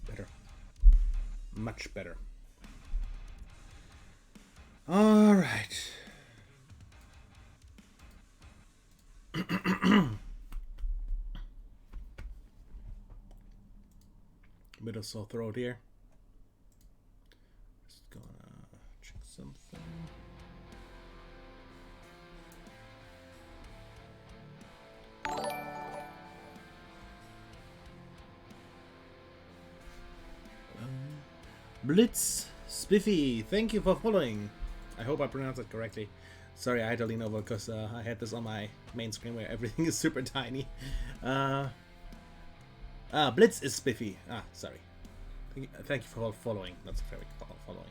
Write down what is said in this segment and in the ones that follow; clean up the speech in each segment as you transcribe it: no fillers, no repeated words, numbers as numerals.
Better. Much better. Alright. Bit of sore throat here. Just gonna check something. Blitz Spiffy, thank you for following. I hope I pronounced it correctly. Sorry, I had to lean over because I had this on my main screen where everything is super tiny. Blitz is Spiffy. Sorry. Thank you for following. That's very following.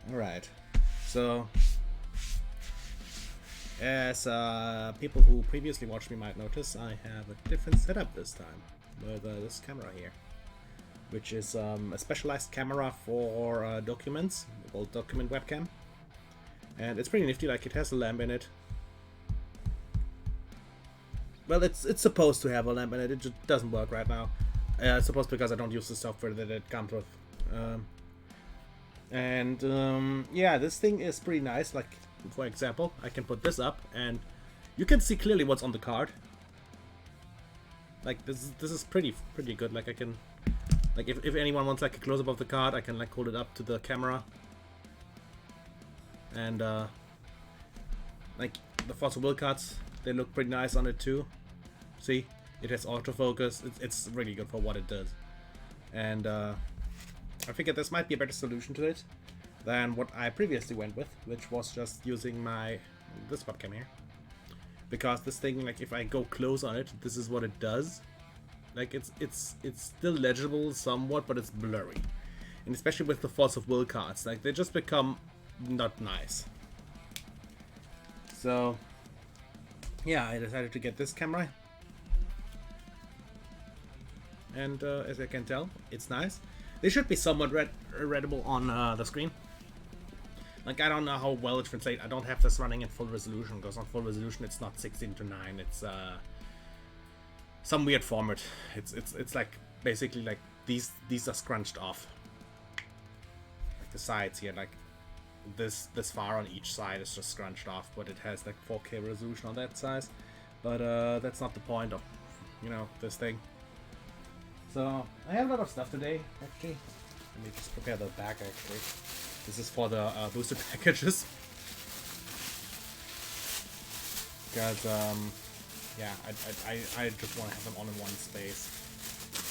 Alright. So, as people who previously watched me might notice, I have a different setup this time with this camera here, which is a specialized camera for documents, called Document Webcam. And it's pretty nifty, like it has a lamp in it. Well, it's supposed to have a lamp in it, it just doesn't work right now. It's supposed because I don't use the software that it comes with. Yeah, this thing is pretty nice. Like, for example, I can put this up and you can see clearly what's on the card. Like, this is pretty good. Like, I can, like, if anyone wants like a close-up of the card, I can like hold it up to the camera. And like the Fossil Will cards, they look pretty nice on it too. See, it has autofocus. It's really good for what it does. And I figured this might be a better solution to it than what I previously went with, which was just using this webcam here. Because this thing, like if I go close on it, this is what it does. Like it's still legible somewhat, but it's blurry. And especially with the Force of Will cards, like they just become not nice. So yeah, I decided to get this camera. And as I can tell, it's nice. They should be somewhat readable on the screen. Like, I don't know how well it translates. I don't have this running in full resolution, because on full resolution it's not 16:9. It's some weird format. It's like basically like these are scrunched off. Like the sides here, like this far on each side is just scrunched off, but it has like 4K resolution on that size. But that's not the point of, you know, this thing. So I have a lot of stuff today, actually. Let me just prepare the back, actually. This is for the booster packages. Because, yeah, I just want to have them all in one space.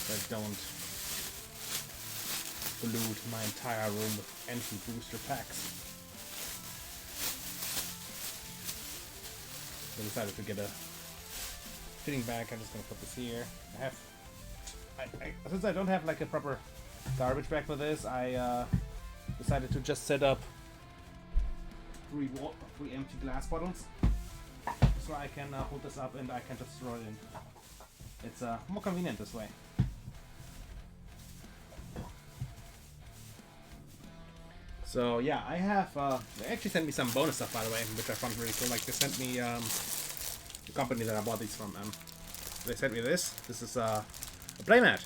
That don't pollute my entire room with empty booster packs. So I decided to get a fitting bag. I'm just going to put this here. Since I don't have like a proper garbage bag for this, I decided to just set up three empty glass bottles, so I can hold this up and I can just throw it in. It's more convenient this way. So yeah, I have. They actually sent me some bonus stuff, by the way, which I found really cool. Like they sent me the company that I bought these from. They sent me this. This is a playmat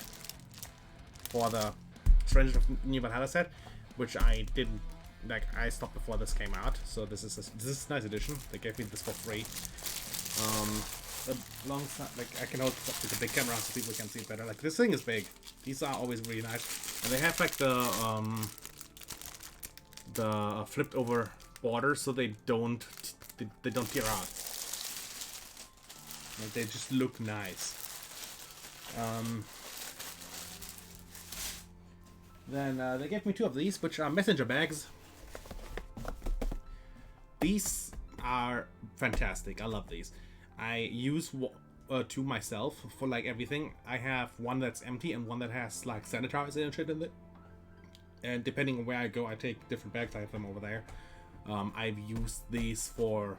for the Strangers of New Valhalla set, which I didn't like. I stopped before this came out, so this is a nice edition. They gave me this for free. Alongside, like I can hold it up to the big camera so people can see it better. Like this thing is big. These are always really nice, and they have like the flipped over borders, so they don't tear out. Like they just look nice. Then they gave me two of these, which are messenger bags. These are fantastic. I love these. I use two myself for like everything. I have one that's empty and one that has like sanitizer and shit in it. And depending on where I go, I take different bags. I have them over there. I've used these for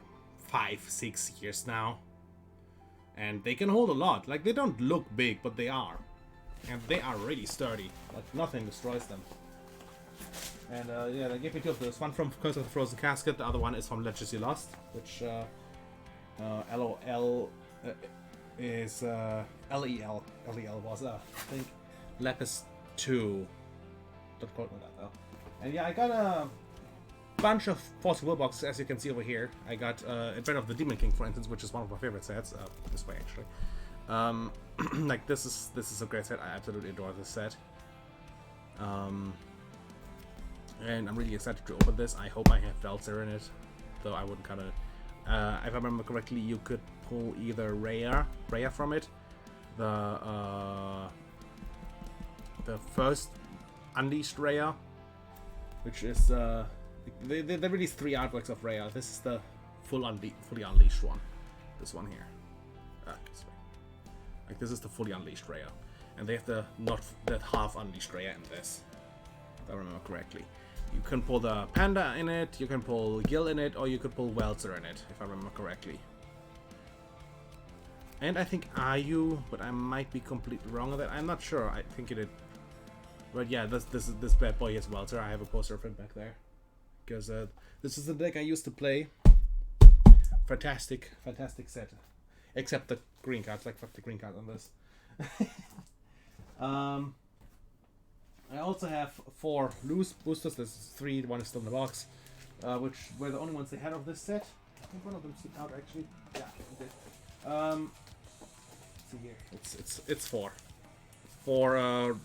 5-6 years now. And they can hold a lot. Like, they don't look big, but they are. And they are really sturdy. Like, nothing destroys them. And yeah, they gave me two of those. One from Curse of the Frozen Casket. The other one is from Legacy Lost, which yellow L is LEL. LEL was I think Lapis 2. Don't quote me that though. And yeah, I got a bunch of Force Will boxes, as you can see over here. I got Advent of the Demon King, for instance, which is one of my favorite sets. This way actually. Like this is a great set. I absolutely adore this set. And I'm really excited to open this. I hope I have Veltzer in it, though I wouldn't cut it. If I remember correctly, you could pull either Rhea from it, the first Unleashed Rhea, which is they released 3 artworks of Rhea. This is the fully unleashed one. This one here. This way. Like this is the fully unleashed Rhea, and they have the half unleashed Rhea in this. If I remember correctly. You can pull the Panda in it, you can pull Gil in it, or you could pull Welzer in it, if I remember correctly. And I think Ayu, but I might be completely wrong on that. I'm not sure. I think it did. But yeah, this bad boy is Welzer. I have a poster of him back there. Because this is the deck I used to play. Fantastic set. Except the green cards. Like, fuck the green card on this. I also have 4 loose boosters. There's 3. One is still in the box, which were the only ones they had of this set. I think one of them slipped out actually. Yeah, it did. Let's see here. It's 4. 4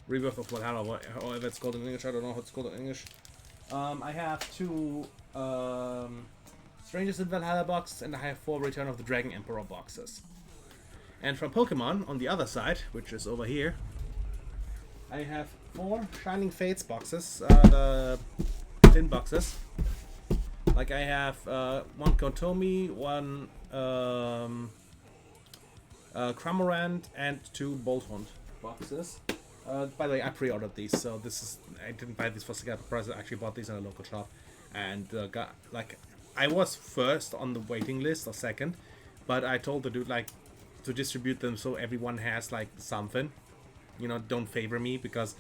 Rebirth of Valhalla, or if it's called in English. I don't know how it's called in English. I have 2 Strangers in Valhalla boxes, and I have 4 Return of the Dragon Emperor boxes. And from Pokemon on the other side, which is over here, I have 4 Shining Fates boxes, the tin boxes. Like I have 1 Kotomi, 1 Cramorant, and 2 Bolthund boxes. By the way, I pre-ordered these, so I didn't buy these for Singapore price. I actually bought these in a local shop, and got like I was first on the waiting list or second, but I told the dude like to distribute them so everyone has like something. You know, don't favor me because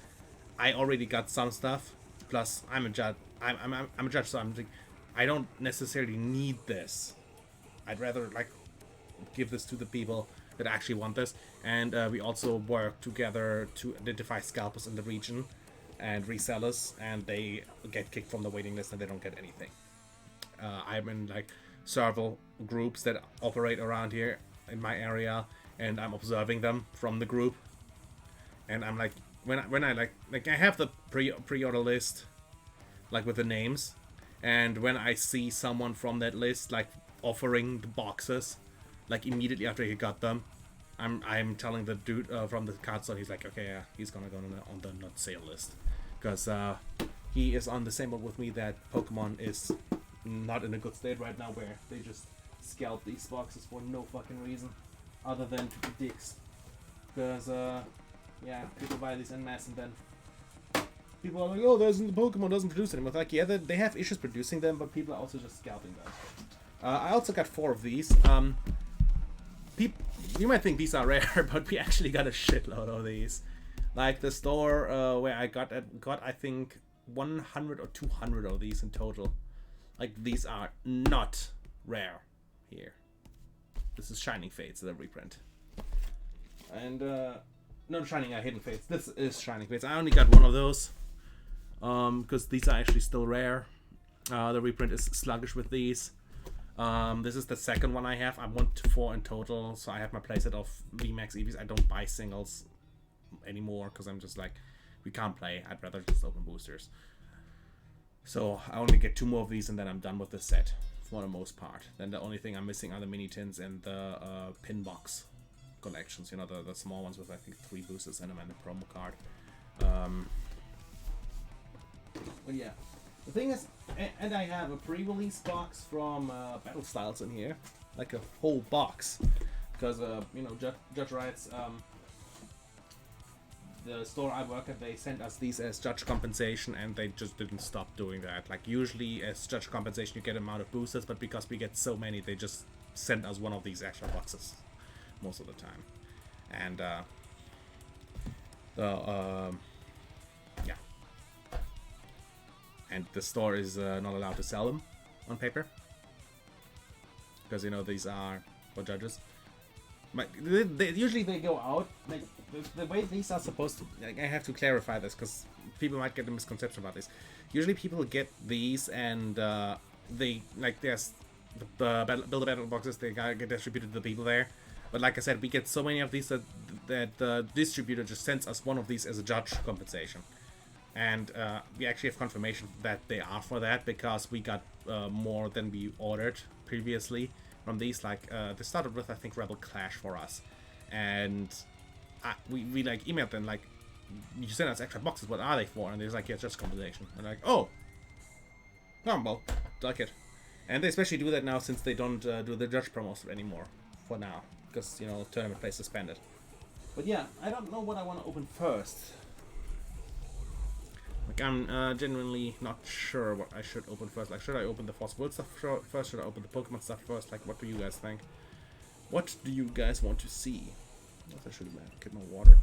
I already got some stuff. Plus, I'm a judge. I'm a judge, so I'm like, I don't necessarily need this. I'd rather like give this to the people that actually want this. And we also work together to identify scalpers in the region and resellers, and they get kicked from the waiting list and they don't get anything. I'm in like several groups that operate around here in my area, and I'm observing them from the group. And I'm like, when I like I have the pre-order list, like with the names, and when I see someone from that list like offering the boxes, like immediately after he got them, I'm telling the dude from the card store, he's like, okay, yeah, he's gonna go on the not sale list, because he is on the same boat with me that Pokemon is not in a good state right now, where they just scalp these boxes for no fucking reason, other than to be dicks, because yeah, people buy these en masse, and then people are like, oh, the Pokemon doesn't produce anymore. Like, yeah, they have issues producing them, but people are also just scalping them. I also got 4 of these. You might think these are rare, but we actually got a shitload of these. Like the store where I got I think 100 or 200 of these in total. Like, these are not rare here. This is Shining Fates, the reprint. And not Shining, Hidden Fates. This is Shining Fates. I only got 1 of those, because these are actually still rare. The reprint is sluggish with these. This is the second one I have. I'm 1 to 4 in total, so I have my playset of VMAX EVs. I don't buy singles anymore, because I'm just like, we can't play. I'd rather just open boosters. So I only get 2 more of these, and then I'm done with the set for the most part. Then the only thing I'm missing are the mini tins and the pin box collections, you know, the small ones with I think 3 boosters in them and a promo card. But yeah, the thing is, and I have a pre-release box from Battle Styles in here, like a whole box, because you know, Judge Rights, the store I work at, they sent us these as judge compensation, and they just didn't stop doing that. Like, usually as judge compensation you get an amount of boosters, but because we get so many, they just send us one of these extra boxes most of the time. And yeah, and the store is not allowed to sell them on paper. because you know these are for judges. But usually they go out like the way these are supposed to. Like, I have to clarify this because people might get a misconception about this. Usually people get these and they like there's the build a battle boxes. They get distributed to the people there. But like I said, we get so many of these that the distributor just sends us one of these as a judge compensation. And we actually have confirmation that they are for that because we got more than we ordered previously from these. Like they started with, I think, Rebel Clash for us, and we like emailed them like, you sent us extra boxes, what are they for? And they're like, yeah, just compensation. And like, oh well, like it. And they especially do that now since they don't do the judge promos anymore for now, because you know tournament play suspended. But yeah, I don't know what I want to open first. Like, I'm genuinely not sure what I should open first. Like, should I open the Force World stuff first? Should I open the Pokemon stuff first? Like, what do you guys think? What do you guys want to see? I should get more water.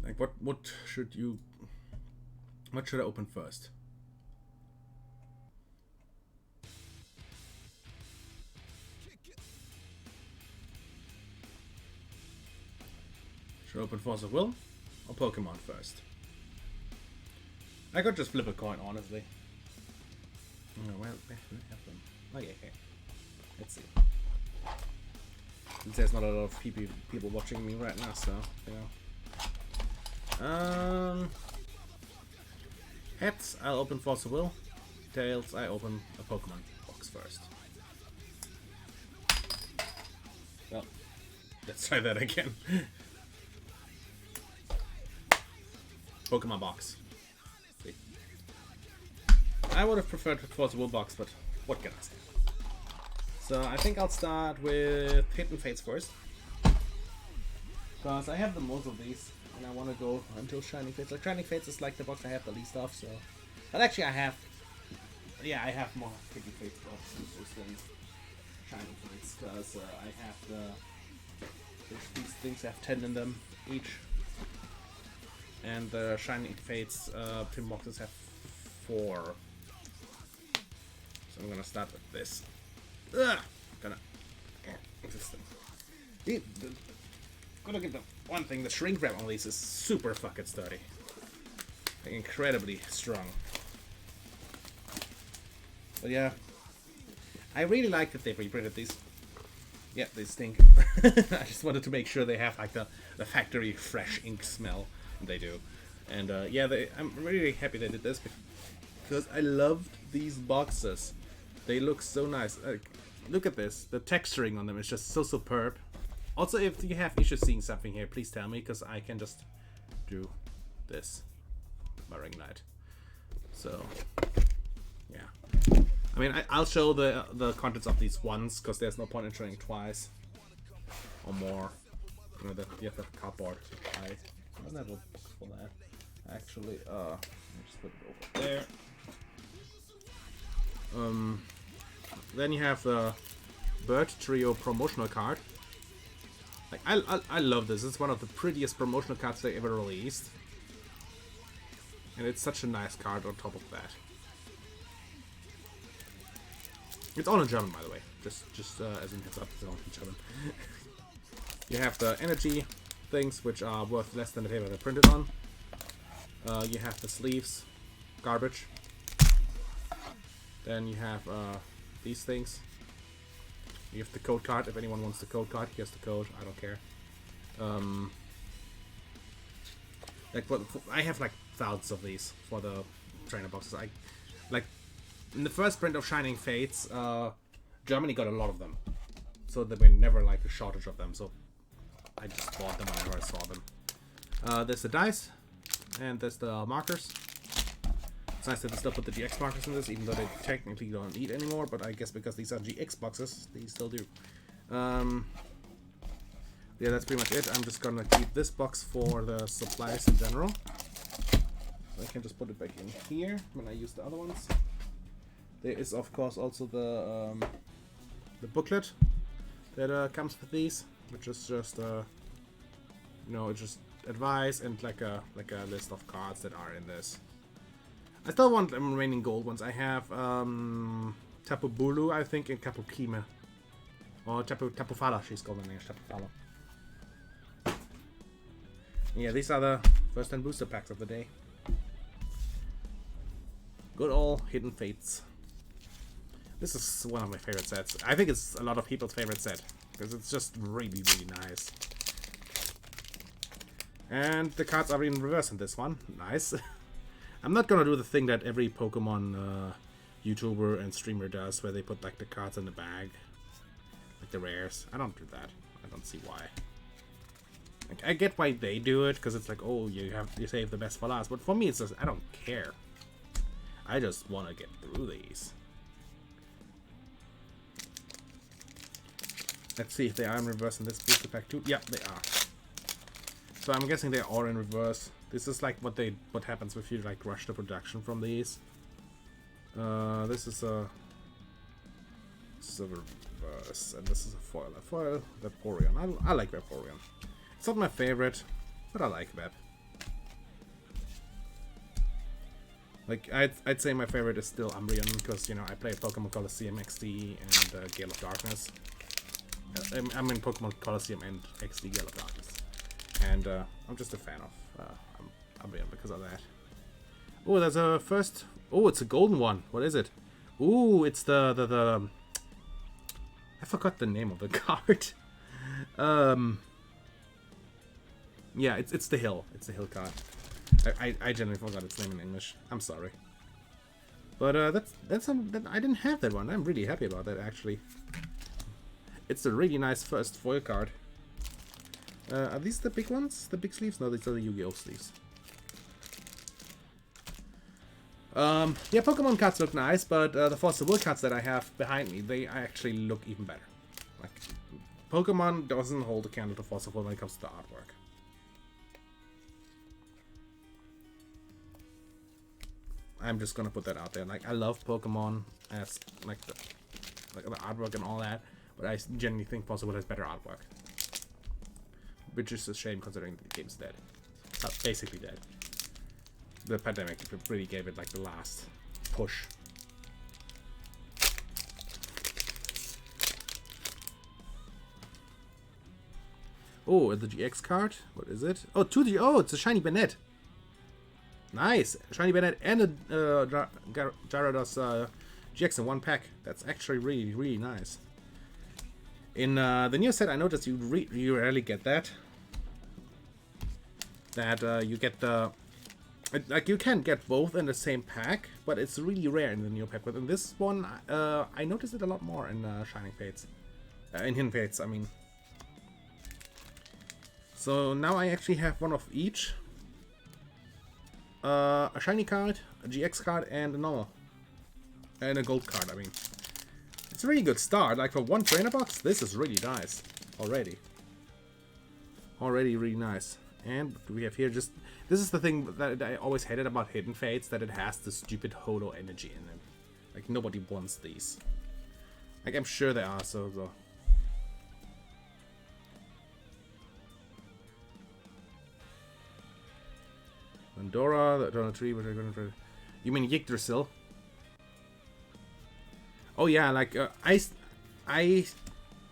Like, what should I open first? Should I open Force of Will or Pokemon first? I could just flip a coin, honestly. Oh, well, I have them. Oh yeah, okay. Let's see. Since there's not a lot of people watching me right now, so you know. Heads, I'll open Force of Will. Tails, I open a Pokemon box first. Well, let's try that again. Pokemon box. See. I would have preferred Force of Will box, but what can I say? So I think I'll start with Hidden Fates first, because I have the most of these, and I want to go until Shining Fates. Like Shining Fates is like the box I have the least of, so. But actually, I have more Hidden Fates boxes than Shining Fates, because I have these things have 10 in them each. And the Shining Fates pin boxes have 4. So I'm gonna start with this. Gonna get the one thing, the shrink wrap on these is super fucking sturdy. Like, incredibly strong. But yeah, I really like that they've reprinted these. Yeah, they stink. I just wanted to make sure they have like the factory fresh ink smell. They do. And yeah, I'm really happy they did this because I loved these boxes. They look so nice. Look at this. The texturing on them is just so superb. Also, if you have issues seeing something here, please tell me, because I can just do this with my ring light. So, yeah. I mean, I'll show the contents of these once, because there's no point in showing twice or more. You know, you have the cardboard. I don't have a box for that. Actually, let me just put it over there. Then you have the Bird Trio promotional card. Like, I love this. It's one of the prettiest promotional cards they ever released. And it's such a nice card on top of that. It's all in German, by the way. Just as in heads up, it's all in German. You have the energy things, which are worth less than the paper they're printed on. You have the sleeves, garbage. Then you have these things. You have the code card. If anyone wants the code card, here's the code. I don't care. I have like thousands of these for the trainer boxes. I like in the first print of Shining Fates, Germany got a lot of them, so there were never like a shortage of them. So I just bought them whenever I saw them. There's the dice, and there's the markers. It's nice that they still put the GX markers in this, even though they technically don't need anymore, but I guess because these are GX boxes, they still do. Yeah, that's pretty much it. I'm just gonna keep this box for the supplies in general. I can just put it back in here when I use the other ones. There is, of course, also the booklet that comes with these, which is just you know, just advice and like a list of cards that are in this. I still want the remaining gold ones. I have Tapu Bulu, I think, and Tapu Kime. Or Tapu Fala, she's called in English, Tapu Fala. Yeah, these are the first 10 booster packs of the day. Good old Hidden Fates. This is one of my favorite sets. I think it's a lot of people's favorite set, because it's just really, really nice. And the cards are in reverse in this one. Nice. I'm not gonna do the thing that every Pokemon YouTuber and streamer does, where they put like the cards in the bag, like the rares. I don't do that. I don't see why. Like, I get why they do it, because it's like, oh, you save the best for last. But for me, it's just, I don't care. I just want to get through these. Let's see if they are in reverse in this booster pack too. Yeah, they are. So I'm guessing they are in reverse. This is like what happens if you like rush the production from these. This is a reverse, and this is a foil. A foil, Vaporeon. I like Vaporeon. It's not my favorite, but I like that. Like I'd say my favorite is still Umbreon, because you know I play Pokemon Colosseum XD and Gale of Darkness. I'm in Pokemon Colosseum and XD Gale of Darkness. And I'm just a fan of Umbreon because of that. Oh, there's a first... Oh, it's a golden one. What is it? Ooh, it's the... I forgot the name of the card. Yeah, it's the hill. It's the hill card. I generally forgot its name in English. I'm sorry. But I didn't have that one. I'm really happy about that, actually. It's a really nice first foil card. Are these the big ones? The big sleeves? No, these are the Yu-Gi-Oh! Sleeves. Yeah, Pokemon cards look nice, but the Force of Will cards that I have behind me, they actually look even better. Like, Pokemon doesn't hold a candle to Force of Will when it comes to the artwork. I'm just gonna put that out there. Like, I love Pokemon as like the artwork and all that, but I genuinely think Force of Will has better artwork. Which is a shame considering the game's dead. It's basically dead. The pandemic really gave it like the last push. Oh, the GX card? What is it? Oh, oh, it's a shiny Banette. Nice! Shiny Banette and a Gyarados GX in one pack. That's actually really, really nice. In the new set, I noticed you rarely get that. You get the... Like, you can get both in the same pack, but it's really rare in the new pack. But in this one, I noticed it a lot more in Shining Fates. In Hidden Fates, I mean. So now I actually have one of each. A shiny card, a GX card, and a normal. And a gold card, I mean. It's a really good start. Like, for one trainer box, this is really nice. Already really nice. And we have here just... This is the thing that I always hated about Hidden Fates, that it has the stupid holo energy in it. Like, nobody wants these. Like, I'm sure there are, so... Pandora, the Donald Tree, which I'm going to... You mean Yggdrasil? Oh yeah, like, yeah,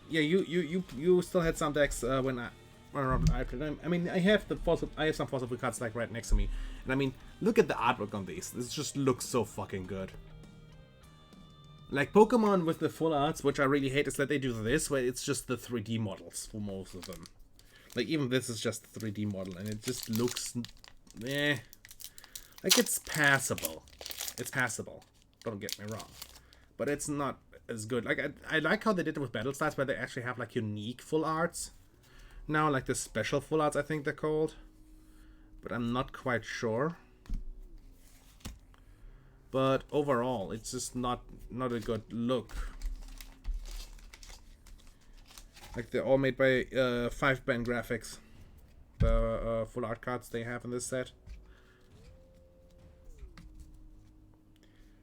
you still had some decks when I played them. I mean, I have some Force of Will cards like right next to me, and I mean, look at the artwork on these. This just looks so fucking good. Like Pokemon with the full arts, which I really hate, is that they do this, where it's just the 3D models for most of them. Like even this is just a 3D model, and it just looks, like it's passable. It's passable. Don't get me wrong, but it's not as good. Like I like how they did it with Battle Styles, where they actually have like unique full arts. Now, like the special full arts, I think they're called, but I'm not quite sure. But overall, it's just not a good look. Like they're all made by 5-band graphics. The full art cards they have in this set,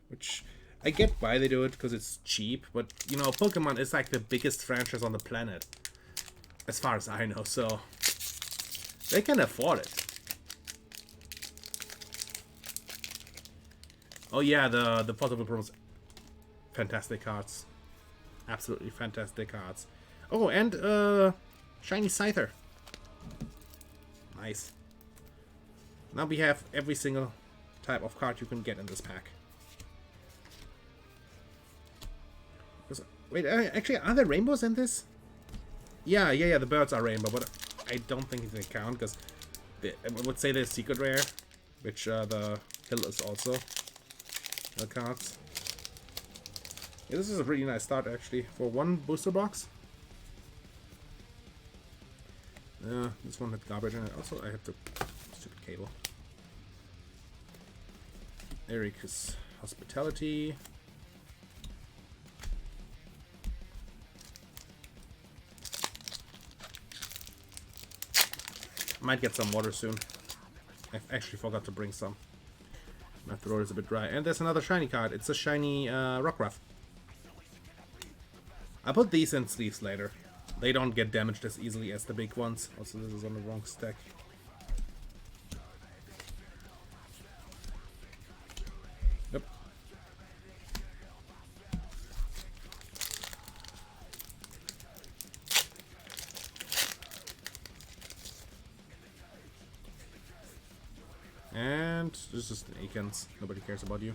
which I get why they do it, because it's cheap, but, you know, Pokemon is like the biggest franchise on the planet. As far as I know, so... They can afford it. Oh yeah, the possible promos. Fantastic cards. Absolutely fantastic cards. Oh, and shiny Scyther. Nice. Now we have every single type of card you can get in this pack. Wait, actually, are there rainbows in this? Yeah, the birds are rainbow, but I don't think they count, because I would say they're secret rare, which the hill is also the cards. Yeah, this is a pretty nice start, actually, for one booster box. This one had garbage in it. Also, I have to... Stupid cable. Eric's Hospitality. Might get some water soon. I actually forgot to bring some. My throat is a bit dry. And there's another shiny card. It's a shiny Rockruff. I'll put these in sleeves later. They don't get damaged as easily as the big ones. Also, this is on the wrong stack. Yep. And this is just an Akens. Nobody cares about you.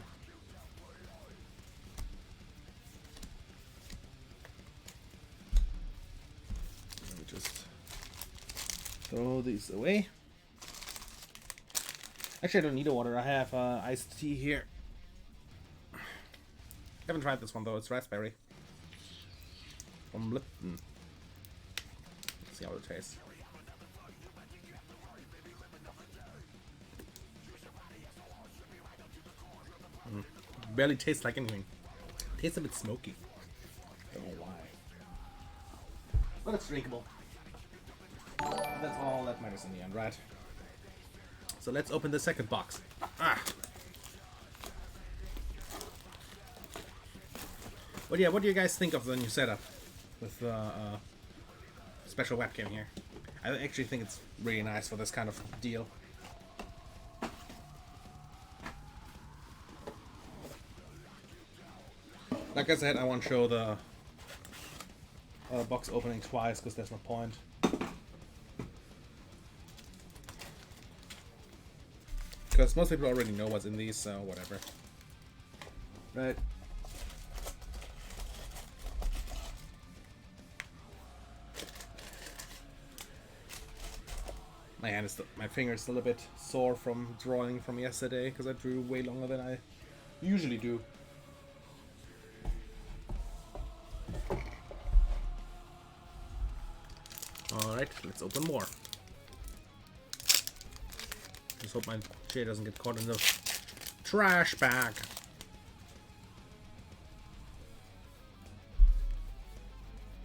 Let me just throw these away. Actually, I don't need a water. I have iced tea here. Haven't tried this one though. It's raspberry from Lipton. Let's see how it tastes. Barely tastes like anything. Tastes a bit smoky. Don't know why. But it's drinkable. That's all that matters in the end, right? So let's open the second box. Ah. But yeah, what do you guys think of the new setup with special webcam here? I actually think it's really nice for this kind of deal. Like I said, I won't show the box opening twice because there's no point. Because most people already know what's in these, so whatever. Right. My finger is still a bit sore from drawing from yesterday because I drew way longer than I usually do. Alright, let's open more. Just hope my shade doesn't get caught in the trash bag.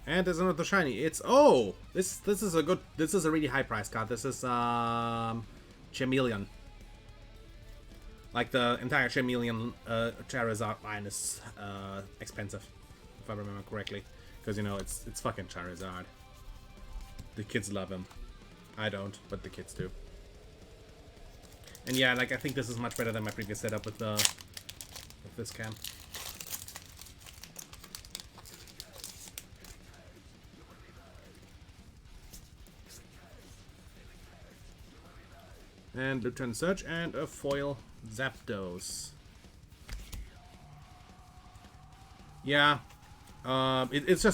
And there's another shiny. It's this is a really high price card. This is Charmeleon. Like the entire Charmeleon Charizard line is expensive, if I remember correctly, because you know it's fucking Charizard. The kids love him. I don't, but the kids do. And yeah, like I think this is much better than my previous setup with this cam. And Lieutenant Surge and a foil Zapdos. Yeah, it's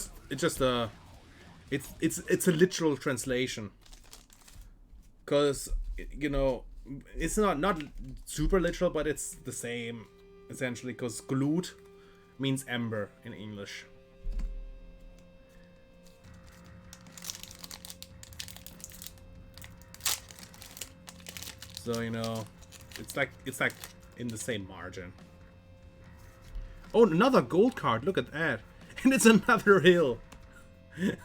a literal translation, because you know it's not super literal, but it's the same essentially, because glued means ember in English. So you know it's like in the same margin. Oh, another gold card, look at that. And it's another hill.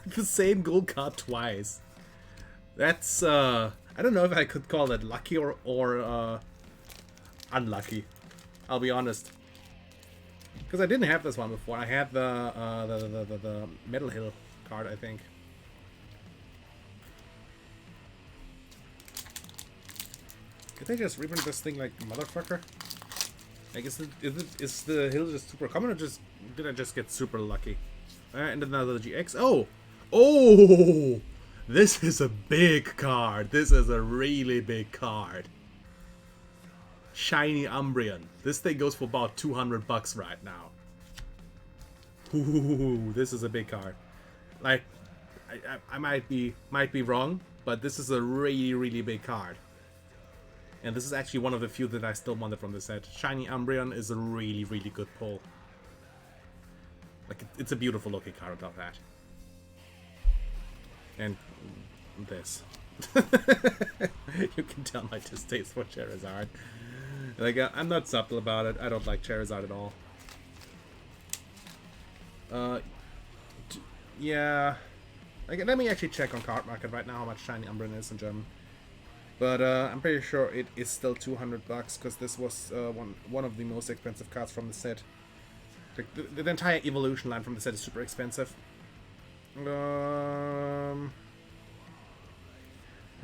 The same gold card twice. That's I don't know if I could call that lucky or unlucky. I'll be honest. Because I didn't have this one before. I had the Metal Hill card, I think. Did they just reprint this thing like motherfucker? Like, is the hill just super common, or just did I just get super lucky? And another GX. Oh! Oh! This is a big card. This is a really big card. Shiny Umbreon. This thing goes for about 200 bucks right now. Ooh, this is a big card. Like, I might be wrong, but this is a really big card. And this is actually one of the few that I still wanted from this set. Shiny Umbreon is a really good pull. Like, it's a beautiful looking card on top of that. And this. You can tell my distaste for Charizard. Like, I'm not subtle about it. I don't like Charizard at all. Yeah. Like, let me actually check on Card Market right now how much Shiny Umbreon is in German. But I'm pretty sure it is still 200 bucks, because this was one of the most expensive cards from the set. The entire evolution line from the set is super expensive.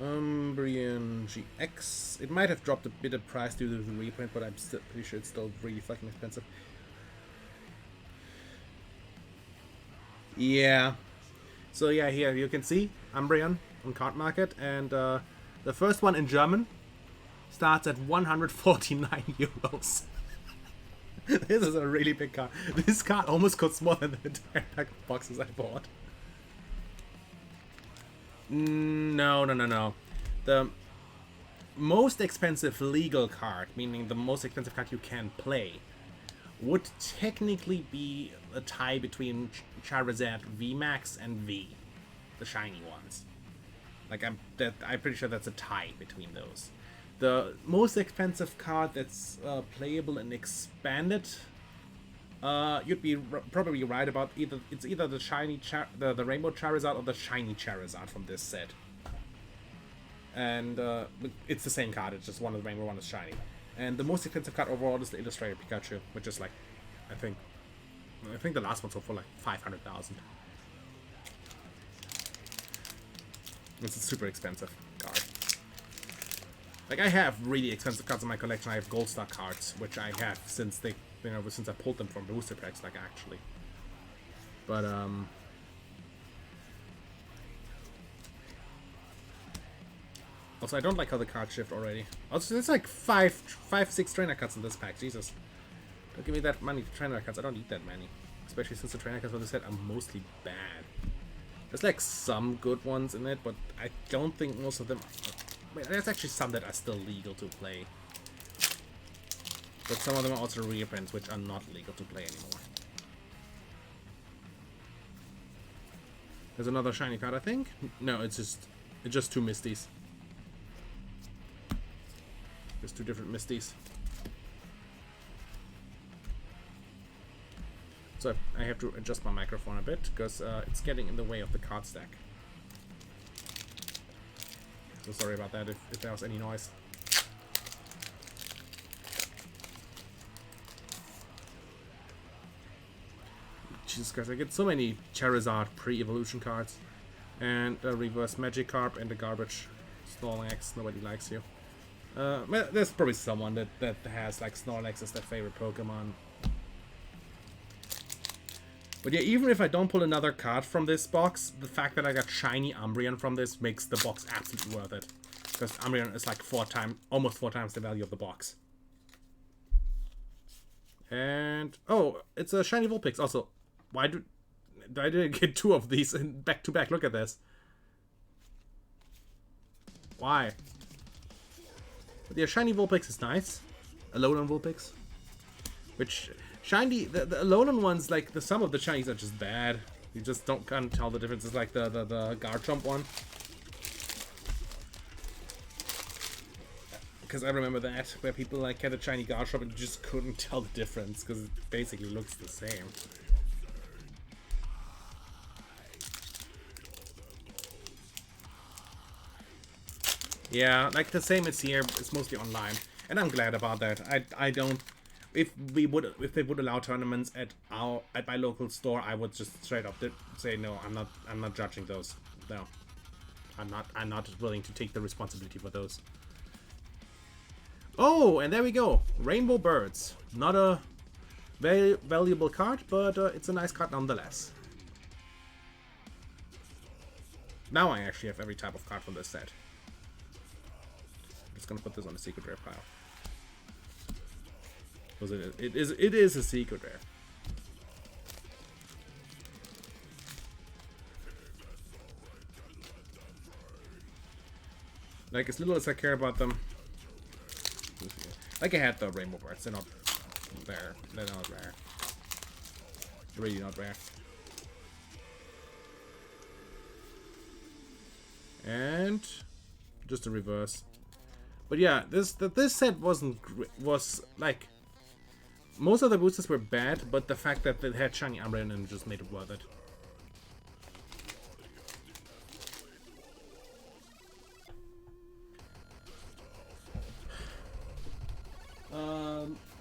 Umbreon GX. It might have dropped a bit of price due to the reprint, but I'm still pretty sure it's still really fucking expensive. Yeah. So yeah, here you can see Umbreon on Card Market, and the first one in German starts at 149 euros. This is a really big card. This card almost costs more than the entire pack of boxes I bought. No. The most expensive legal card, meaning the most expensive card you can play, would technically be a tie between Charizard VMAX and V, the shiny ones. Like, I'm pretty sure that's a tie between those. The most expensive card that's playable and expanded, you'd be probably right about either the shiny the Rainbow Charizard or the shiny Charizard from this set. And it's the same card. It's just one is Rainbow, one is shiny. And the most expensive card overall is the Illustrated Pikachu, which is like, I think the last one sold for like 500,000. It's a super expensive card. Like, I have really expensive cards in my collection. I have Gold Star cards, which I have since since I pulled them from booster packs, like, actually. But also, I don't like how the cards shift already. Also, there's like 6 trainer cards in this pack. Jesus, don't give me that many trainer cards. I don't need that many, especially since the trainer cards for this set are mostly bad. There's like some good ones in it, but I don't think most of them wait, there's actually some that are still legal to play. But some of them are also reprints, which are not legal to play anymore. There's another shiny card, I think? No, it's just 2 Misties. There's 2 different Misties. So I have to adjust my microphone a bit, because it's getting in the way of the card stack. So sorry about that if there was any noise. Jesus Christ, I get so many Charizard pre-evolution cards. And a reverse Magikarp and a garbage Snorlax. Nobody likes you. There's probably someone that has like Snorlax as their favorite Pokemon. But yeah, even if I don't pull another card from this box, the fact that I got shiny Umbreon from this makes the box absolutely worth it. Because Umbreon is like almost 4 times the value of the box. And oh, it's a shiny Vulpix. Also, why did I get 2 of these in back to back? Look at this. Why? But yeah, shiny Vulpix is nice. Alolan Vulpix, which shiny the Alolan ones, like some of the shinies are just bad. You just can't tell the difference. It's like the Garchomp one. Because I remember that, where people like had a shiny Garchomp and just couldn't tell the difference because it basically looks the same. Yeah, like the same as here. It's mostly online, and I'm glad about that. if they would allow tournaments at my local store, I would just straight up say no. I'm not judging those. No, I'm not willing to take the responsibility for those. Oh, and there we go. Rainbow Birds. Not a very valuable card, but it's a nice card nonetheless. Now I actually have every type of card from this set. I'm just gonna put this on the secret rare pile. Because it is a secret rare. Like, as little as I care about them. Like I had the Rainbow Birds, they're not rare. They're not rare. They're really not rare. And just a reverse. But yeah, this set was like, most of the boosters were bad, but the fact that it had shiny Umbreon in it just made it worth it.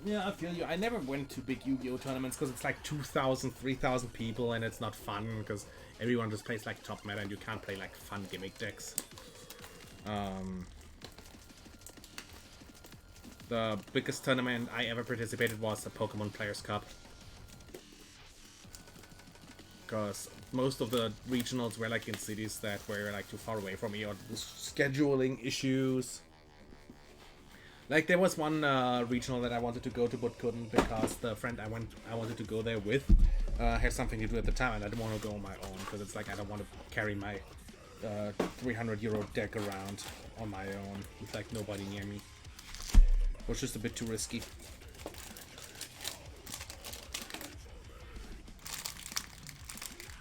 Yeah, I feel you. I never went to big Yu-Gi-Oh tournaments because it's like 2,000, 3,000 people and it's not fun because everyone just plays like top meta and you can't play like fun gimmick decks. The biggest tournament I ever participated was the Pokemon Players Cup. Because most of the regionals were like in cities that were like too far away from me, or scheduling issues. Like there was one regional that I wanted to go to but couldn't because the friend I wanted to go there with had something to do at the time, and I didn't want to go on my own because it's like I don't want to carry my €300 deck around on my own with like nobody near me. It was just a bit too risky.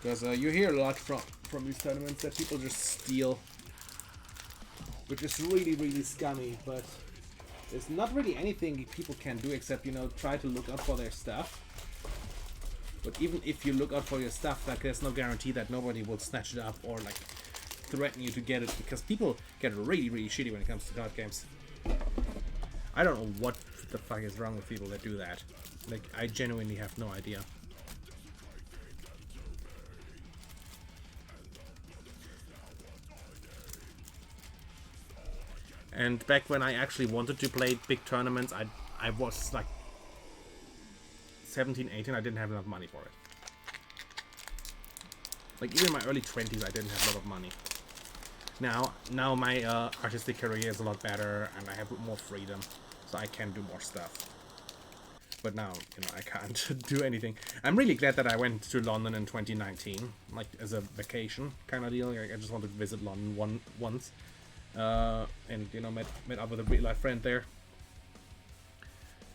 Because you hear a lot from these tournaments that people just steal, which is really, really scummy, but there's not really anything people can do except, you know, try to look out for their stuff. But even if you look out for your stuff, like, there's no guarantee that nobody will snatch it up or like threaten you to get it, because people get really, really shitty when it comes to card games. I don't know what the fuck is wrong with people that do that. Like, I genuinely have no idea. And back when I actually wanted to play big tournaments, I was like 17, 18, I didn't have enough money for it. Like, even in my early 20s, I didn't have a lot of money. Now my artistic career is a lot better, and I have more freedom, so I can do more stuff. But now, you know, I can't do anything. I'm really glad that I went to London in 2019, like as a vacation kind of deal. Like, I just wanted to visit London once. And, you know, met up with a real life friend there.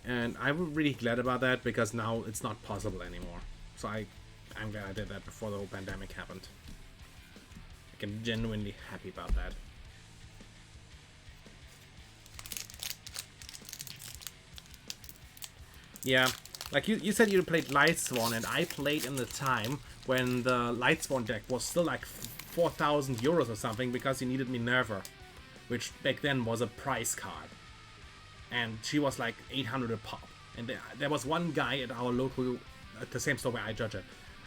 And I'm really glad about that, because now it's not possible anymore. So I'm glad I did that before the whole pandemic happened. I'm genuinely happy about that. Yeah, like you said you played Lightsworn, and I played in the time when the Lightsworn deck was still like 4,000 euros or something, because you needed Minerva, which back then was a price card. And she was like 800 a pop. And there was one guy at our local, at the same store where I judge it,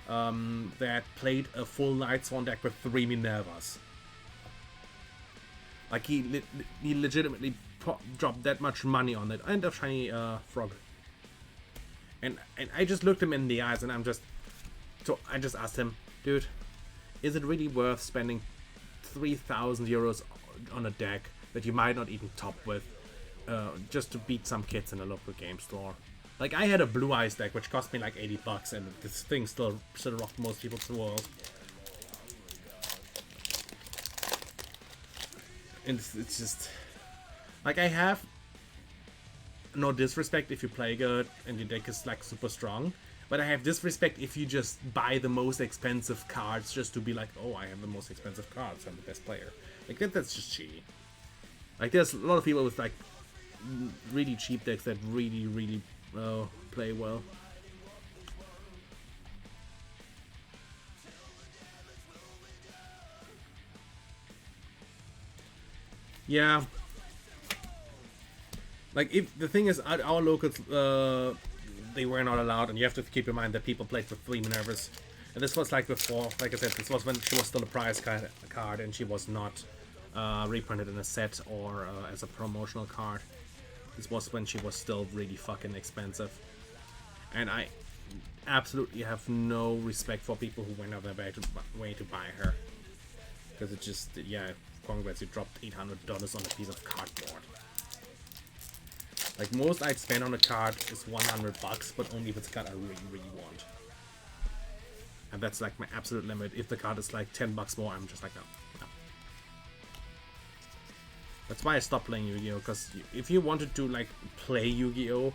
that played a full Lightsworn deck with 3 Minervas. Like, he legitimately dropped that much money on it. And a shiny frog. And I just looked him in the eyes, and I just asked him, dude, is it really worth spending 3,000 euros on a deck that you might not even top with, just to beat some kids in a local game store? Like, I had a Blue Eyes deck which cost me like $80, and this thing still rocked most people's world. And it's just like, I have no disrespect if you play good and your deck is like super strong, but I have disrespect if you just buy the most expensive cards just to be like, oh, I have the most expensive cards, I'm the best player. Like, that's just cheating. Like, there's a lot of people with like really cheap decks that really play well. Yeah. Like, if the thing is, at our locals, they were not allowed, and you have to keep in mind that people played for 3 Minervas. And this was like before, like I said, this was when she was still a prize card and she was not reprinted in a set or as a promotional card. This was when she was still really fucking expensive. And I absolutely have no respect for people who went out their way to buy her. Because it just, yeah, congrats, you dropped $800 on a piece of cardboard. Like, most I'd spend on a card is $100, but only if it's a card I really, really want. And that's like my absolute limit. If the card is like $10 more, I'm just like, no. That's why I stopped playing Yu-Gi-Oh! Because if you wanted to like play Yu-Gi-Oh!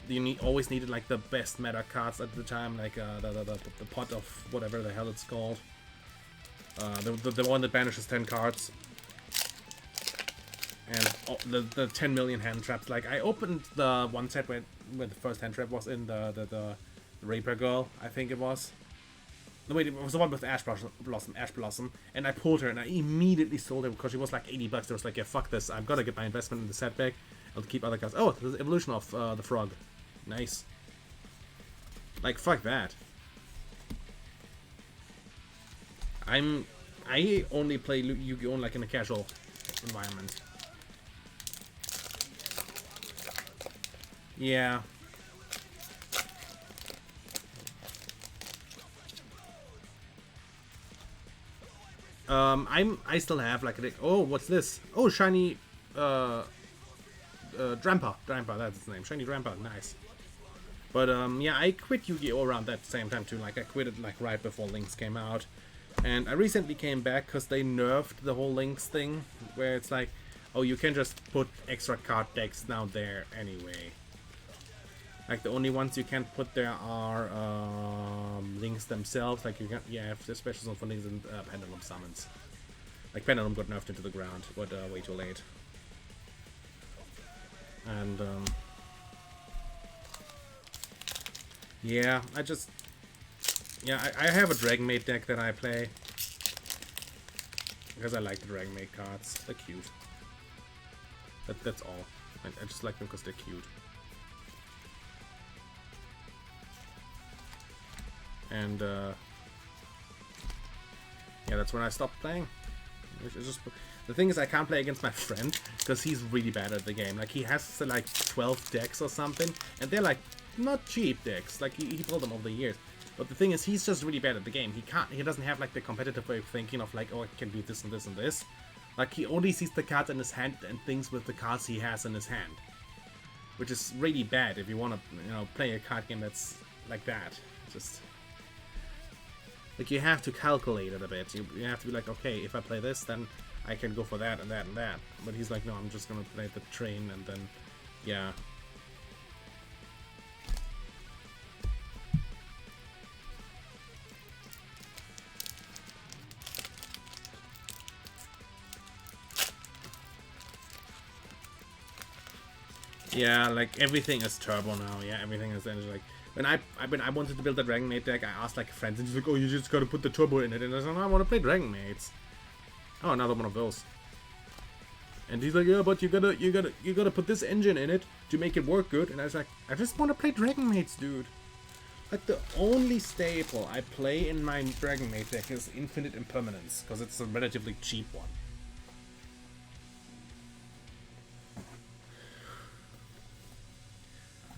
You always needed like the best meta cards at the time, like the pot of whatever the hell it's called. The one that banishes 10 cards. And the 10 million hand traps. Like, I opened the one set where the first hand trap was in the Raper Girl, I think it was. No, wait, it was the one with Ash Blossom, and I pulled her, and I immediately sold her because she was like $80. I was like, yeah, fuck this, I've got to get my investment in the set back. I'll keep other cards. Oh, there's the evolution of the frog. Nice. Like, fuck that. I only play Yu-Gi-Oh! Like in a casual environment. Yeah. I still have like a, oh, what's this? Oh, shiny Drampa, that's its name. Shiny Drampa, nice. But yeah, I quit Yu-Gi-Oh! Around that same time too. Like, I quit it like right before Lynx came out. And I recently came back because they nerfed the whole Lynx thing, where it's like, oh, you can just put extra card decks down there anyway. Like, the only ones you can't put there are Lynx themselves. Like, you can, yeah, have the specials for Lynx and Pendulum summons. Like, Pendulum got nerfed into the ground, but way too late. And yeah, I have a Dragon Maid deck that I play because I like the Dragon Maid cards. They're cute. That's all. I just like them because they're cute. And yeah, that's when I stopped playing. The thing is, I can't play against my friend because he's really bad at the game. Like, he has like 12 decks or something, and they're like not cheap decks. Like, he built them over the years. But the thing is, he's just really bad at the game. He doesn't have like the competitive way of thinking of like, oh, I can do this and this and this. Like, he only sees the cards in his hand and thinks with the cards he has in his hand, which is really bad if you want to, you know, play a card game that's like that. Just like, you have to calculate it a bit. You have to be like, okay, if I play this, then I can go for that and that and that. But he's like, no, I'm just gonna play the train, and then, yeah. Yeah, like, everything is turbo now. Yeah, everything is like, when I wanted to build a Dragon Maid deck, I asked like friends, and she's like, oh, you just gotta put the turbo in it, and I said, no, I want to play Dragon Maids. Oh, another one of those. And he's like, yeah, but you gotta put this engine in it to make it work good. And I was like, I just want to play Dragon Maids, dude. Like, the only staple I play in my Dragon Maid deck is Infinite Impermanence, because it's a relatively cheap one.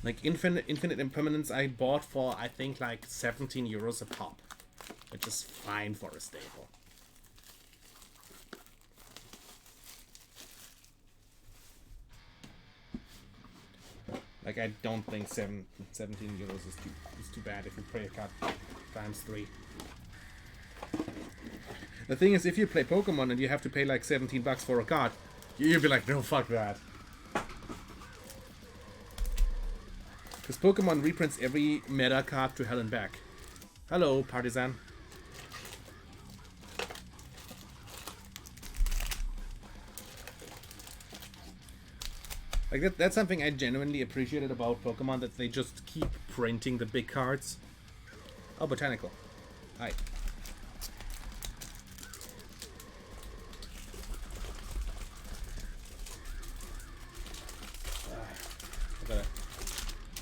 Like, Infinite Impermanence I bought for, I think, like 17 euros a pop, which is fine for a staple. Like, I don't think 17 euros is too bad if you play a card times 3. The thing is, if you play Pokemon and you have to pay like 17 bucks for a card, you'll be like, no, fuck that. Because Pokemon reprints every meta card to hell and back. Hello, Partisan. Like, that's something I genuinely appreciated about Pokemon, that they just keep printing the big cards. Oh, Botanical. Hi.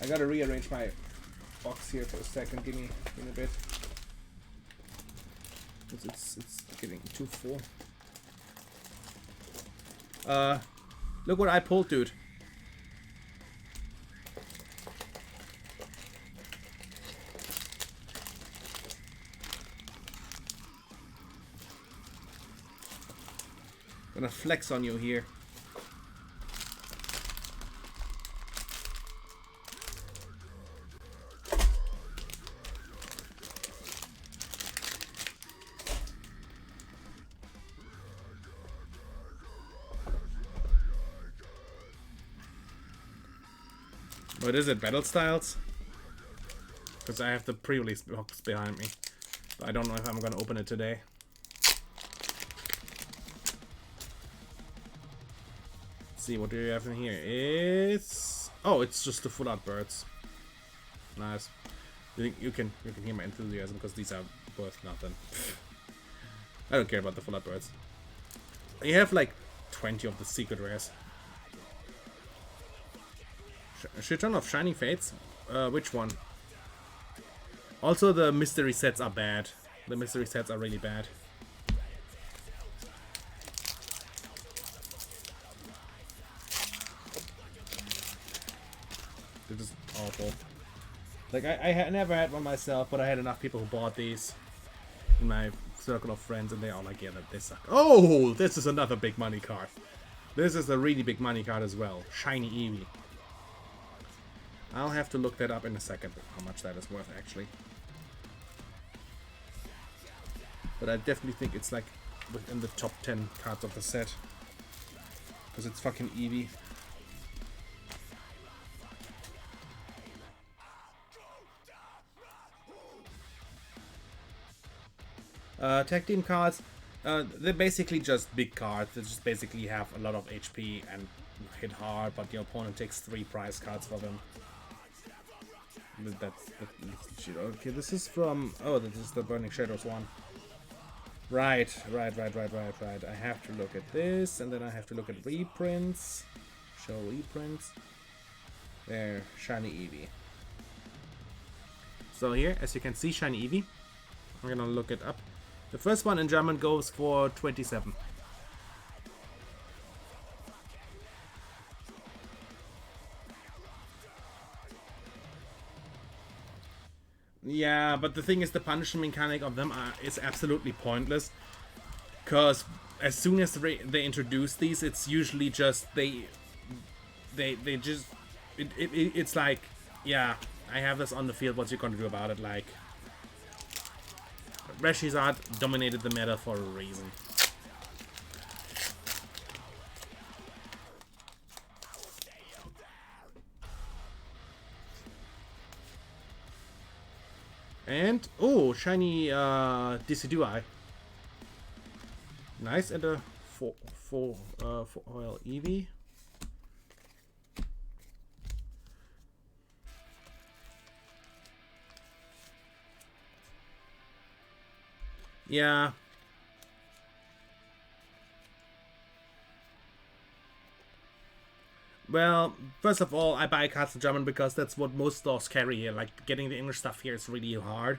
I gotta rearrange my box here for a second. Give me a bit. It's getting too full. Look what I pulled, dude. Gonna flex on you here. What is it, Battle Styles? Because I have the pre-release box behind me. I don't know if I'm gonna open it today. Let's see, what do you have in here? It's... oh, it's just the full art birds. Nice. You can hear my enthusiasm because these are worth nothing. I don't care about the full art birds. You have like 20 of the secret rares. A shit ton of Shiny Fates? Which one? Also, the mystery sets are bad. The mystery sets are really bad. They're just awful. Like, I never had one myself, but I had enough people who bought these in my circle of friends, and they all like, yeah, they suck. Oh, this is another big money card. This is a really big money card as well. Shiny Eevee. I'll have to look that up in a second, how much that is worth, actually. But I definitely think it's like within the top 10 cards of the set. Because it's fucking Eevee. Tag team cards, they're basically just big cards. They just basically have a lot of HP and hit hard, but your opponent takes 3 prize cards for them. That's okay, this is from... oh, this is the Burning Shadows one. Right. I have to look at this, and then I have to look at reprints. Show reprints. There, Shiny Eevee. So here, as you can see, Shiny Eevee. I'm gonna look it up. The first one in German goes for 27. Yeah, but the thing is, the punishment mechanic of them is absolutely pointless. Because as soon as they introduce these, it's usually just they just it's like, yeah, I have this on the field. What's you gonna do about it? Like, Reshizard dominated the meta for a reason. And, oh, shiny Decidueye. Nice, and a foil Eevee. Yeah. Well, first of all, I buy cards in German because that's what most stores carry here. Like, getting the English stuff here is really hard.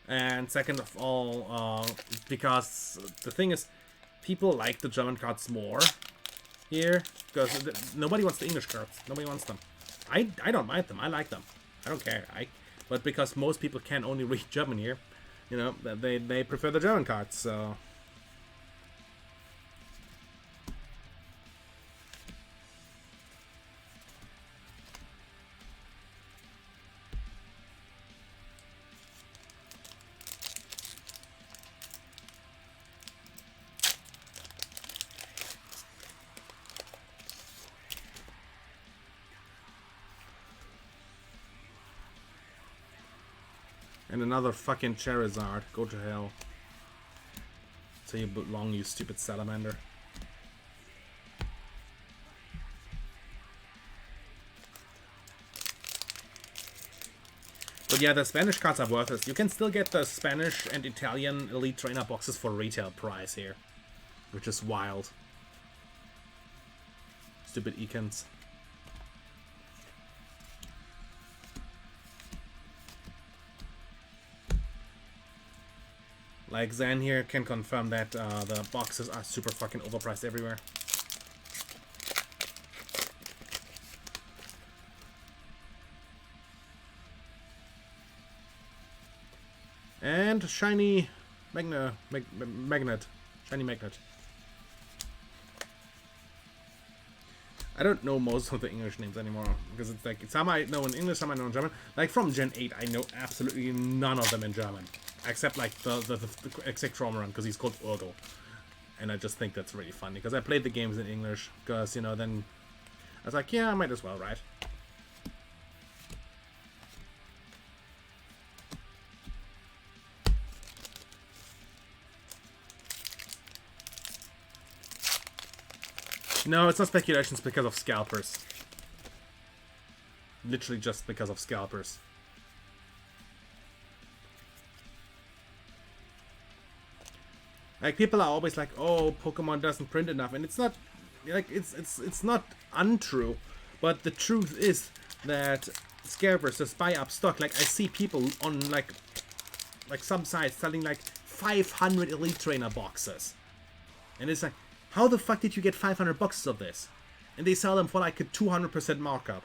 And second of all, because the thing is, people like the German cards more here. Because nobody wants the English cards. Nobody wants them. I don't mind them. I like them. I don't care. But because most people can only read German here, you know, they prefer the German cards, so... And another fucking Charizard. Go to hell. So you belong, you stupid salamander. But yeah, the Spanish cards are worthless. You can still get the Spanish and Italian Elite Trainer boxes for retail price here. Which is wild. Stupid Ekans. Like Zan here can confirm that the boxes are super fucking overpriced everywhere. And shiny magnet. Shiny magnet. I don't know most of the English names anymore, because it's like, some I know in English, some I know in German. Like from Gen 8, I know absolutely none of them in German. Except like the exact trauma run, because he's called Urgo. And I just think that's really funny, because I played the games in English, because, you know, then I was like, yeah, I might as well, right? No, it's not speculations because of scalpers. Literally just because of scalpers. Like, people are always like, oh, Pokemon doesn't print enough, and it's not, like, it's not untrue, but the truth is that scalpers just buy up stock. Like, I see people on, like some sites selling, like, 500 Elite Trainer boxes. And it's like, how the fuck did you get 500 boxes of this? And they sell them for, like, a 200% markup.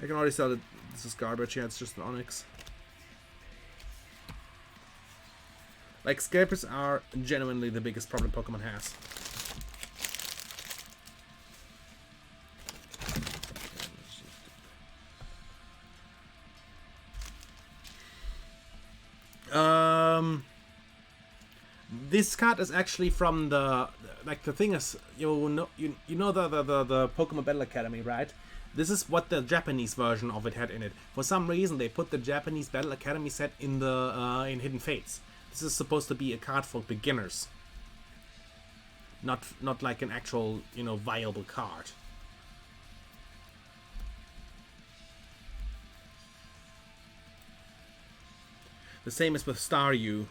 I can already sell it. This is garbage. Yeah, it's just an Onyx. Like, scalpers are genuinely the biggest problem Pokemon has. This card is actually from the, like, the thing is, you know the Pokemon Battle Academy, right? This is what the Japanese version of it had in it. For some reason, they put the Japanese Battle Academy set in the in Hidden Fates. This is supposed to be a card for beginners, not like an actual, you know, viable card. The same as with Staryu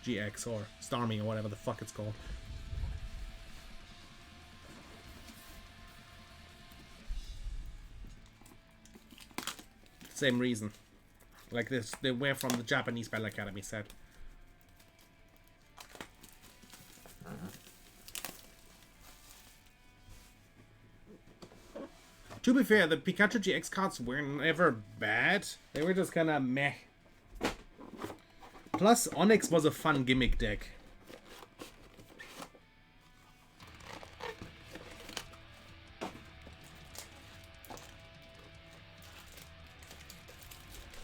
GX or Starmie or whatever the fuck it's called. Same reason. Like this, they were from the Japanese Battle Academy set. To be fair, the Pikachu GX cards were never bad. They were just kinda meh. Plus, Onyx was a fun gimmick deck.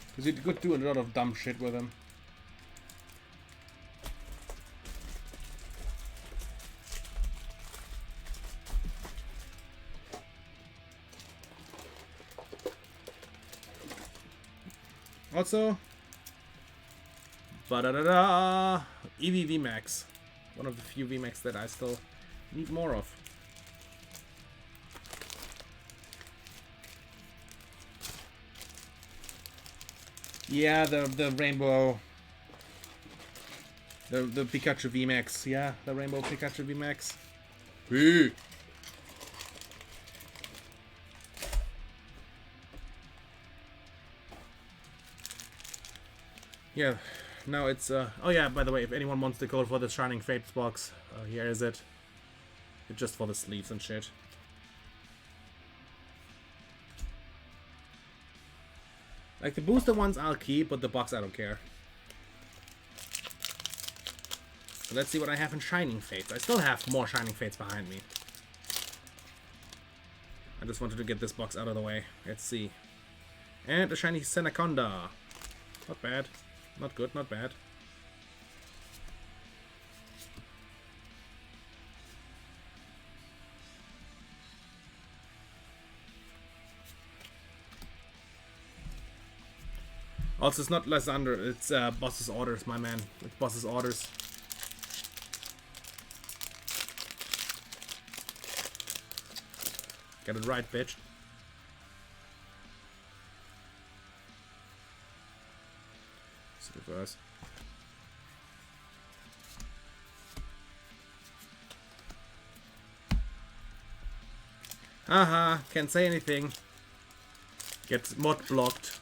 Because you could do a lot of dumb shit with him. Also, ba-da-da-da, Eevee VMAX. One of the few VMAX that I still need more of. Yeah, the rainbow, the Pikachu VMAX. Yeah, the rainbow Pikachu VMAX. Hey. Yeah, now it's oh yeah, by the way, if anyone wants the code for the Shining Fates box, here is it. It's just for the sleeves and shit. Like, the booster ones I'll keep, but the box I don't care. So let's see what I have in Shining Fates. I still have more Shining Fates behind me. I just wanted to get this box out of the way. Let's see. And a shiny Senaconda. Not bad. Not good, not bad. Also, it's not Lysander, it's Boss's Orders, my man. It's Boss's Orders. Get it right, bitch. It's reverse. Haha, can't say anything. Gets mod blocked.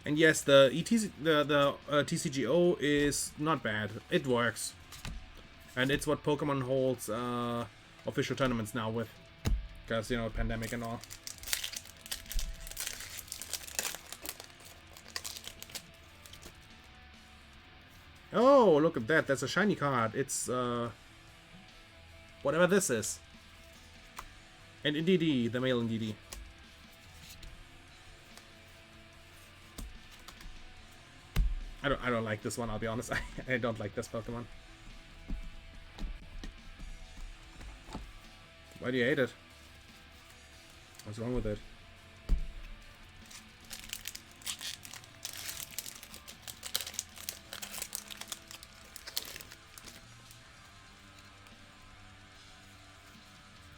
And yes, the TCGO is not bad. It works, and it's what Pokemon holds official tournaments now with, because you know, pandemic and all. Oh, look at that! That's a shiny card. It's whatever this is. And Indeedee, the male Indeedee. I don't like this one, I'll be honest. I don't like this Pokemon. Why do you hate it? What's wrong with it?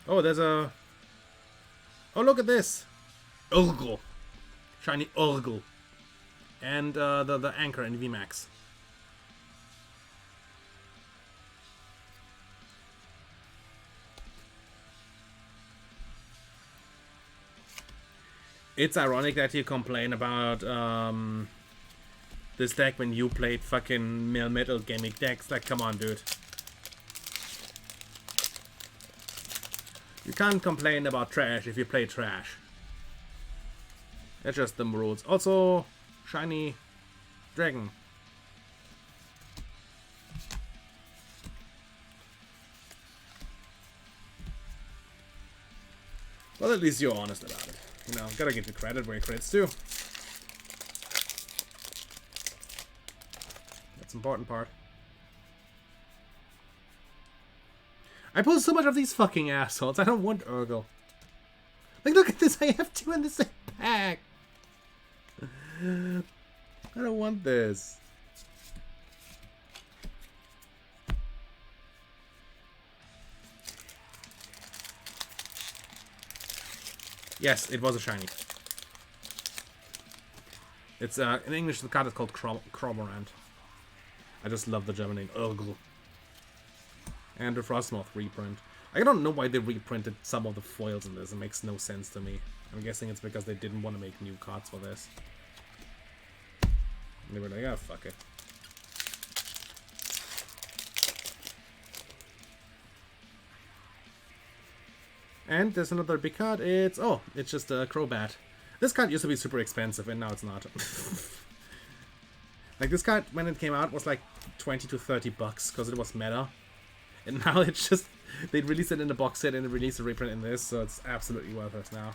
Oh, there's a... Oh, look at this! Urgle. Shiny Urgle. And the Anchor in VMAX. It's ironic that you complain about this deck when you played fucking male metal gimmick decks. Like, come on, dude. You can't complain about trash if you play trash. That's just the rules. Also, shiny dragon. Well, at least you're honest about it. You know, gotta give you credit where credit's due. That's the important part. I pulled so much of these fucking assholes. I don't want Urgle. Like, look at this. I have two in the same pack. I don't want this. Yes, it was a shiny. It's in English the card is called Chromorant. I just love the German name Urgle. And the Frostmoth reprint. I don't know why they reprinted some of the foils in this. It makes no sense to me. I'm guessing it's because they didn't want to make new cards for this. And they were like, oh, fuck it. And there's another big card. It's just a Crobat. This card used to be super expensive, and now it's not. Like, this card, when it came out, was like 20 to 30 bucks, because it was meta. And now it's just, they released it in the box set and they released a reprint in this, so it's absolutely worth it now.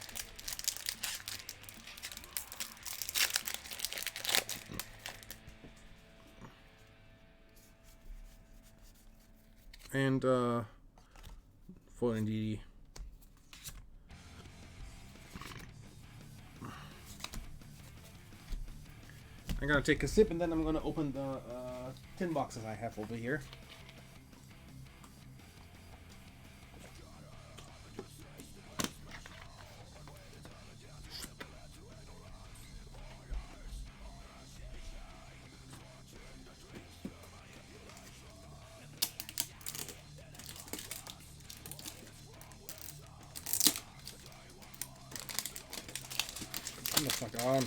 And, for Indeedee. I'm gonna take a sip and then I'm gonna open the tin boxes I have over here. Come the fuck on.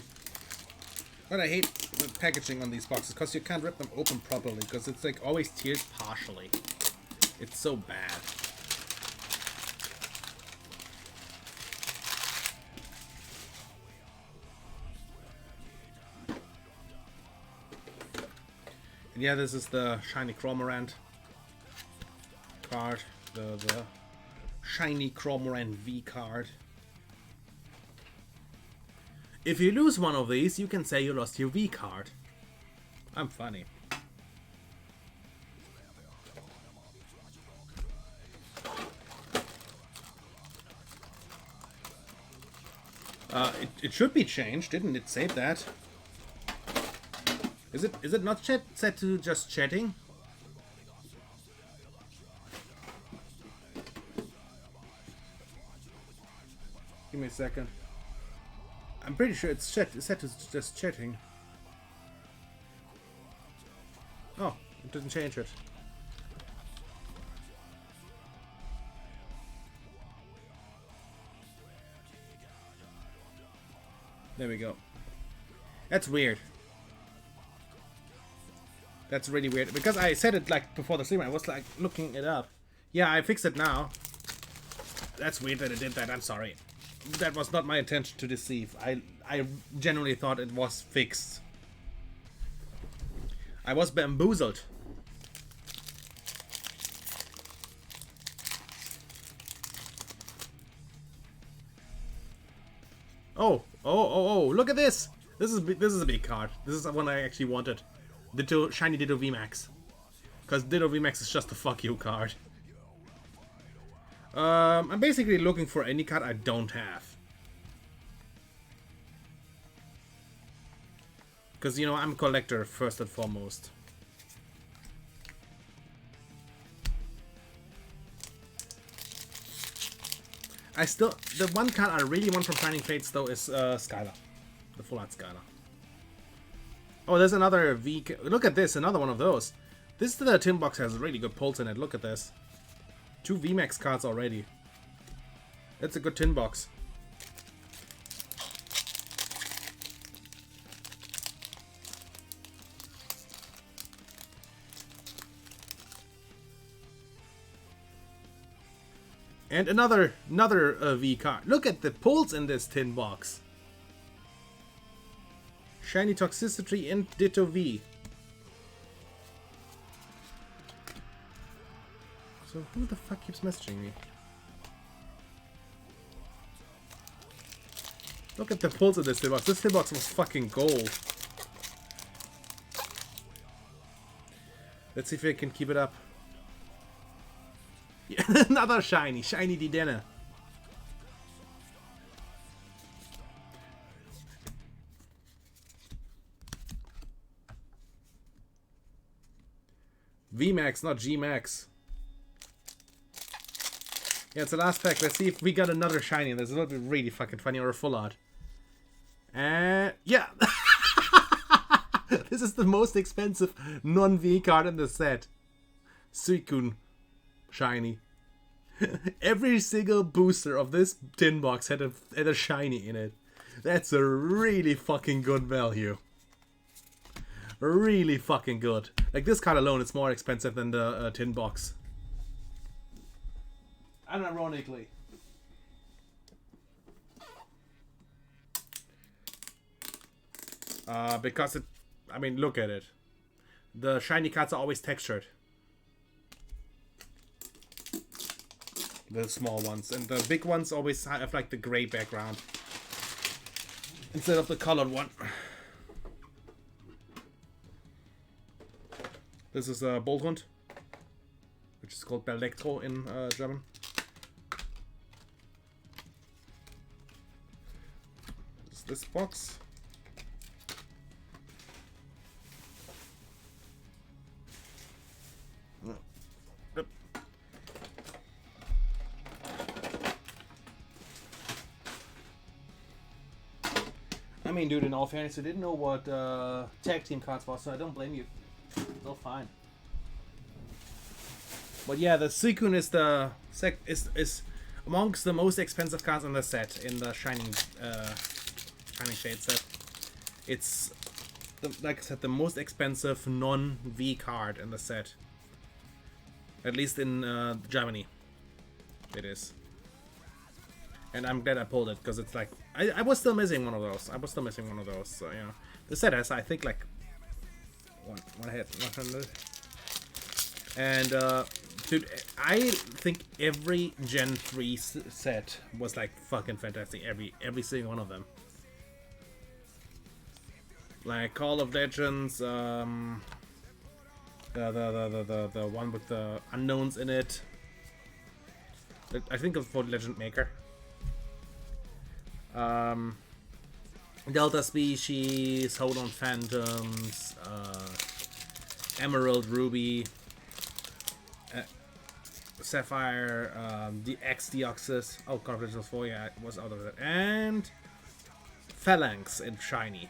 But I hate the packaging on these boxes because you can't rip them open properly because it's like always teared partially. It's so bad. And yeah, this is the shiny Chromorant card, the shiny Chromorant V card. If you lose one of these, you can say you lost your V card. I'm funny. It should be changed, didn't it say that? Is it not set to just chatting? Give me a second. I'm pretty sure it's set to just chatting. Oh, it doesn't change it. There we go. That's weird. That's really weird. Because I said it like before the stream, I was like looking it up. Yeah, I fixed it now. That's weird that it did that, I'm sorry. That was not my intention to deceive. I genuinely thought it was fixed. I was bamboozled. Oh, look at this! This is a big card. This is the one I actually wanted. Ditto, shiny Ditto VMAX. Because Ditto VMAX is just a fuck you card. I'm basically looking for any card I don't have. Because, you know, I'm a collector first and foremost. The one card I really want from Shining Fates though is Skylar. The full art Skylar. Oh, there's another V. Look at this, another one of those. This the tin box has really good pulls in it. Look at this. 2 VMAX cards already. That's a good tin box. And another V card. Look at the pulls in this tin box. Shiny Toxicity and Ditto V. So who the fuck keeps messaging me? Look at the pulls of this tin box. This tin box was fucking gold. Let's see if I can keep it up. Yeah, another shiny Dedenne. VMAX, not Gmax. Yeah, it's the last pack. Let's see if we got another shiny. This will be really fucking funny, or a full art. And yeah, this is the most expensive non-V card in the set. Suicune. Shiny. Every single booster of this tin box had a shiny in it. That's a really fucking good value. Really fucking good. Like this card alone, it's more expensive than the tin box. Unironically. Because it, I mean, look at it. The shiny cards are always textured. The small ones, and the big ones always have like the gray background instead of the colored one. This is a Bolthund, which is called Belektro in German. This is this box. I mean, dude, in all fairness, I didn't know what tag team cards was, so I don't blame you. It's all fine. But yeah, the Suicune is the is amongst the most expensive cards in the set, in the Shining Shade set. It's like I said, the most expensive non-V card in the set. At least in Germany, it is. And I'm glad I pulled it, because it's like, I was still missing one of those. So, you know. The set has, I think, like, one hit, 100. And, dude, I think every Gen 3 set was, like, fucking fantastic. Every single one of them. Like, Call of Legends, the one with the unknowns in it. I think it's for Legend Maker. Delta Species, Hold on Phantoms, Emerald, Ruby, Sapphire, the X Deoxys. Oh, Call of Legends 4, yeah, it was out of it. And Phalanx in Shiny.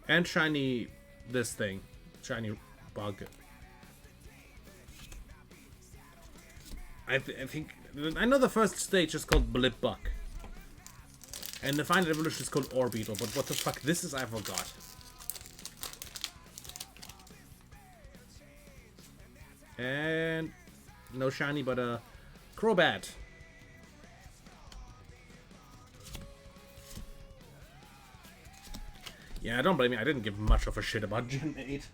And shiny this thing. Shiny bug. I think... I know the first stage is called Blip Bug. And the final evolution is called Orbeetle, but what the fuck this is, I forgot. And... no shiny, but a Crobat. Yeah, don't blame me, I didn't give much of a shit about Gen 8.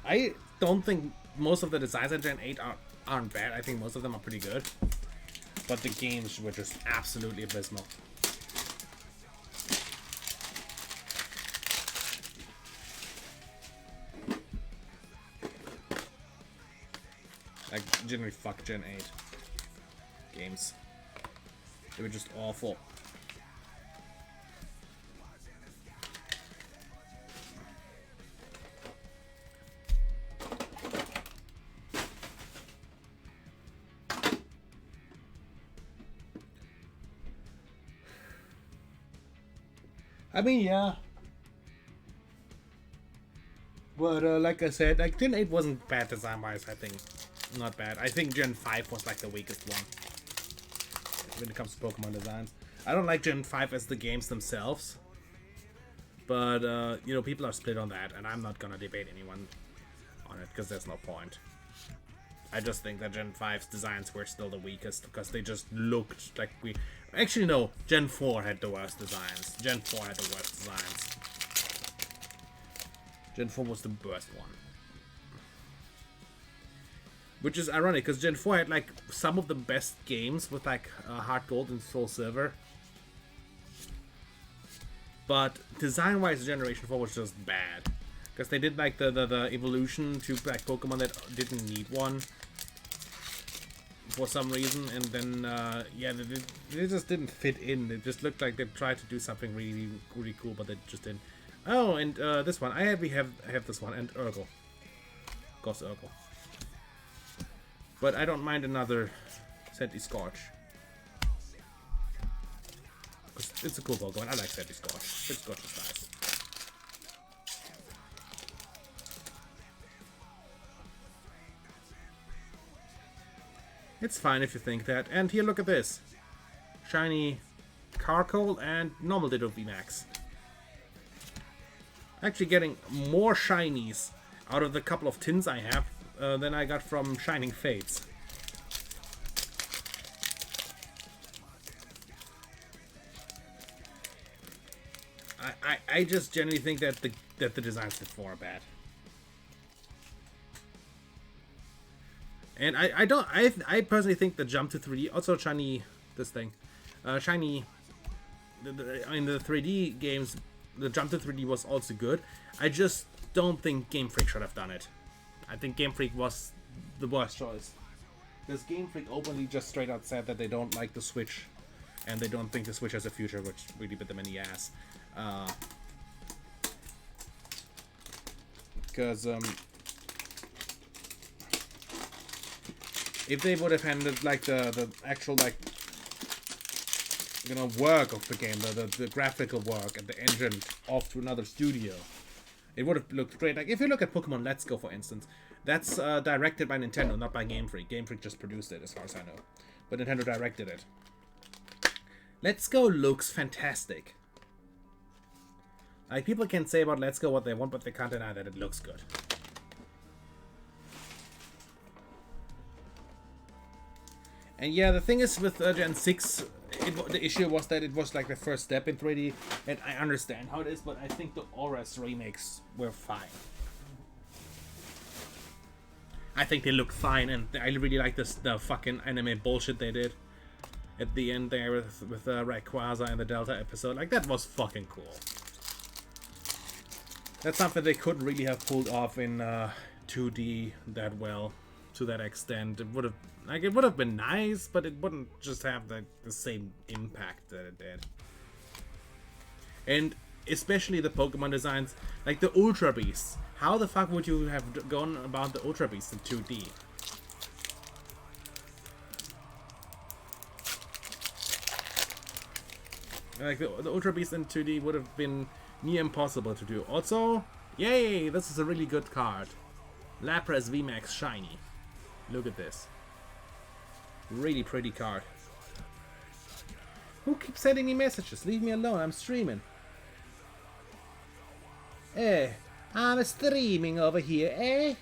I don't think most of the designs in Gen 8 aren't bad. I think most of them are pretty good. But the games were just absolutely abysmal. Like, generally fuck Gen 8 games. They were just awful. I mean, yeah. But like I said, like Gen 8 wasn't bad design-wise, I think. Not bad. I think Gen 5 was like the weakest one when it comes to Pokemon designs. I don't like Gen 5 as the games themselves. But, you know, people are split on that, and I'm not gonna debate anyone on it, because there's no point. I just think that Gen 5's designs were still the weakest, because they just looked like we... Actually, no. Gen 4 had the worst designs. Gen 4 had the worst designs. Gen 4 was the worst one. Which is ironic, because Gen 4 had, like, some of the best games with, like, Heart Gold and Soul Silver. But design-wise, Generation 4 was just bad. Because they did, like, the evolution to, like, Pokemon that didn't need one. For some reason, and then, yeah, they just didn't fit in. It just looked like they tried to do something really, really cool, but they just didn't. Oh, and this one. We have this one, and Urkel. Of course, Urkel. But I don't mind another Centiskorch. It's a cool Pokemon. I like Centiskorch. Centiskorch is nice. It's fine if you think that. And here, look at this. Shiny Carkol and normal Ditto VMAX. Actually getting more shinies out of the couple of tins I have than I got from Shining Fates. I just generally think that the designs before are bad. And I personally think the jump to 3D, also shiny, this thing, shiny, in the 3D games, the jump to 3D was also good. I just don't think Game Freak should have done it. I think Game Freak was the worst choice. Because Game Freak openly just straight out said that they don't like the Switch, and they don't think the Switch has a future, which really bit them in the ass. Because, if they would have handed like the actual like work of the game, the graphical work and the engine off to another studio, it would have looked great. Like if you look at Pokemon Let's Go, for instance, that's directed by Nintendo, not by Game Freak. Game Freak just produced it, as far as I know, but Nintendo directed it. Let's Go looks fantastic. Like people can say about Let's Go what they want, but they can't deny that it looks good. And yeah, the thing is with Gen 6, the issue was that it was like the first step in 3D, and I understand how it is, but I think the Auras remakes were fine. I think they look fine, and I really like the fucking anime bullshit they did at the end there with Rayquaza and the Delta episode. Like, that was fucking cool. That's something they couldn't really have pulled off in 2D that well, to that extent. It would have been nice, but it wouldn't just have the same impact that it did. And especially the Pokemon designs, like the Ultra Beasts. How the fuck would you have gone about the Ultra Beasts in 2D? Like the Ultra Beast in 2D would have been near impossible to do. Also, yay! This is a really good card. Lapras VMAX Shiny. Look at this. Really pretty card. Who keeps sending me messages? Leave me alone. I'm streaming. Eh, I'm streaming over here, eh?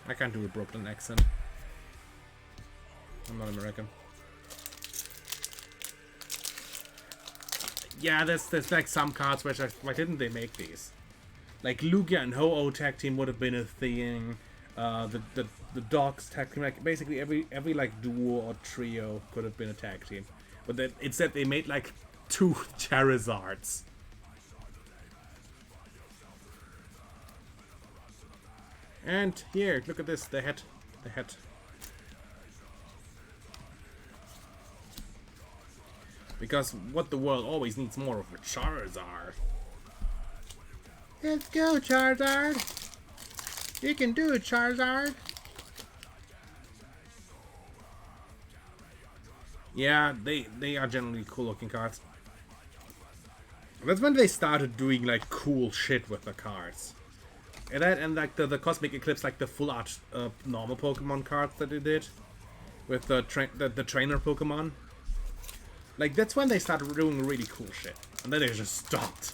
I can't do a Brooklyn accent. I'm not American. Yeah, there's like some cards which why didn't they make these? Like Lugia and Ho-Oh tag team would have been a thing. The Dogs tag team, like basically every like duo or trio could have been a tag team. But then instead they made like 2 Charizards. And here, look at this, the head. Because what the world always needs more of a Charizard. Let's go, Charizard! You can do it, Charizard! Yeah, they are generally cool looking cards. That's when they started doing like cool shit with the cards. And that and like the Cosmic Eclipse, like the full art normal Pokemon cards that they did. With the trainer Pokemon. Like that's when they started doing really cool shit. And then they just stopped.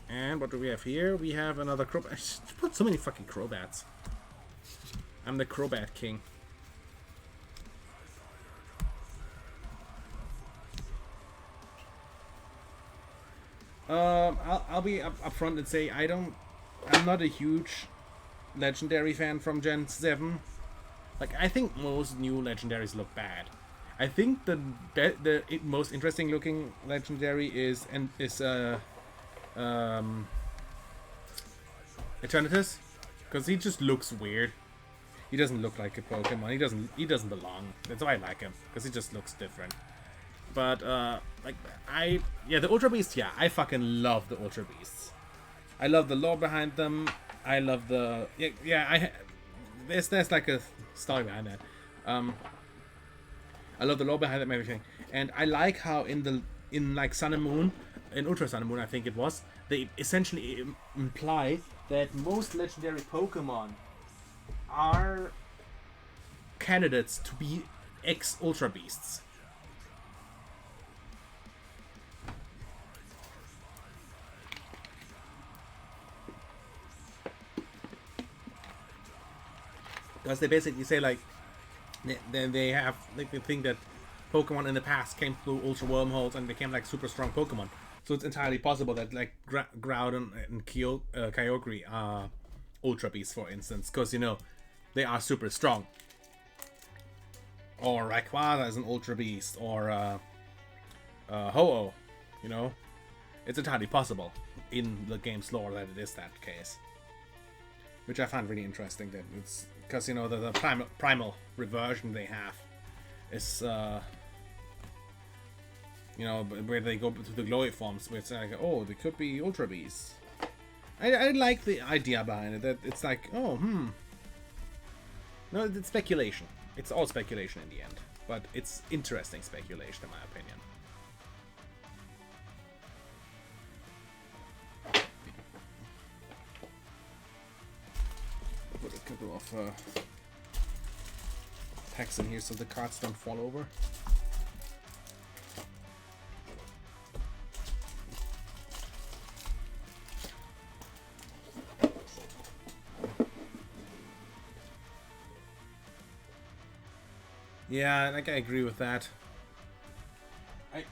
And what do we have here? We have another Crobat. I just put so many fucking Crobats. I'm the Crobat King. I'll be upfront and say I'm not a huge legendary fan from Gen 7. Like I think most new legendaries look bad. I think the most interesting looking legendary is Eternatus, because he just looks weird. He doesn't look like a Pokemon. He doesn't belong. That's why I like him, because he just looks different. But like the Ultra Beasts, yeah, I fucking love the Ultra Beasts. I love the lore behind them. I love the there's like a story behind that. I love the lore behind them, everything, and I like how in like Sun and Moon, in Ultra Sun and Moon, I think it was, they essentially imply that most legendary Pokemon are candidates to be ex-Ultra Beasts. Because they basically say like they have like they think that Pokemon in the past came through Ultra Wormholes and became like super strong Pokemon. So it's entirely possible that like Groudon and Kyogre are Ultra Beasts, for instance, because they are super strong. Or Rayquaza is an Ultra Beast, or Ho-Oh, it's entirely possible in the game's lore that it is that case. Which I find really interesting, that it's because the primal reversion they have is where they go to the glowy forms, where it's like, oh, they could be Ultra Beasts. I like the idea behind it, that it's like, oh, no, it's speculation. It's all speculation in the end, but it's interesting speculation in my opinion. Put a couple of packs in here so the cards don't fall over. Yeah, like I agree with that.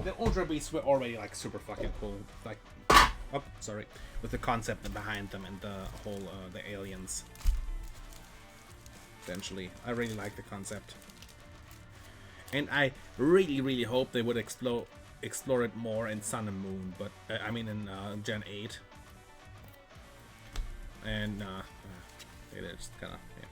The Ultra Beasts were already like super fucking cool, like, with the concept behind them and the whole the aliens. Essentially, I really like the concept, and I really hope they would explore it more in Sun and Moon, but I mean in Gen 8, and it is kind of. Yeah.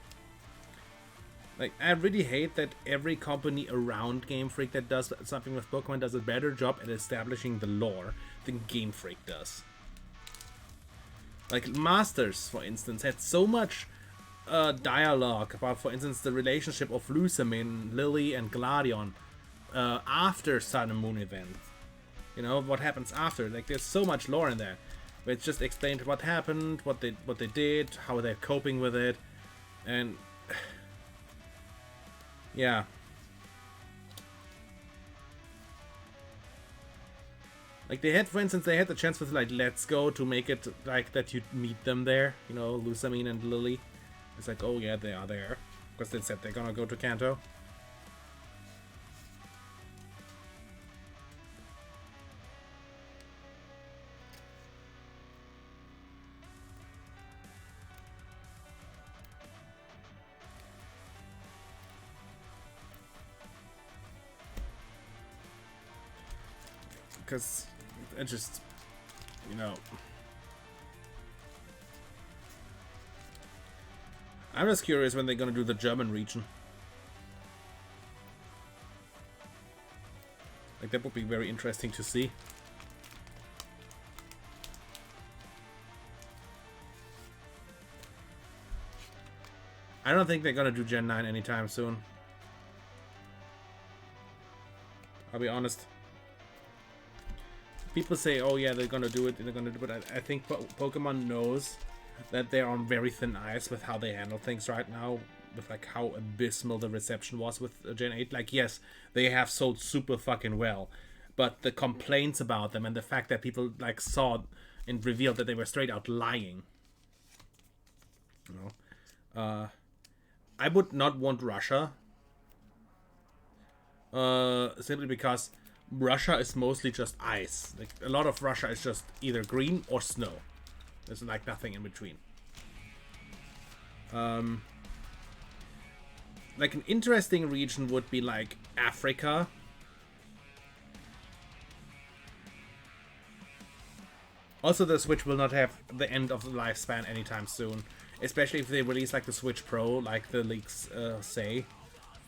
Like, I really hate that every company around Game Freak that does something with Pokemon does a better job at establishing the lore than Game Freak does. Like, Masters, for instance, had so much dialogue about, for instance, the relationship of Lusamin, Lily, and Gladion after Sun and Moon event. You know what happens after. Like there's so much lore in there. Where it's just explained what happened, what they did, how they're coping with it, and yeah. Like they had, for instance, they had the chance with like Let's Go to make it like that you meet them there, you know, Lusamine and Lily. It's like, oh yeah, they are there because they said they're gonna go to Kanto. Because it just, you know, I'm just curious when they're gonna do the German region. Like that would be very interesting to see. I don't think they're gonna do Gen 9 anytime soon. I'll be honest. People say, oh yeah, they're gonna do it, and they're gonna do it. I think Pokemon knows that they're on very thin ice with how they handle things right now, with like how abysmal the reception was with Gen 8. Like, yes, they have sold super fucking well, but the complaints about them and the fact that people like saw and revealed that they were straight out lying. You know, I would not want Russia, simply because Russia is mostly just ice. Like a lot of Russia is just either green or snow. There's like nothing in between. Like an interesting region would be like Africa. Also, the Switch will not have the end of the lifespan anytime soon. Especially if they release like the Switch Pro, like the leaks say.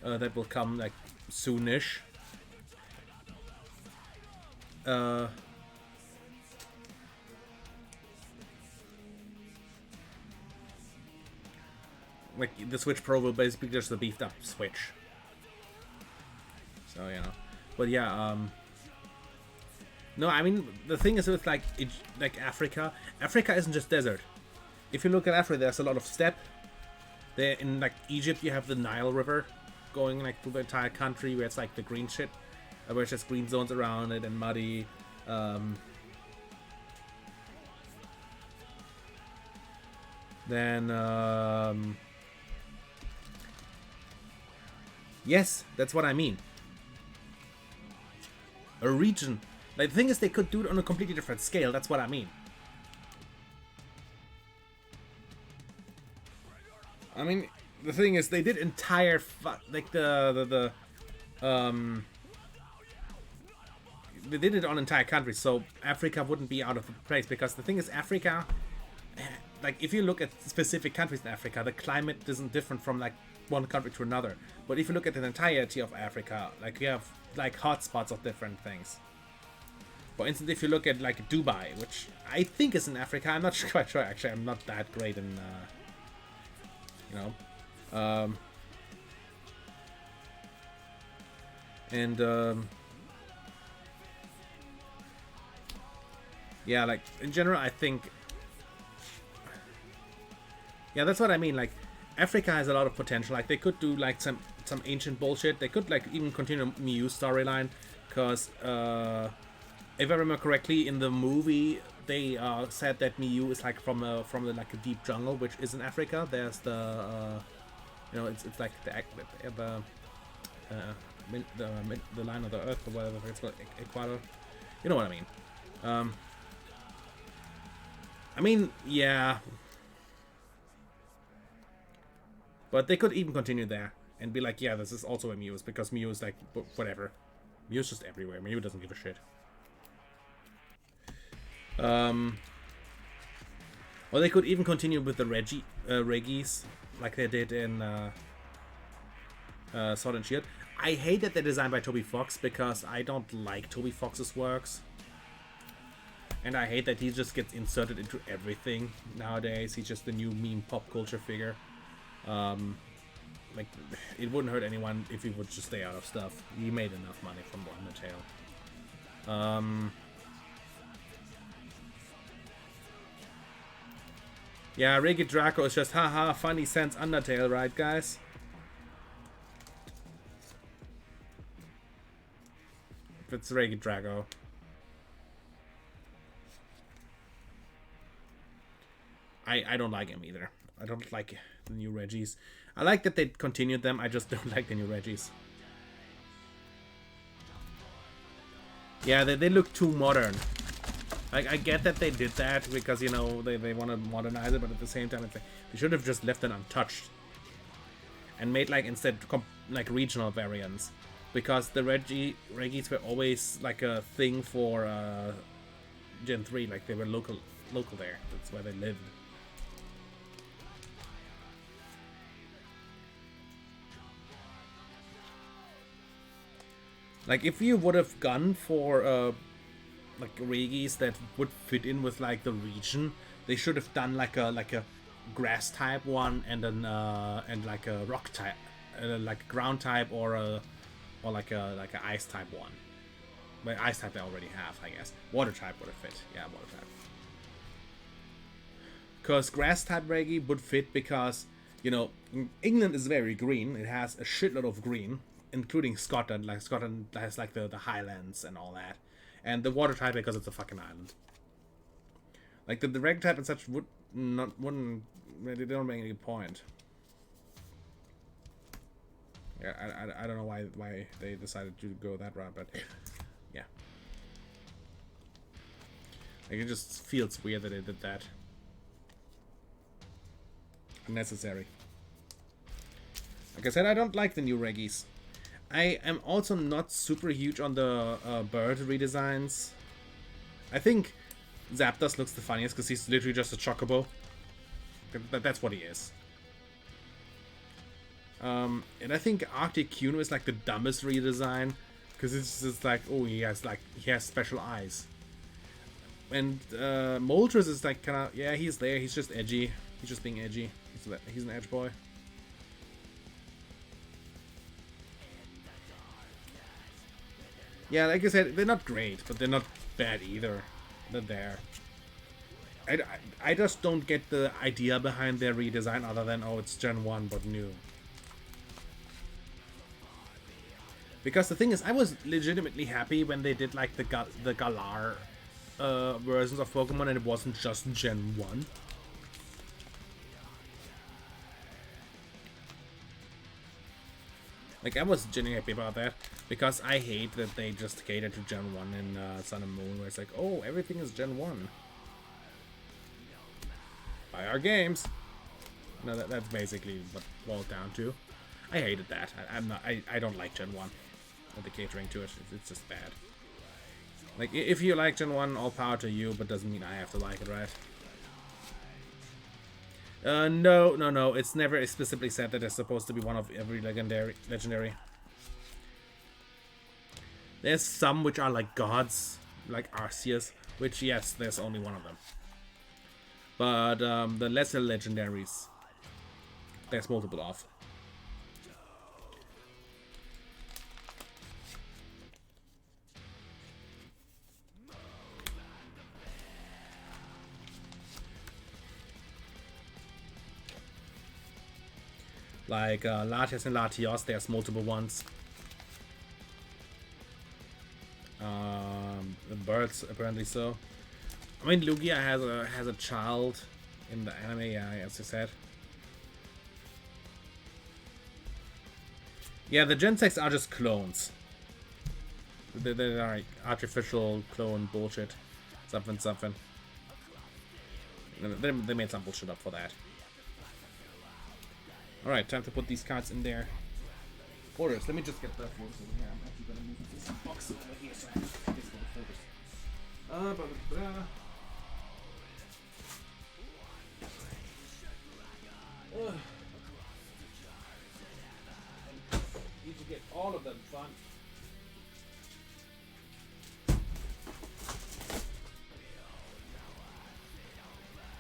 That will come like soonish. Like the Switch Pro will basically just the beefed up Switch. So you know, but yeah, no, I mean the thing is with like Africa. Africa isn't just desert. If you look at Africa, there's a lot of steppe. There in like Egypt, you have the Nile River going like through the entire country, where it's like the green shit, where it's just green zones around it and muddy. Then yes, that's what I mean. A region. Like the thing is, they could do it on a completely different scale. That's what I mean. I mean, the thing is, they did entire like they did it on entire countries, so Africa wouldn't be out of place, because the thing is, Africa, like if you look at specific countries in Africa, the climate isn't different from like one country to another. But if you look at the entirety of Africa, like you have like hotspots of different things. For instance, if you look at like Dubai, which I think is in Africa, I'm not quite sure actually. I'm not that great in, you know, yeah, like in general, I think, yeah, that's what I mean. Like Africa has a lot of potential. Like they could do like some ancient bullshit. They could like even continue Mew storyline, because if I remember correctly, in the movie they said that Mew is like from the like a deep jungle, which is in Africa. There's the you know, it's like the line of the earth or whatever it's called, equator. You know what I mean? I mean, yeah. But they could even continue there and be like, yeah, this is also a Mew, because Mew is like, whatever. Mew's just everywhere. Mew doesn't give a shit. Or they could even continue with the Reggies, like they did in Sword and Shield. I hate that they're designed by Toby Fox, because I don't like Toby Fox's works. And I hate that he just gets inserted into everything nowadays. He's just the new meme pop culture figure. Um, like, it wouldn't hurt anyone if he would just stay out of stuff. He made enough money from Undertale. Yeah, Reggie Draco is just haha funny sense Undertale, right, guys? It's Reggie Draco. I don't like him either. I don't like the new Reggies. I like that they continued them. I just don't like the new Reggies. Yeah, they look too modern. Like, I get that they did that because, you know, they want to modernize it, but at the same time, it's like, they should have just left it untouched. And made, like, instead, like, regional variants. Because the Reggies were always, like, a thing for Gen 3. Like, they were local there. That's where they lived. Like, if you would have gone for, like, Reggies that would fit in with, like, the region, they should have done, like a grass type one and then, and, like, a rock type, like, a ground type or like a ice type one. But ice type they already have, I guess. Water type would have fit. Yeah, water type. Because grass type Reggie would fit because, you know, England is very green. It has a shitload of green, including Scotland. Like, Scotland has, like, the Highlands and all that. And the water type because it's a fucking island. Like, the Reggie type and such wouldn't they don't make any point. Yeah, I don't know why they decided to go that route, but yeah. Like, it just feels weird that they did that. Unnecessary. Like I said, I don't like the new Reggies. I am also not super huge on the bird redesigns. I think Zapdos looks the funniest because he's literally just a chocobo. That's what he is. And I think Arctic-Kuno is like the dumbest redesign because it's just like, oh, he has special eyes. And Moltres is like kind of, yeah, he's there. He's just edgy. He's just being edgy. He's an edge boy. Yeah, like I said, they're not great, but they're not bad either. They're there. I just don't get the idea behind their redesign other than, oh, it's Gen 1 but new. Because the thing is, I was legitimately happy when they did like the Galar versions of Pokemon and it wasn't just Gen 1. Like, I was genuinely happy about that, because I hate that they just cater to Gen 1 in Sun and Moon, where it's like, oh, everything is Gen 1. Buy our games! No, that's basically what it boiled down to. I hated that. I don't like Gen 1. Or the catering to it. It's just bad. Like, if you like Gen 1, all power to you, but doesn't mean I have to like it, right? No. It's never specifically said that it's supposed to be one of every legendary. There's some which are like gods, like Arceus, which, yes, there's only one of them. But the lesser legendaries, there's multiple of. Like Latias and Latios, there's multiple ones. The birds apparently so. I mean, Lugia has a child in the anime, yeah, as I said. Yeah, the Genseks are just clones. They are like artificial clone bullshit. Something. They made some bullshit up for that. Alright, time to put these cards in their orders. Let me just get the photos over here. I'm actually gonna move this box over here so I have this for the photos. Need to get all of them fun.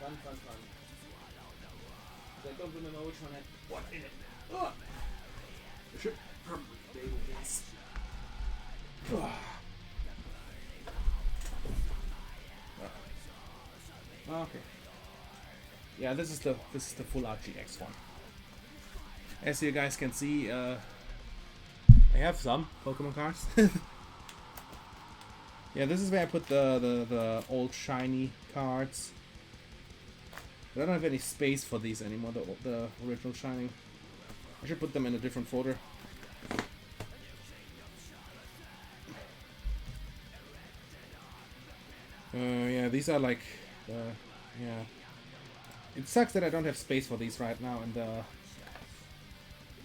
Fun. I don't remember which one had what in it. Oh! I should probably label this. Oh. Okay. Yeah, this is the full RGX one. As you guys can see, I have some Pokemon cards. Yeah, this is where I put the old shiny cards. But I don't have any space for these anymore, the original shiny. I should put them in a different folder. Yeah, these are like, yeah. It sucks that I don't have space for these right now in the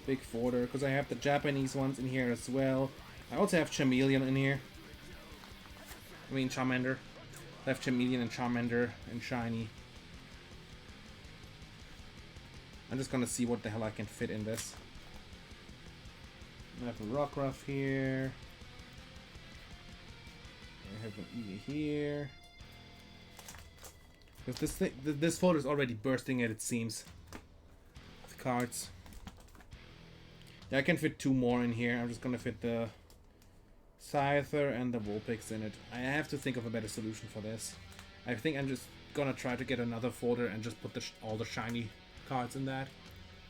big folder, because I have the Japanese ones in here as well. I also have Charmeleon in here. I mean Charmander. I have Charmeleon and Charmander and Shiny. I'm just gonna see what the hell I can fit in this. I have a Rockruff here. I have an Eevee here. Because this folder is already bursting at it seems. With cards. Yeah, I can fit 2 more in here. I'm just gonna fit the Scyther and the Vulpix in it. I have to think of a better solution for this. I think I'm just gonna try to get another folder and just put all the shiny cards in that.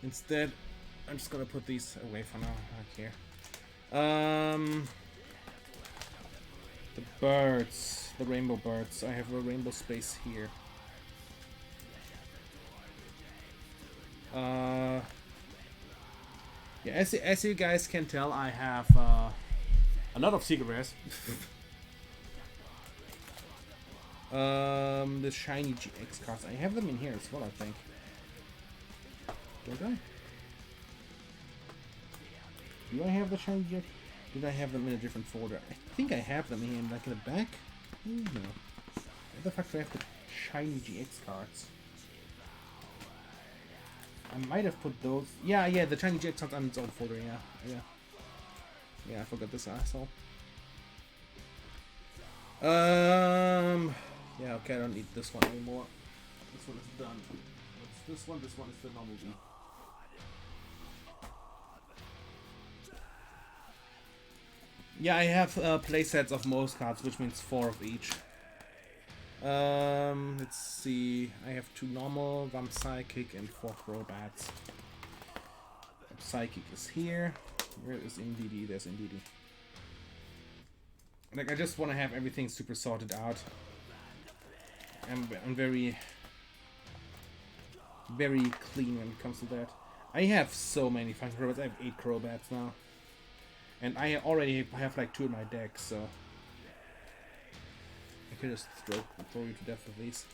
Instead, I'm just gonna put these away for now. Right here. The birds. The rainbow birds. I have a rainbow space here. Yeah, as you guys can tell, I have a lot of secret rares. The shiny GX cards. I have them in here as well, I think. Don't I? Do I have the shiny GX? Did I have them in a different folder? I think I have them here, like in the back. No. Where the fuck do I have the shiny GX cards? I might have put those. Yeah, the shiny GX cards on its own folder. Yeah, I forgot this asshole. Yeah, okay, I don't need this one anymore. This one is done. What's this one? This one is the normal B. Yeah, I have playsets of most cards, which means 4 of each. Let's see. I have 2 normal, 1 psychic, and 4 Crobats. Psychic is here. Where is Indeedee? There's Indeedee. Like, I just want to have everything super sorted out. I'm very clean when it comes to that. I have so many fucking Crobats. I have 8 Crobats now. And I already have like 2 in my deck, so I could just throw you to death with these.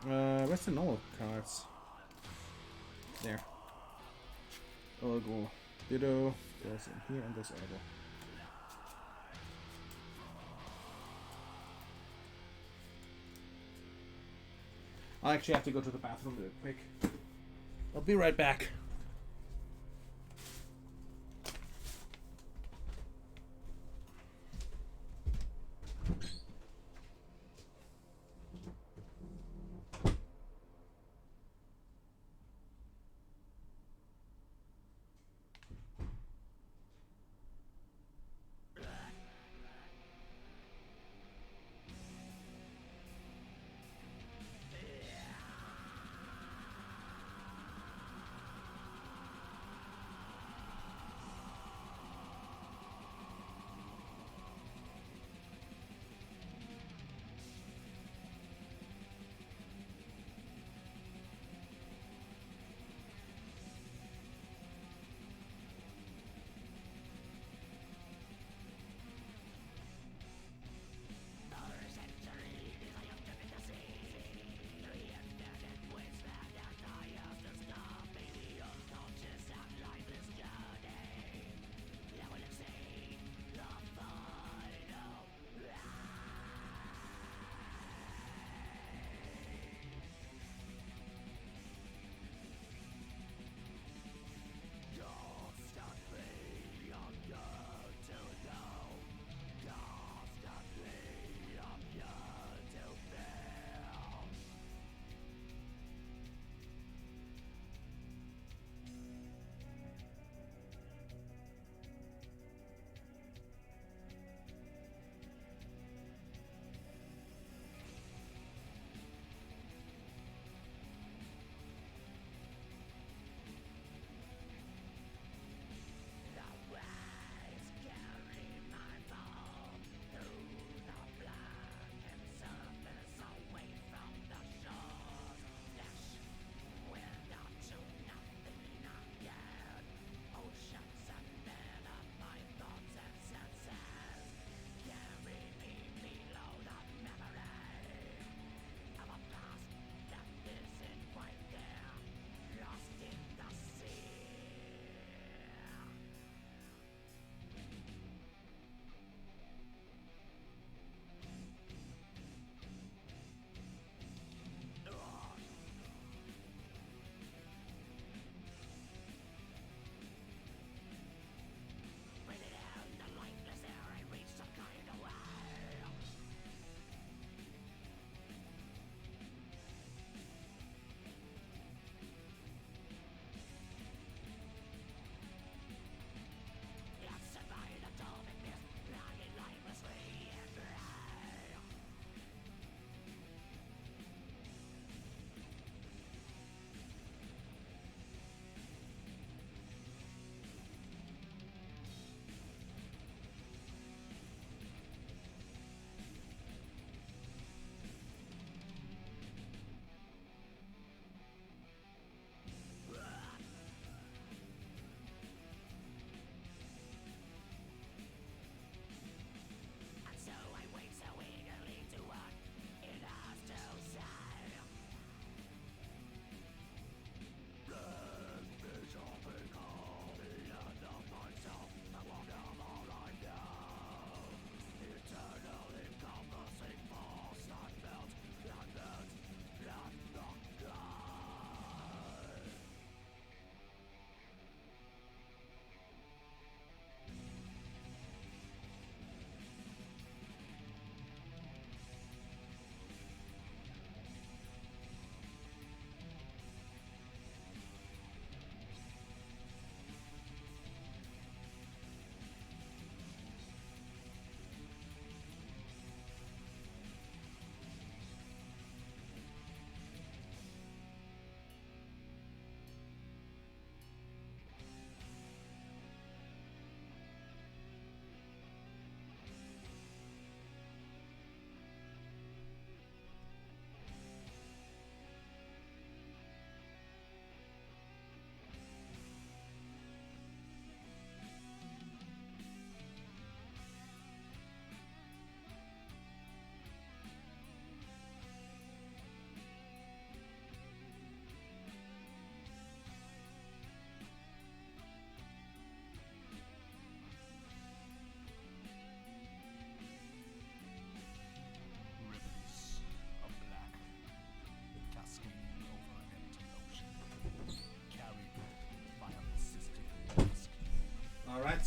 Where's the normal cards? There. Urgo, Ditto, there's in here, and there's Urgo. I'll actually have to go to the bathroom real quick. I'll be right back.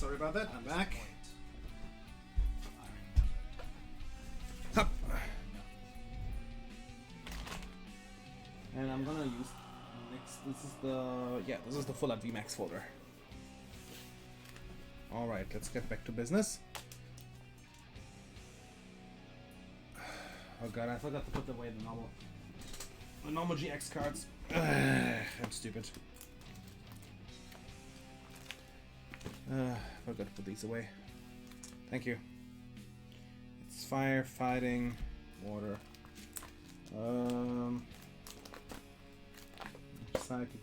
sorry about that. I'm back. Hup. And I'm gonna use next. This is the full art VMAX folder. All right, let's get back to business. Oh god, I forgot to put away the normal GX cards. I'm stupid. Forgot to put these away. Thank you. It's fire, fighting, water. Psychic.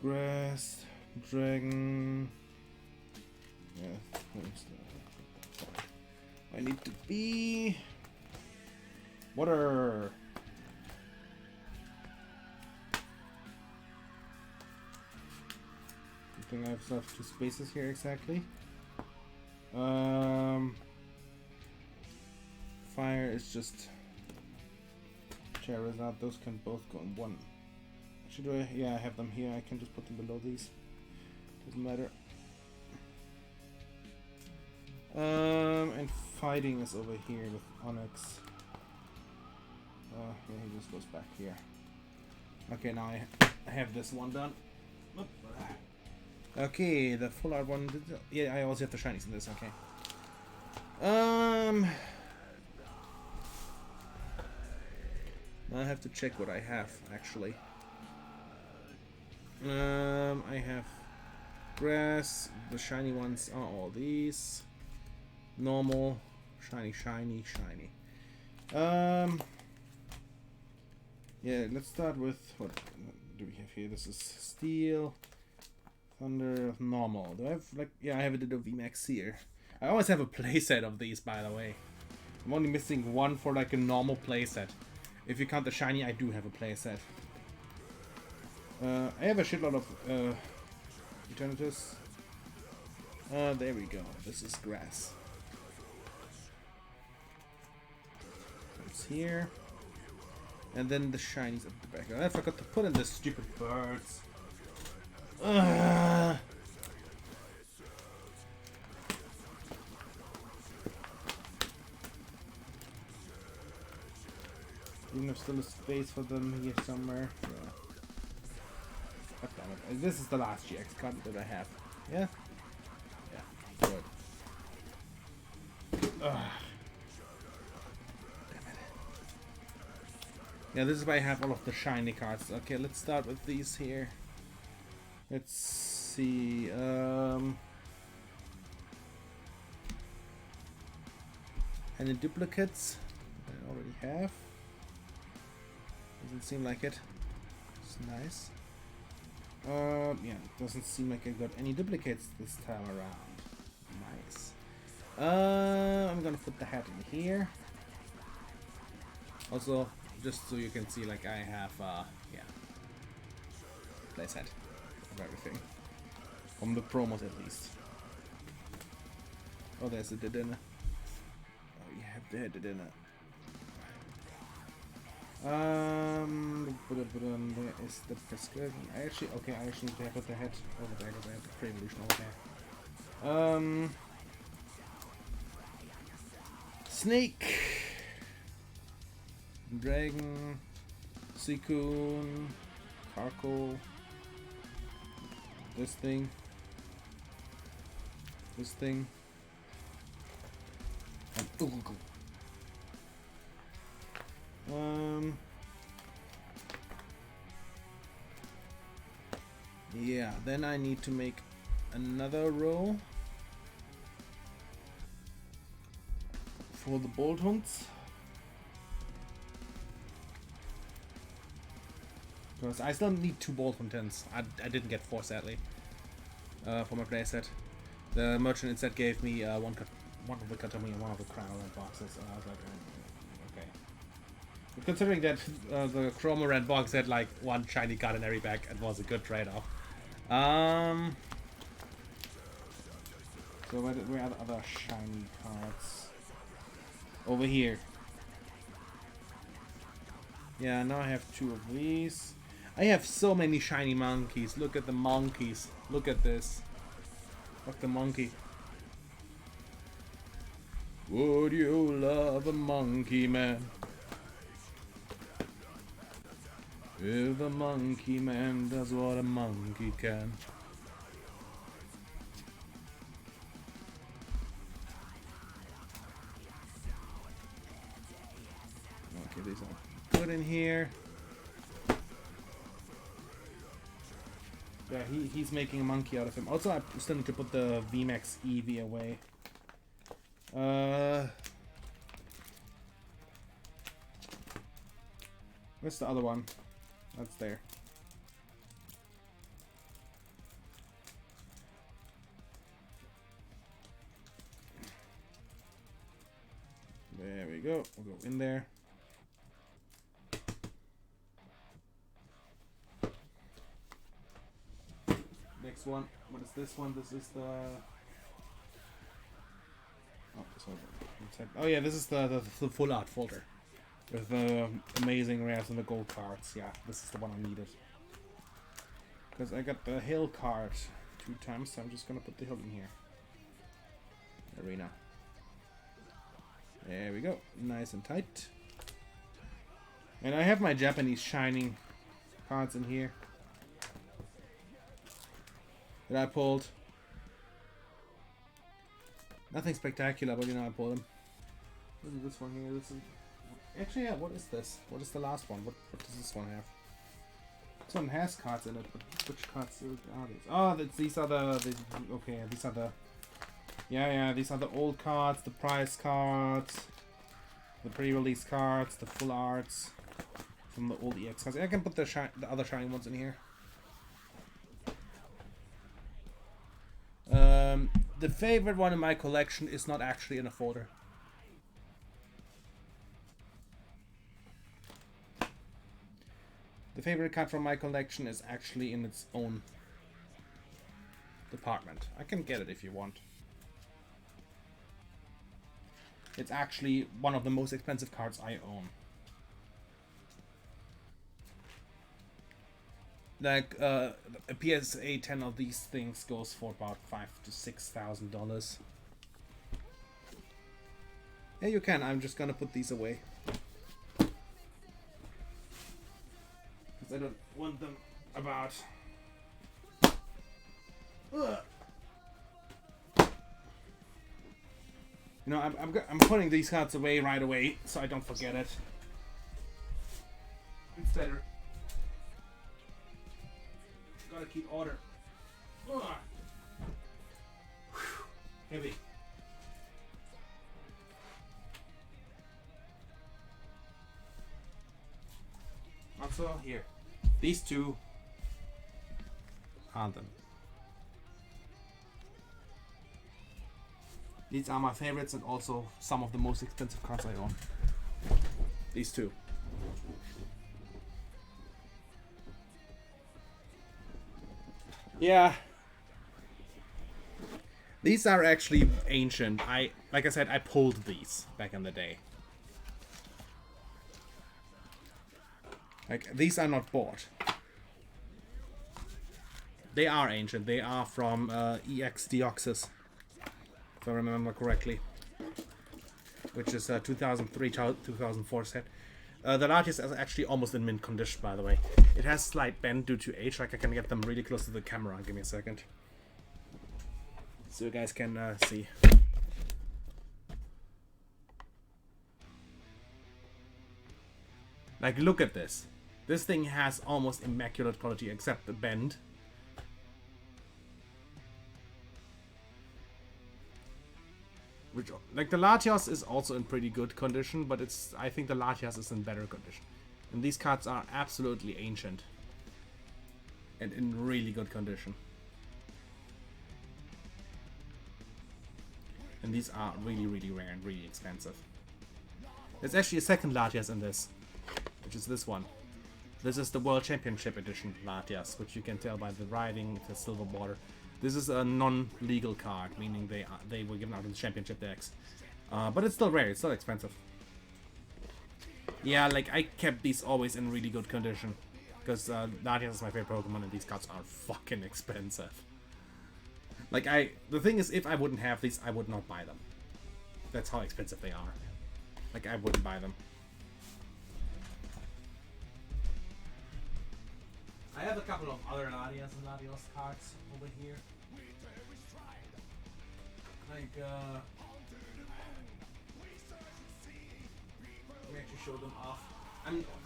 Grass, dragon. Yeah, I need to be water. I think I have 2 spaces here exactly. Fire is just Charizard. Those can both go in one. Should I? Yeah, I have them here. I can just put them below these. Doesn't matter. And fighting is over here with Onyx. Yeah, he just goes back here. Okay, now I have this one done. Okay, the full art one. Yeah, I also have the shinies in this. Okay. Now I have to check what I have actually. I have grass. The shiny ones are all these. Normal, shiny. Yeah, let's start with what do we have here? This is steel, thunder, normal. Do I have like? Yeah, I have it in the VMAX here. I always have a playset of these, by the way. I'm only missing one for like a normal playset. If you count the shiny, I do have a playset. I have a shitload of Eternatus. There we go. This is grass. It's here. And then the shinies at the back. I forgot to put in the stupid birds. Even if still a space for them here somewhere. Yeah. God damn it. This is the last GX card that I have. Yeah? Yeah. Good. Ugh. Yeah, this is why I have all of the shiny cards. Okay, let's start with these here. Let's see. Any duplicates? I already have. Doesn't seem like it. It's nice. Yeah, it doesn't seem like I got any duplicates this time around. Nice. I'm gonna put the hat in here. Also, just so you can see, like I have, yeah, playset of everything from the promos at least. Oh, there's the Dedenne. Oh, you have the Dedenne. There is the prescription. I actually need to put the head over there because I have the pre-evolution over there. Snake, Dragon, Suicune, Carco, this thing, and Urugu. Yeah, then I need to make another row for the Boltons. Because I still need 2 Boltons. I didn't get 4 sadly for my playset. The merchant instead gave me one of the Katami and one of the Cryolite boxes, and I was like, okay. But considering that the Chromorant box had like 1 shiny card in every bag, it was a good trade-off. So where are the other shiny cards? Over here. Yeah, now I have 2 of these. I have so many shiny monkeys. Look at the monkeys. Look at this. Fuck the monkey. Would you love a monkey man? If a monkey man does what a monkey can. Okay, these are put in here. Yeah, he's making a monkey out of him. Also, I still need to put the VMAX Eevee away. Where's the other one? That's there. There we go. We'll go in there. Next one. What is this one? This is the... Oh, this one. Oh yeah, this is the full art folder. With the amazing rares and the gold cards. Yeah, this is the one I needed. Because I got the hill card 2 times, so I'm just gonna put the hill in here. Arena. There we go. Nice and tight. And I have my Japanese shining cards in here. That I pulled. Nothing spectacular, but you know I pulled them. Look at this one here. This is actually, yeah. What is this? What is the last one? What does this one have? This one has cards in it, but which cards are these? Oh, these are the okay. These are the these are the old cards, the prize cards, the pre-release cards, the full arts from the old EX cards. I can put the other shiny ones in here. The favorite one in my collection is not actually in a folder. The favorite card from my collection is actually in its own department. I can get it if you want. It's actually one of the most expensive cards I own. Like a PSA 10 of these things goes for about $5,000 to $6,000. Yeah, you can. I'm just gonna put these away because I don't want them about. Ugh. You know, I'm putting these cards away right away so I don't forget it. Instead. Gotta keep order. Ugh. Heavy. Also here, these two are them. These are my favorites and also some of the most expensive cards I own. These two. Yeah. These are actually ancient. Like I said, I pulled these back in the day. Like, these are not bought. They are ancient. They are from EX Deoxys, if I remember correctly. Which is 2003, 2004 set. The Latias is actually almost in mint condition, by the way. It has slight bend due to age, like I can get them really close to the camera. Give me a second. So you guys can see. Like, look at this. This thing has almost immaculate quality except the bend. Which, like, the Latias is also in pretty good condition, but I think the Latias is in better condition. And these cards are absolutely ancient. And in really good condition. And these are really, really rare and really expensive. There's actually a second Latias in this, which is this one. This is the World Championship Edition Latias, which you can tell by the writing, the silver border. This is a non-legal card, meaning they were given out in the championship decks. But it's still rare, it's still expensive. Yeah, like, I kept these always in really good condition. because Latias is my favorite Pokemon, and these cards are fucking expensive. Like, the thing is, if I wouldn't have these, I would not buy them. That's how expensive they are. Like, I wouldn't buy them. I have a couple of other Latias and Latios cards over here. Like, let me actually show them off.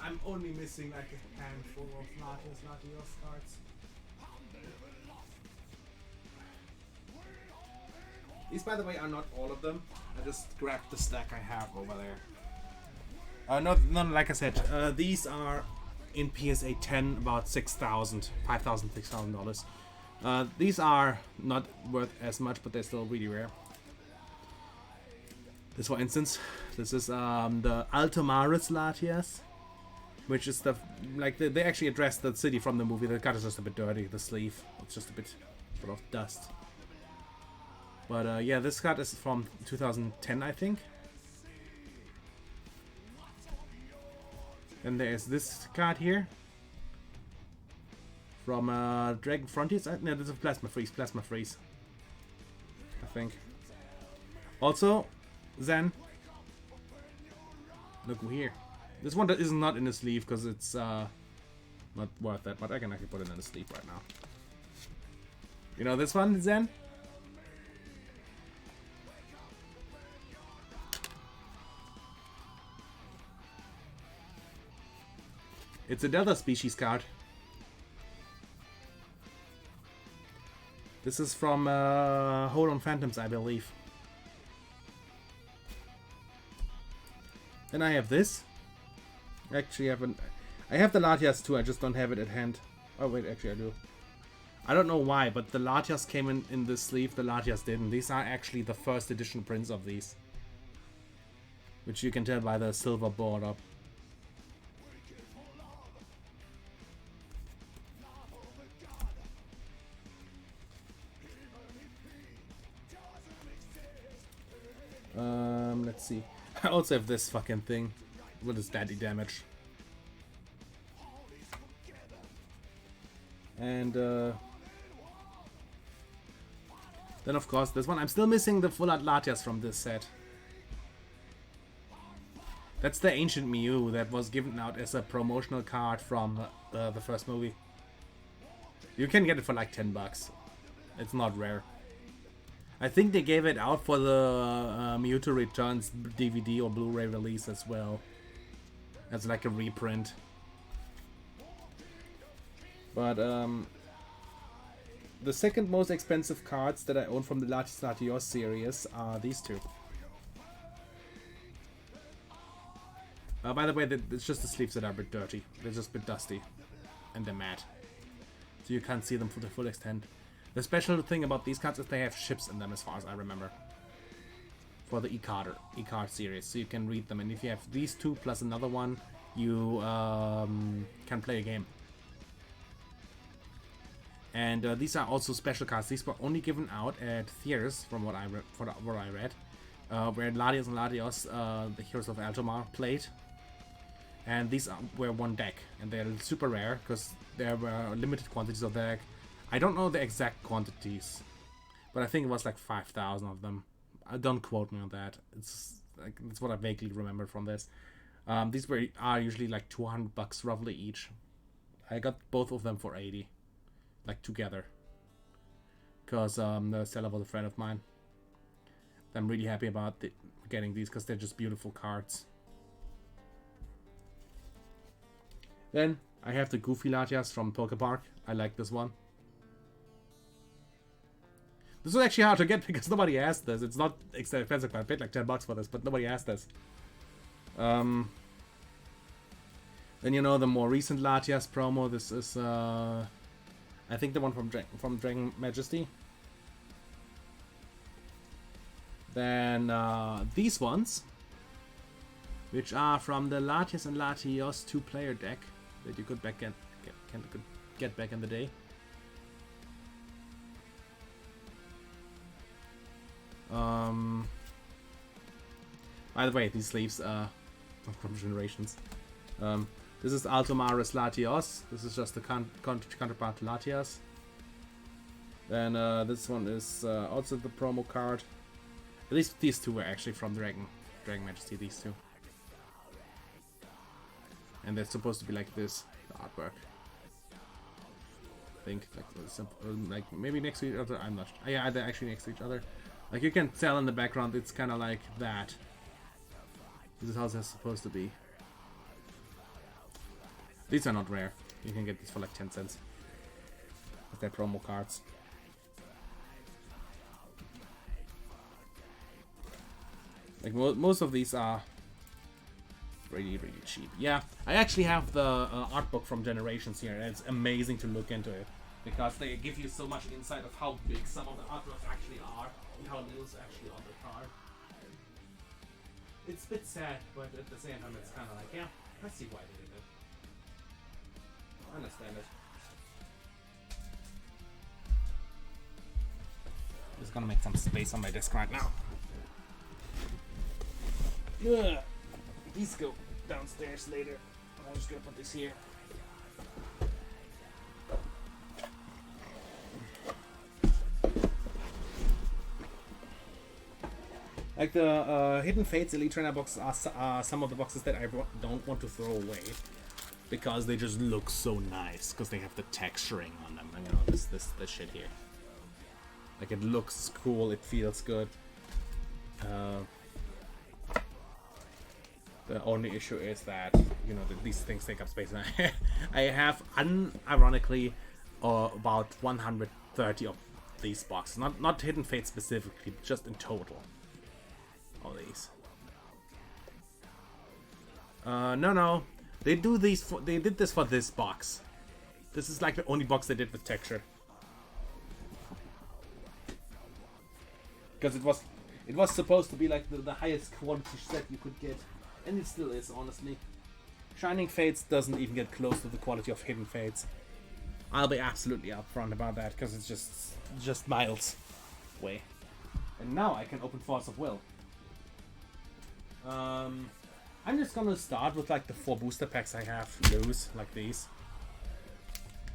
I'm only missing like a handful of Latios cards. These, by the way, are not all of them. I just grabbed the stack I have over there. Not like I said. These are in PSA 10 about $6,000, $5,000, $6,000. These are not worth as much, but they're still really rare. This, for instance, this is the Altomaris Latias, which is the they actually addressed the city from the movie. The card is just a bit dirty. The sleeve, it's just a bit full of dust. But yeah, this card is from 2010, I think. And there's this card here from Dragon Frontiers. No, this is Plasma Freeze, I think. Also, Zen. Look here. This one is not in the sleeve because it's not worth that, but I can actually put it in the sleeve right now. You know this one, Zen? It's a Delta Species card. This is from Hold on Phantoms, I believe. Then I have this. Actually, I have the Latias too. I just don't have it at hand. Oh wait, actually I do. I don't know why, but the Latias came in this sleeve. The Latias didn't. These are actually the first edition prints of these, which you can tell by the silver border. Let's see. I also have this fucking thing with its daddy damage. And then of course this one. I'm still missing the full art Latias from this set. That's the Ancient Mew that was given out as a promotional card from the first movie. You can get it for like $10. It's not rare. I think they gave it out for the Mewtwo Returns DVD or Blu-ray release as well. As like a reprint. But the second most expensive cards that I own from the Latias Latios series are these two. By the way, it's just the sleeves that are a bit dirty. They're just a bit dusty. And they're matte. So you can't see them to the full extent. The special thing about these cards is they have ships in them, as far as I remember. For the e-card series, so you can read them. And if you have these two plus another one, you can play a game. And these are also special cards. These were only given out at theaters, from what I read, where Latias and Latios, the Heroes of Altomar, played. And these were one deck, and they're super rare because there were limited quantities of the deck. I don't know the exact quantities, but I think it was like 5,000 of them. Don't quote me on that. It's like that's what I vaguely remember from this. These are usually like $200 roughly each. I got both of them for 80, like together, because the seller was a friend of mine. I'm really happy about getting these because they're just beautiful cards. Then I have the Goofy Latias from Pokepark. I like this one. This was actually hard to get because nobody asked this. It's not expensive. I paid like $10 for this, but nobody asked this. Then you know the more recent Latias promo. This is I think the one from Dragon Majesty. Then these ones, which are from the Latias and Latios 2-player deck that you could get back in the day. By the way, these sleeves from Generations. This is Altomaris Latios. This is just the counterpart to Latias. Then this one is also the promo card. At least these two were actually from Dragon Majesty, these two. And they're supposed to be like this, the artwork. I think like maybe next to each other. I'm not sure. Yeah, they're actually next to each other. Like you can tell in the background, it's kind of like that. This is how it's supposed to be. These are not rare. You can get these for like 10 cents. With their promo cards. Like most of these are really cheap. Yeah, I actually have the art book from Generations here, and it's amazing to look into it because they give you so much insight of how big some of the artworks actually are and how little is actually on the card. It's a bit sad, but at the same time, it's kind of like, yeah, I see why they did it. I understand it. Just gonna make some space on my desk right now. Ugh. These go downstairs later. I'm just gonna put this here. Like the Hidden Fates Elite Trainer boxes are some of the boxes that I don't want to throw away because they just look so nice because they have the texturing on them. And, you know, this shit here. Like it looks cool. It feels good. The only issue is that, you know, these things take up space, and I have, unironically, about 130 of these boxes. Not Hidden Fate specifically, just in total. All these. No. They do these. They did this for this box. This is like the only box they did with texture. Because it was supposed to be like the highest quality set you could get. And it still is, honestly. Shining Fates doesn't even get close to the quality of Hidden Fates. I'll be absolutely upfront about that, because it's just miles away. And now I can open Force of Will. I'm just gonna start with like the 4 booster packs I have loose, like these.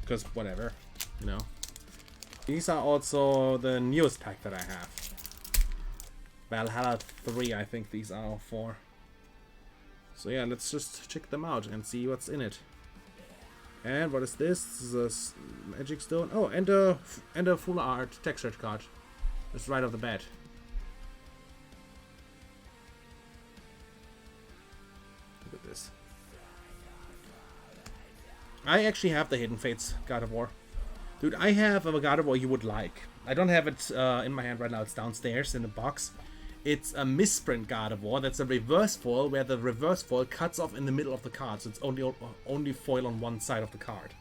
Because whatever, you know. These are also the newest pack that I have. Valhalla 3, I think these are all 4. So yeah, let's just check them out and see what's in it. And what is this? This is a Magic Stone. Oh, and a full art textured card. Just right off the bat. Look at this. I actually have the Hidden Fates God of War. Dude, I have a God of War you would like. I don't have it in my hand right now. It's downstairs in the box. It's a misprint God of War. That's a reverse foil where the reverse foil cuts off in the middle of the card. So it's only foil on one side of the card.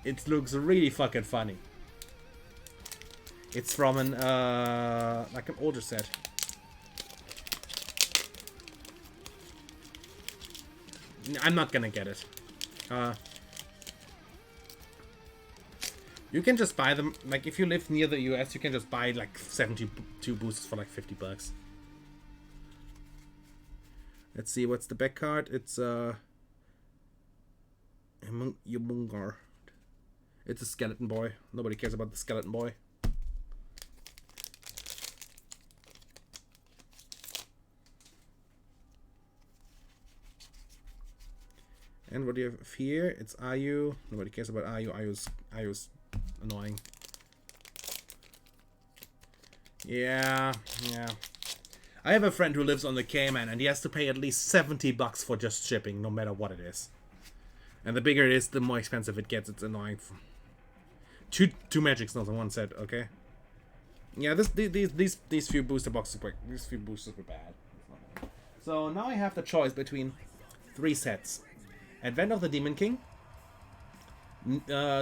It looks really fucking funny. It's from an like an older set. I'm not gonna get it. You can just buy them. Like if you live near the US, you can just buy like 72 boosters for like $50. Let's see, what's the back card? It's Ymungar. It's a skeleton boy. Nobody cares about the skeleton boy. And what do you have here? It's Ayu. Nobody cares about Ayu. Ayu's annoying. Yeah. I have a friend who lives on the Cayman, and he has to pay at least $70 for just shipping, no matter what it is. And the bigger it is, the more expensive it gets. It's annoying. Two Magic Stones in one set, okay? Yeah, these few booster boxes were bad. So now I have the choice between 3 sets: Advent of the Demon King,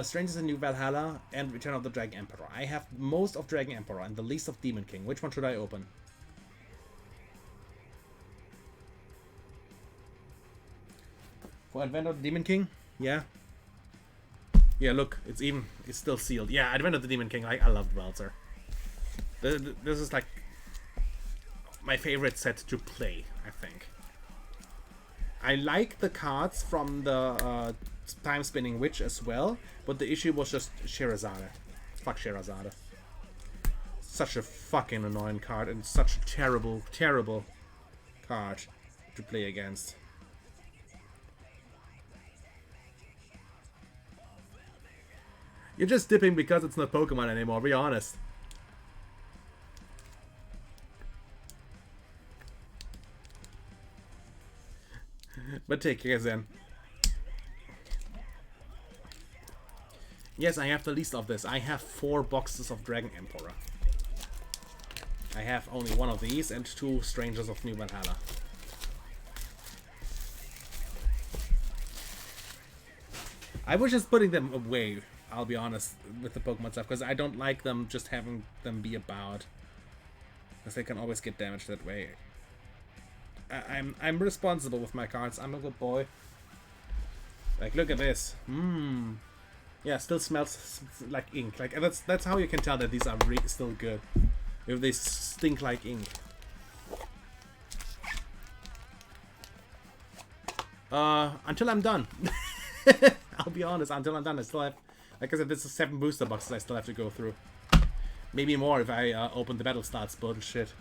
Strangers in New Valhalla, and Return of the Dragon Emperor. I have most of Dragon Emperor and the least of Demon King. Which one should I open? For Advent of the Demon King? Yeah. Yeah, look, it's still sealed. Yeah, Advent of the Demon King, I loved Welzer. This is like my favorite set to play, I think. I like the cards from the Time Spinning Witch as well, but the issue was just Sherazade. Fuck Sherazade. Such a fucking annoying card and such a terrible, terrible card to play against. You're just dipping because it's not Pokemon anymore, be honest. But take care then. Yes, I have the least of this. I have 4 boxes of Dragon Emperor. I have only 1 of these and 2 Strangers of New Valhalla. I was just putting them away, I'll be honest, with the Pokemon stuff, because I don't like them just having them be about. Because they can always get damaged that way. I'm responsible with my cards. I'm a good boy. Like, look at this. Yeah, still smells like ink. Like, that's how you can tell that these are still good. If they stink like ink. Until I'm done. I'll be honest, until I'm done, I still have, like I said, this is 7 booster boxes I still have to go through. Maybe more if I open the battle starts bullshit.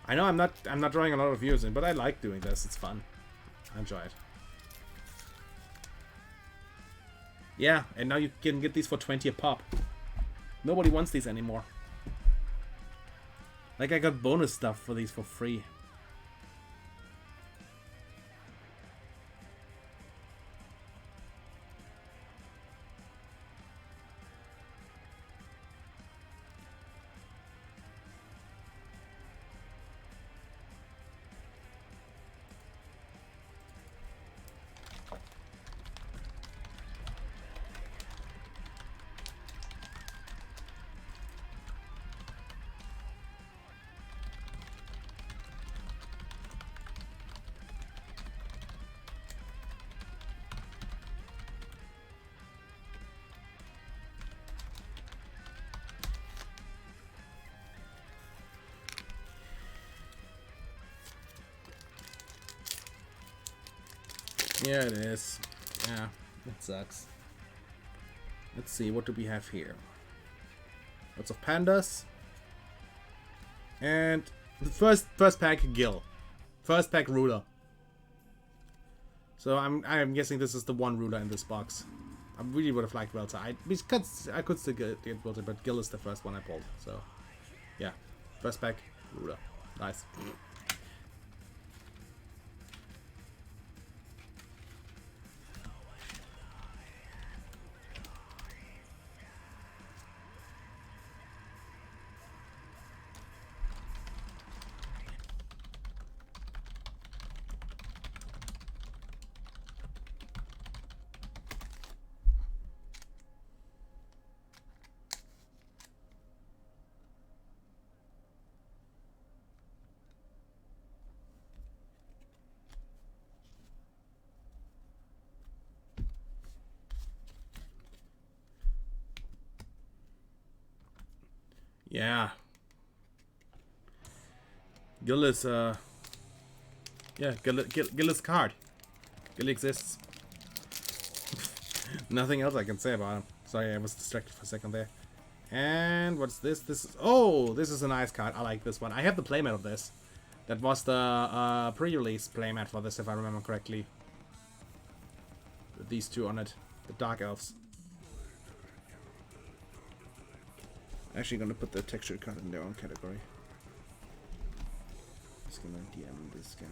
I know I'm not drawing a lot of views in, but I like doing this. It's fun. I enjoy it. Yeah, and now you can get these for 20 a pop. Nobody wants these anymore. Like, I got bonus stuff for these for free. Yeah, it is. Yeah, it sucks. Let's see, what do we have here? Lots of pandas. And the first pack Gil. First pack ruler. So I'm guessing this is the one ruler in this box. I really would have liked Welter. I could still get Welter, but Gil is the first one I pulled. So yeah. First pack ruler. Nice. Yeah. Gil is, yeah, Gil is card. Gil exists. Nothing else I can say about him. Sorry, I was distracted for a second there. And what's this? This is a nice card. I like this one. I have the playmat of this. That was the pre-release playmat for this, if I remember correctly. With these two on it. The Dark Elves. Actually gonna put the texture card in their own category. Just gonna DM this guy.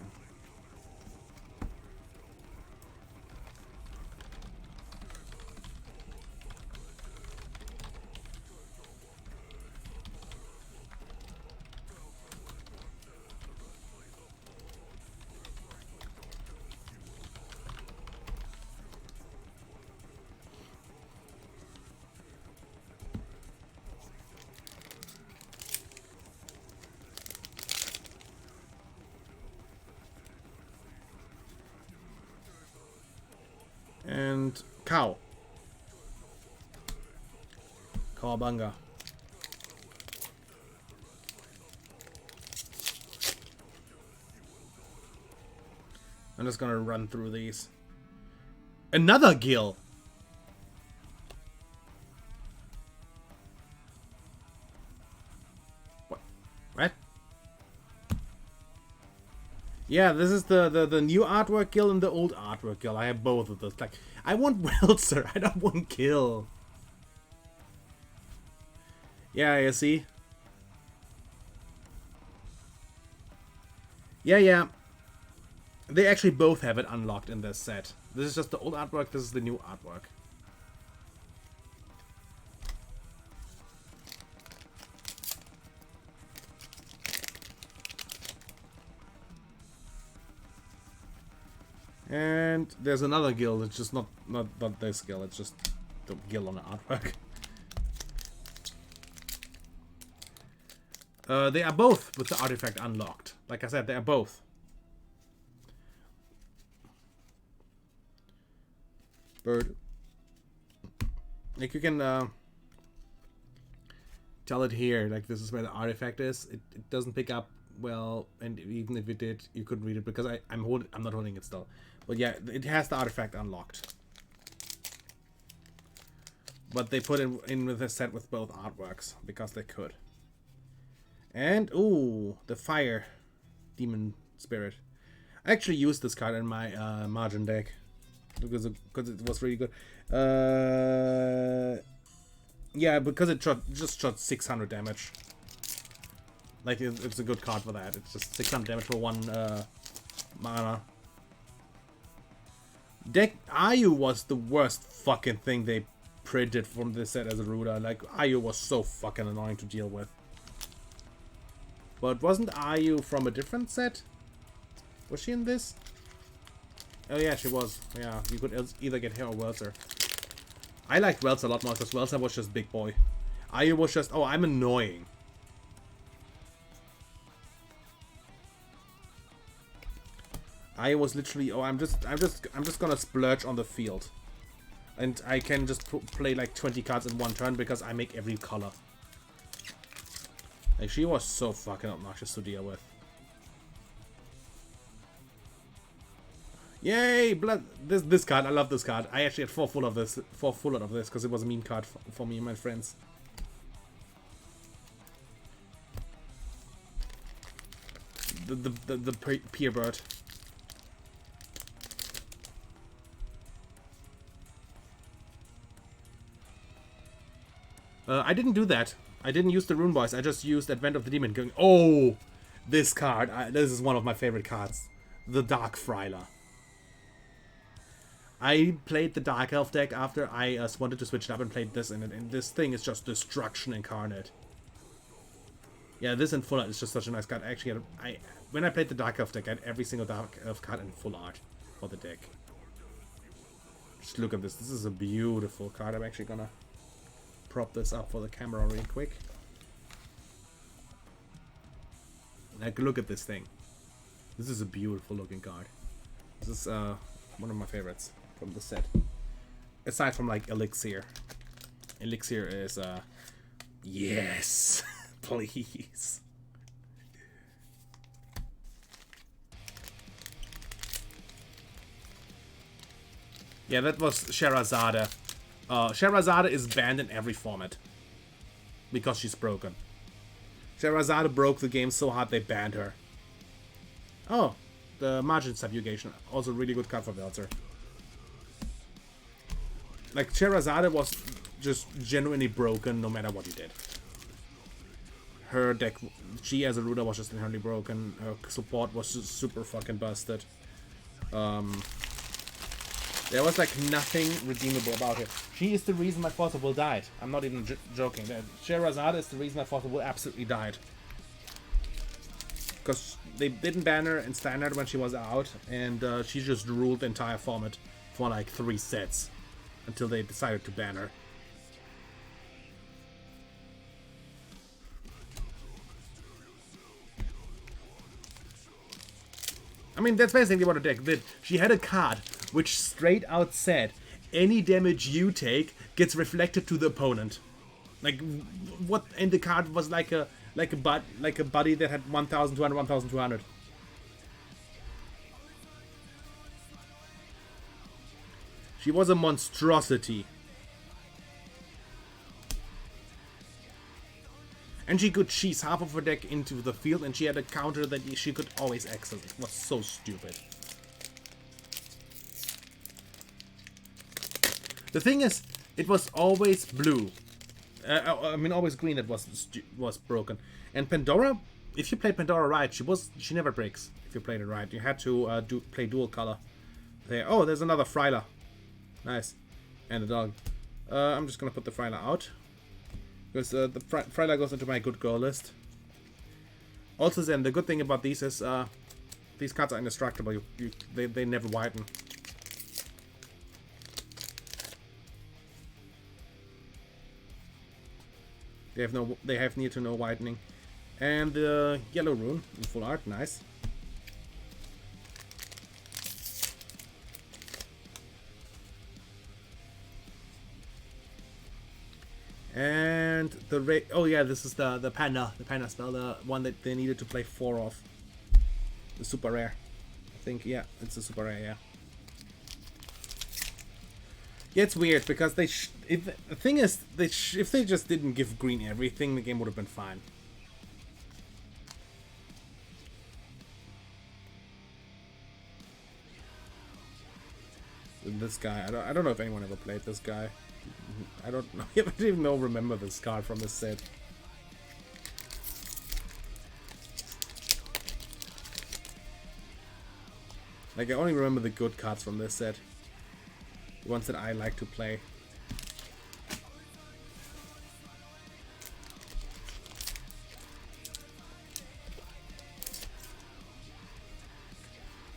And cow. Cowabunga. I'm just gonna run through these. Another Gil! What? Yeah, this is the new artwork Gil and the old artwork Gil. I have both of those. Like, I want Welzer, I don't want Gil. Yeah, you see? Yeah. They actually both have it unlocked in this set. This is just the old artwork, this is the new artwork. And there's another Gil, it's just not this Gil, it's just the Gil on the artwork. They are both with the artifact unlocked. Like I said, they are both. Bird. Like you can tell it here, like this is where the artifact is. It doesn't pick up well, and even if it did, you couldn't read it because I'm not holding it still. But yeah, it has the artifact unlocked. But they put it in with a set with both artworks because they could. And ooh, the fire demon spirit. I actually used this card in my margin deck because it was really good. Yeah, because it just shot 600 damage. Like it's a good card for that. It's just 600 damage for 1 mana. Deck Ayu was the worst fucking thing they printed from this set as a Ruda. Like Ayu was so fucking annoying to deal with. But wasn't Ayu from a different set? Was she in this? Oh yeah, she was. Yeah, you could either get her or Welzer. I liked Welzer a lot more because Welzer was just big boy. Ayu was just, oh, I'm annoying. Ayu was literally, oh, I'm just gonna splurge on the field, and I can just play like 20 cards in one turn because I make every color. Like, she was so fucking obnoxious to deal with. Yay! Blood. This card, I love this card. I actually had 4 full of this because it was a meme card for me and my friends. The Peer Bird. I didn't do that. I didn't use the Rune Boys. I just used Advent of the Demon. Going, oh, this card. This is one of my favorite cards. The Dark Fryler. I played the Dark Elf deck after I wanted to switch it up and played this in it. And this thing is just destruction incarnate. Yeah, this in full art is just such a nice card. Actually, when I played the Dark Elf deck, I had every single Dark Elf card in full art for the deck. Just look at this. This is a beautiful card. I'm actually gonna prop this up for the camera real quick. Like, look at this thing. This is a beautiful looking card. This is one of my favorites from the set. Aside from like Elixir. Elixir is yes, please. Yeah, that was Sherazade. Sherazade is banned in every format because she's broken. Sherazade broke the game so hard they banned her. Oh, the Margin Subjugation, also a really good card for Welzer. Like, Sherazade was just genuinely broken no matter what you did. Her deck, she as a Ruda was just inherently broken. Her support was just super fucking busted. There was like nothing redeemable about her. She is the reason my Force of Will died. I'm not even joking. Sherazade is the reason my Force of Will absolutely died. Because they didn't ban her in Standard when she was out, and she just ruled the entire format for like 3 sets until they decided to ban her. I mean, that's basically what the deck did. She had a card which straight out said, any damage you take gets reflected to the opponent. Like, what? And the card was like a buddy that had 1,200, 1,200. She was a monstrosity. And she could cheese half of her deck into the field, and she had a counter that she could always access. It was so stupid. The thing is, it was always blue. I mean, always green that was broken. And Pandora, if you played Pandora right, she never breaks. If you played it right, you had to play dual color. There. Oh, there's another Fryler. Nice. And a dog. I'm just gonna put the Fryler out. Because the Fryler goes into my good girl list. Also then, the good thing about these is these cards are indestructible. They never widen. They have near to no widening. And the yellow rune in full art, nice. And the oh yeah, this is the panda spell, the one that they needed to play 4 of. The super rare. I think, yeah, it's a super rare, yeah. Yeah, it's weird because the thing is, if they just didn't give green everything, the game would have been fine. And this guy, I don't know if anyone ever played this guy. I don't know. I don't even remember this card from this set. Like, I only remember the good cards from this set. The ones that I like to play.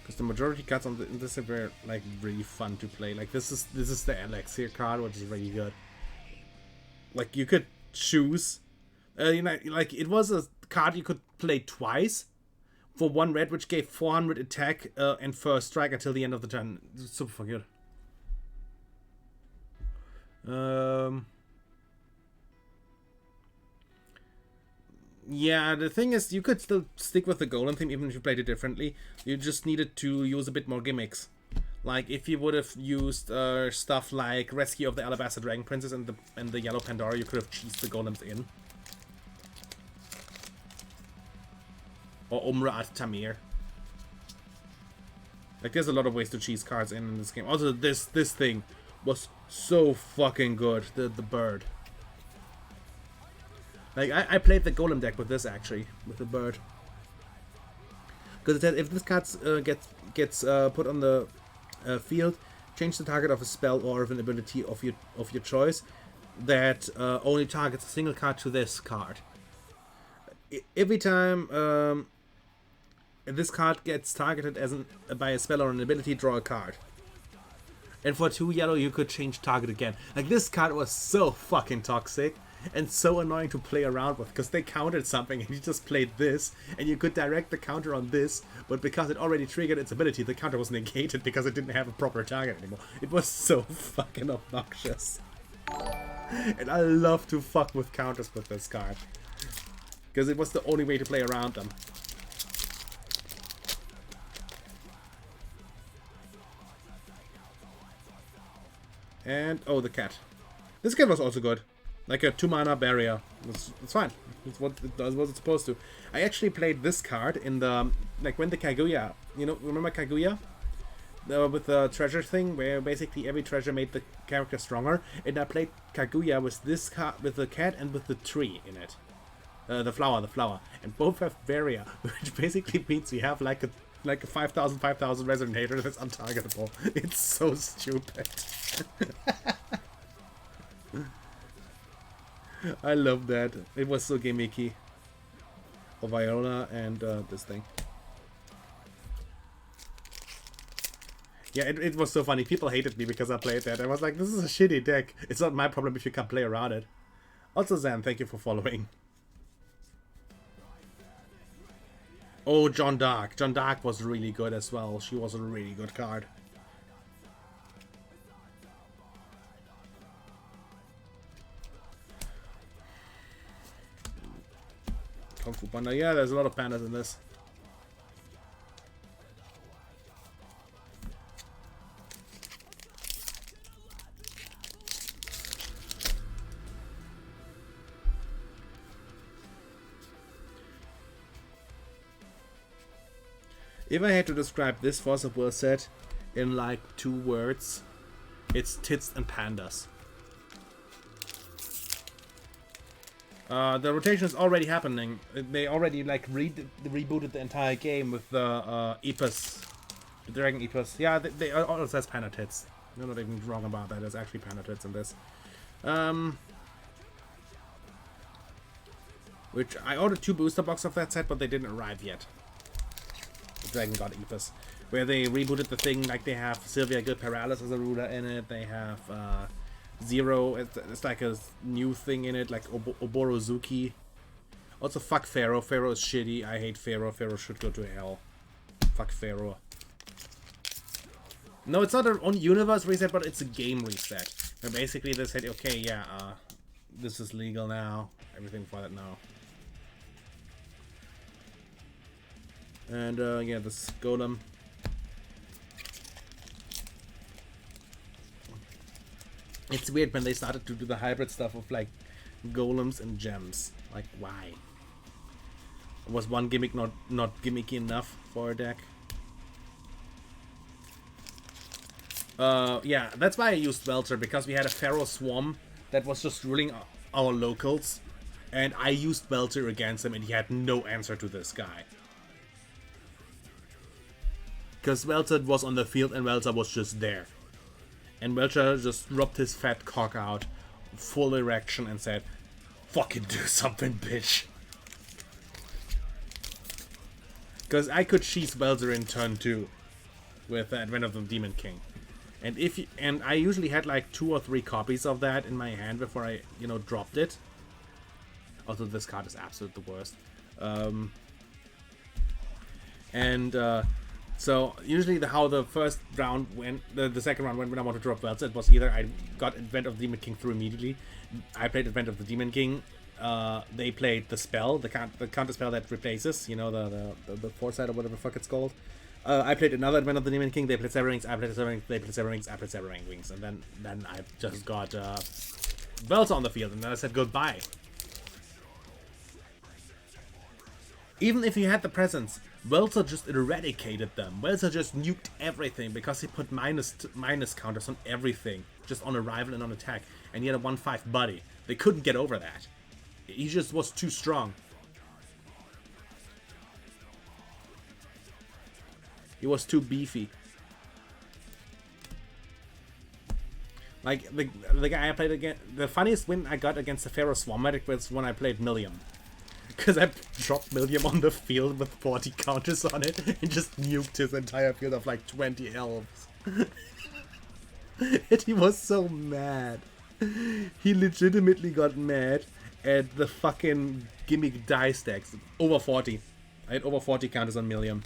Because the majority cards on this set were like really fun to play. Like this is the Elixir card, which is really good. Like you could choose, you know, like it was a card you could play twice for 1 red, which gave 400 attack and first strike until the end of the turn. It's super fucking good. Yeah, the thing is, you could still stick with the golem theme even if you played it differently. You just needed to use a bit more gimmicks. Like if you would have used stuff like Rescue of the Alabaster Dragon Princess and the Yellow Pandora, you could have cheesed the golems in. Or Umra at Tamir. Like there's a lot of ways to cheese cards in this game. Also, this thing was so fucking good. The bird. Like I played the golem deck with this actually, with the bird. Because it said if this card gets put on the field, change the target of a spell or of an ability of your choice that only targets a single card to this card. Every time this card gets targeted by a spell or an ability, draw a card. And for 2 yellow, you could change target again. Like this card was so fucking toxic and so annoying to play around with because they countered something and you just played this and you could direct the counter on this, but because it already triggered its ability, the counter was negated because it didn't have a proper target anymore. It was so fucking obnoxious. And I love to fuck with counters with this card because it was the only way to play around them. And oh, the cat. This cat was also good. Like a 2-mana barrier. It's fine. It's what it does what it's supposed to. I actually played this card in the like when the Kaguya. You know, remember Kaguya? With the treasure thing, where basically every treasure made the character stronger. And I played Kaguya with this card, with the cat and with the tree in it. The flower. And both have barrier, which basically means we have like a 5,000 resonator that's untargetable. It's so stupid. I love that. It was so gimmicky. For Viola and this thing. Yeah, it was so funny. People hated me because I played that. I was like, this is a shitty deck. It's not my problem if you can't play around it. Also, Zan, thank you for following. Oh, John Dark. John Dark was really good as well. She was a really good card. Kung Fu Panda. Yeah, there's a lot of pandas in this. If I had to describe this Force of Will set in like 2 words, it's tits and pandas. The rotation is already happening. They already like rebooted the entire game with the Epos, the Dragon Epos. Yeah, they also says panda tits. You're not even wrong about that. There's actually panda tits in this. Which I ordered 2 booster boxes of that set, but they didn't arrive yet. The Dragon God Epos, where they rebooted the thing. Like they have Sylvia Good Paralysis as a ruler in it. They have Zero. It's like a new thing in it, like Oborozuki. Also, fuck Pharaoh. Pharaoh is shitty. I hate Pharaoh. Pharaoh should go to hell. Fuck Pharaoh. No, it's not an own universe reset, but it's a game reset. Where basically they said, okay, yeah, this is legal now. Everything for that now. And yeah, this golem. It's weird when they started to do the hybrid stuff of like golems and gems. Like, why? Was one gimmick not gimmicky enough for a deck? Yeah, that's why I used Welter, because we had a Pharaoh Swarm that was just ruling our locals, and I used Welter against him, and he had no answer to this guy. Because Welter was on the field, and Welter was just there. And Welter just dropped his fat cock out, full erection, and said, "Fucking do something, bitch." Because I could cheese Welter in turn 2 with the Advent of the Demon King. And I usually had like 2 or 3 copies of that in my hand before I, dropped it. Although this card is absolutely the worst. So usually how the first round went, the second round went when I wanted to drop Welter, it was either I got Advent of the Demon King through immediately. I played Advent of the Demon King. They played the spell, the counter spell that replaces, the foresight or whatever the fuck it's called. I played another Advent of the Demon King. They played Severings. I played Severings. They played Severings. I played Severing Wings, and then I just got Welter on the field, and then I said goodbye. Even if he had the presence, Welter just eradicated them. Welter just nuked everything because he put minus counters on everything, just on arrival and on attack, and he had a 1/5 body. They couldn't get over that. He just was too strong. He was too beefy. Like the guy I played against, the funniest win I got against the Pharaoh Swarm Medic was when I played Millium. Because I dropped Millium on the field with 40 counters on it and just nuked his entire field of like 20 elves. And he was so mad. He legitimately got mad at the fucking gimmick die stacks. Over 40. I had over 40 counters on Millium.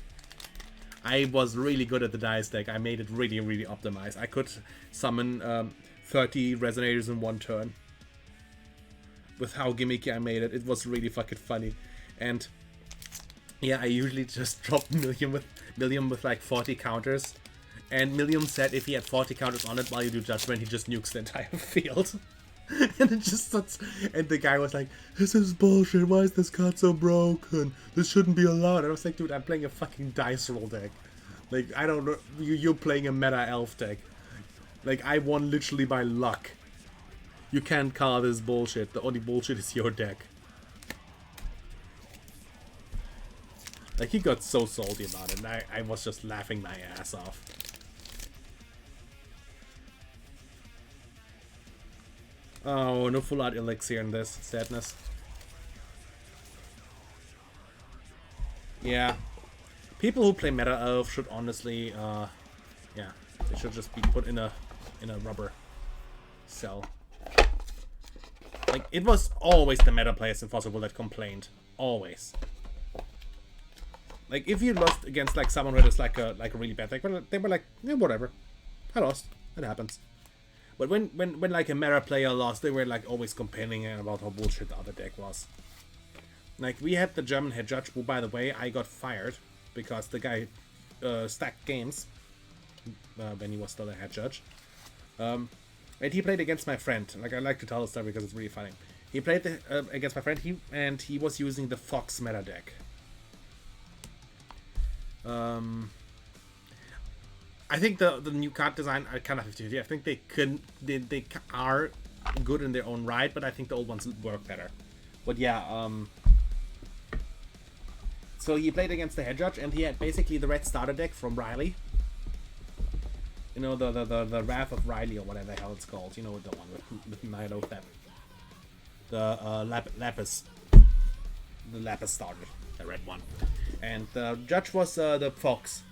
I was really good at the die stack. I made it really, really optimized. I could summon 30 Resonators in 1 turn. With how gimmicky I made it. It was really fucking funny. And yeah, I usually just dropped Millium with like 40 counters. And Millium said if he had 40 counters on it while you do Judgment, he just nukes the entire field. And it just starts, and the guy was like, "This is bullshit, why is this card so broken? This shouldn't be allowed." And I was like, dude, I'm playing a fucking dice roll deck. Like, I don't know, you're playing a meta elf deck. Like, I won literally by luck. You can't call this bullshit. The only bullshit is your deck. Like, he got so salty about it, and I was just laughing my ass off. Oh, no full art elixir in this. Sadness. Yeah. People who play meta elf should honestly, yeah, they should just be put in a rubber cell. Like, it was always the meta players in Force of Will that complained. Always. Like, if you lost against like someone who is like a really bad deck, they were like, yeah, whatever. I lost. It happens. But when like a meta player lost, they were like always complaining about how bullshit the other deck was. Like, we had the German head judge, who, by the way, I got fired because the guy stacked games when he was still a head judge. And he played against my friend. Like, I like to tell the story because it's really funny. He played against my friend, and he was using the Fox meta deck. Um, I think the new card design are kind of 50-50. I think they are good in their own right, but I think the old ones work better. But yeah, so he played against the head judge, and he had basically the red starter deck from Riley. You know, the Wrath of Riley or whatever the hell it's called. You know, the one with Nilo that the Lapis, the Lapis starter, the red one, and the judge was the Fox.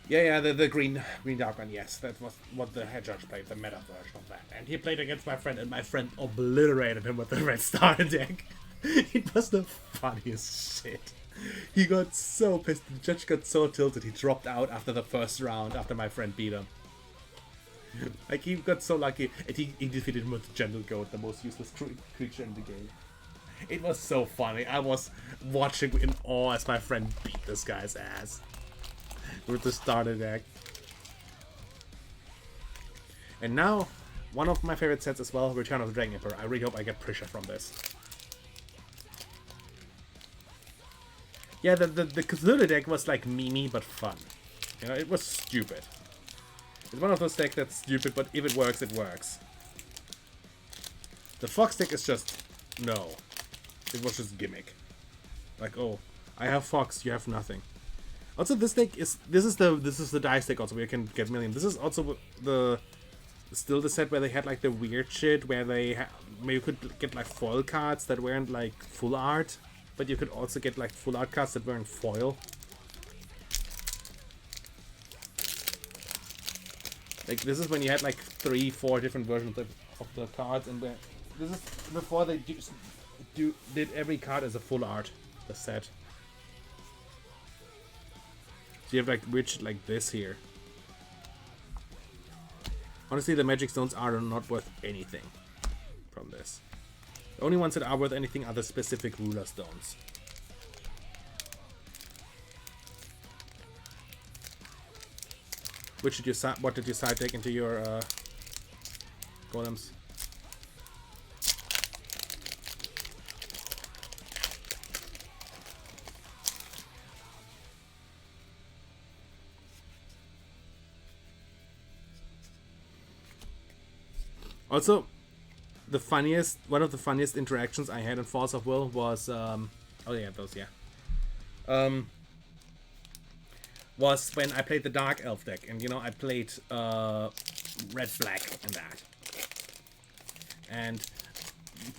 Yeah, the green dark one. Yes, that was what the head judge played, the meta version of that. And he played against my friend, and my friend obliterated him with the red starter deck. It was the funniest shit. He got so pissed. The judge got so tilted. He dropped out after the first round. After my friend beat him, like he got so lucky, and he defeated him with the Gentle Goat, the most useless creature in the game. It was so funny. I was watching in awe as my friend beat this guy's ass with the starter deck. And now, one of my favorite sets as well, Return of the Dragon Emperor. I really hope I get pressure from this. Yeah, the Cthulhu deck was like memey but fun. You know, it was stupid. It's one of those decks that's stupid, but if it works, it works. The Fox deck is just no. It was just gimmick. Like, oh, I have Fox, you have nothing. Also, this deck is this is the dice deck also where you can get million. This is also still the set where they had like the weird shit where where you could get like foil cards that weren't like full art. But you could also get like full art cards that weren't foil. Like this is when you had like 3-4 different versions of the cards, and this is before they did every card as a full art. The set. So you have like which like this here. Honestly, the magic stones are not worth anything from this. The only ones that are worth anything are the specific ruler stones. What did you side take into your golems? Also, one of the funniest interactions I had in Force of Will was, oh yeah, those, yeah. Was when I played the Dark Elf deck, and you know, I played Red Black in that. And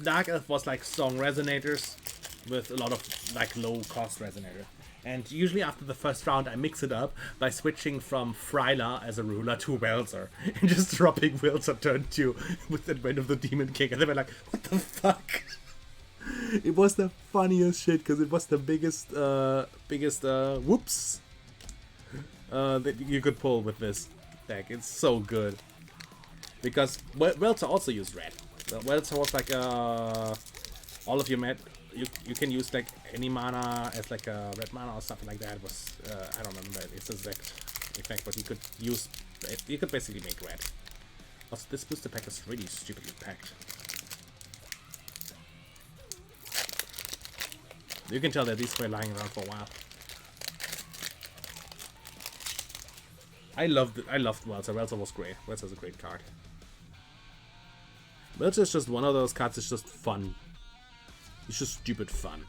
Dark Elf was like strong resonators with a lot of like low cost resonator. And usually after the first round, I mix it up by switching from Fryla as a ruler to Welser. And just dropping Welser turn 2 with the Advent of the Demon King. And they were like, what the fuck? It was the funniest shit, because it was the biggest whoops that you could pull with this deck. It's so good. Because Welser also used red. Welser was like all of your you can use like any mana as like a red mana or something like that. It was I don't remember its exact effect, but you could basically make red. Also, this booster pack is really stupidly packed. You can tell that these were lying around for a while. I loved Welser. Welser was great. Welser's a great card. Welser is just one of those cards. It's just fun. It's just stupid fun.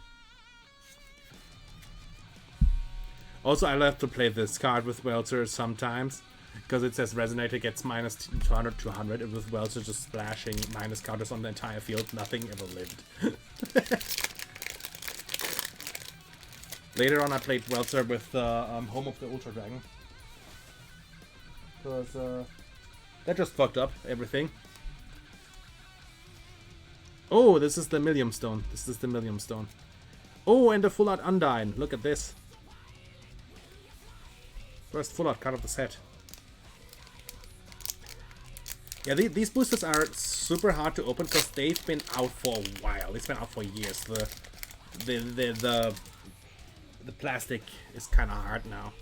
Also, I love to play this card with Welser sometimes, because it says Resonator gets minus 200 to 100, and with Welser just splashing minus counters on the entire field, nothing ever lived. Later on, I played Welser with Home of the Ultra Dragon, because that just fucked up everything. Oh, this is the Millium Stone. This is the Millium Stone. Oh, and the Full Art Undyne. Look at this. First Full Art card of the set. Yeah, these boosters are super hard to open because they've been out for a while. It's been out for years. The plastic is kind of hard now.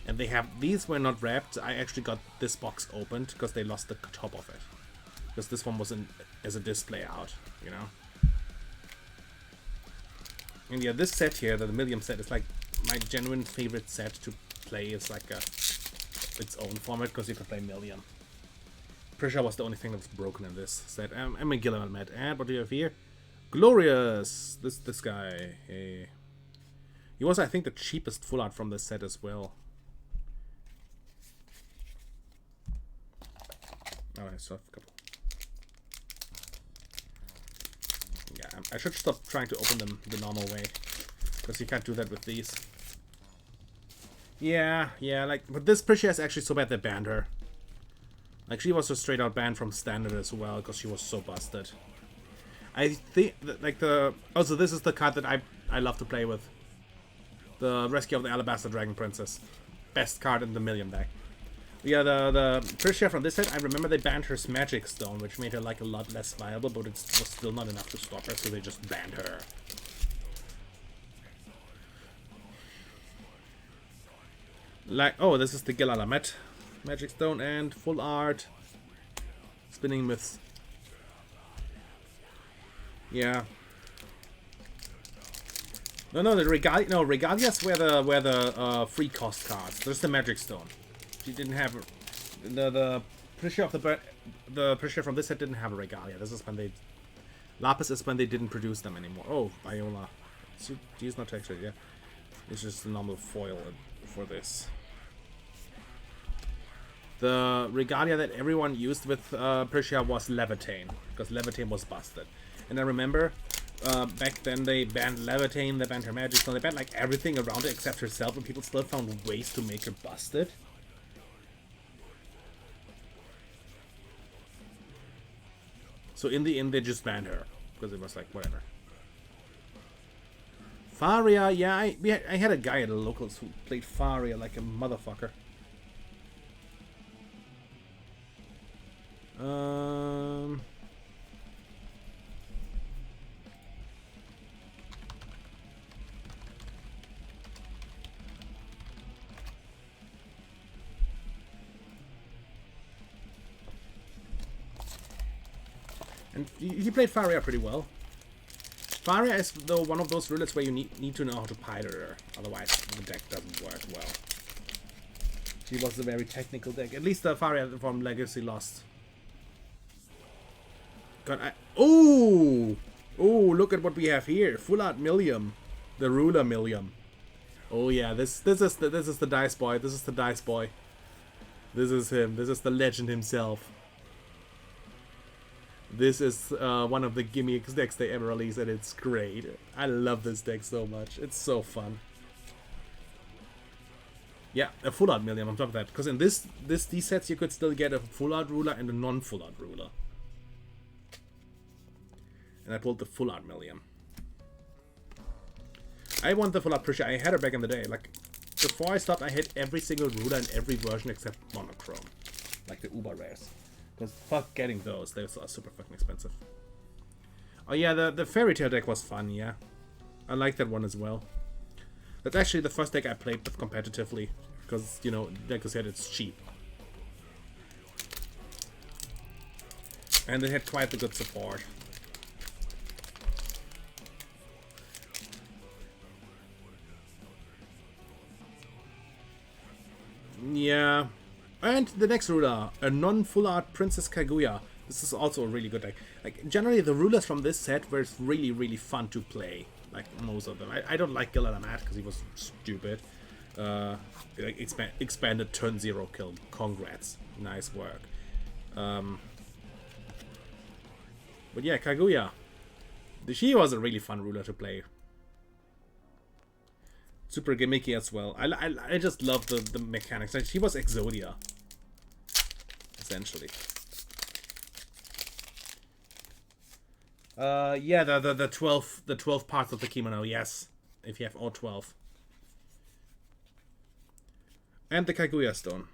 And these were not wrapped. I actually got this box opened because they lost the top of it. Because this one was as a display out, you know. And yeah, this set here, the Millium set, is like my genuine favorite set to play is like its own format, because you can play Million. Pretty sure was the only thing that was broken in this set. I'm a Gilliman, and what do you have here? Glorious! This guy. Hey. He was, I think, the cheapest full art from this set as well. Alright, so a couple. Yeah, I should stop trying to open them the normal way, because you can't do that with these. Yeah, like, but this Prisha is actually so bad they banned her. Like, she was just straight out banned from Standard as well, because she was so busted. I think, like, also, this is the card that I love to play with. The Rescue of the Alabaster Dragon Princess. Best card in the Million deck. Yeah, the Prisha from this set, I remember they banned her Magic Stone, which made her, like, a lot less viable, but it was still not enough to stop her, so they just banned her. Like, oh, this is the Gilalamet Magic Stone and full art. Spinning Myths. Yeah. No, the Regalia. No, Regalias were the free cost cards. There's the Magic Stone. She didn't have the Prisha of the Prisha from this set didn't have a Regalia. This is when they Lapis is when they didn't produce them anymore. Oh, Viola. She's not textured, yeah. It's just a normal foil for this. The Regalia that everyone used with Prisha was Levitane, because Levitane was busted. And I remember back then they banned Levitane, they banned her Magic Stone, they banned like everything around it except herself, and people still found ways to make her busted. So in the end they just banned her, because it was like, whatever. Faria, yeah, I had a guy at the locals who played Faria like a motherfucker. And he played Faria pretty well. Faria is though one of those rulers where you need to know how to pilot her, otherwise the deck doesn't work well. She was a very technical deck. At least the Faria from Legacy Lost. God, oh, look at what we have here. Full art Millium, the ruler Millium. Oh yeah, this is the Dice Boy. This is the Dice Boy. This is him. This is the legend himself. This is one of the gimmicks decks they ever released, and it's great. I love this deck so much. It's so fun. Yeah, a full art Millium on top of that, because in these sets you could still get a full art ruler and a non full art ruler. And I pulled the full art Millium. I want the full art Prisha. I had her back in the day. Like, before I stopped, I had every single ruler in every version except monochrome. Like the uber rares. Because fuck getting those. They were super fucking expensive. Oh yeah, the Fairy Tale deck was fun, yeah. I like that one as well. That's actually the first deck I played with competitively. Because, you know, like I said, it's cheap. And it had quite the good support. Yeah. And the next ruler, a non-full art Princess Kaguya. This is also a really good deck. Like, generally the rulers from this set were really, really fun to play. Like, most of them. I don't like Gilliman because he was stupid. Like, expanded turn 0 kill. Congrats. Nice work. But yeah, Kaguya. She was a really fun ruler to play. Super gimmicky as well. I just love the mechanics. Like, she was Exodia, essentially. Yeah, the 12 parts of the kimono. Yes, if you have all 12. And the Kaguya stone.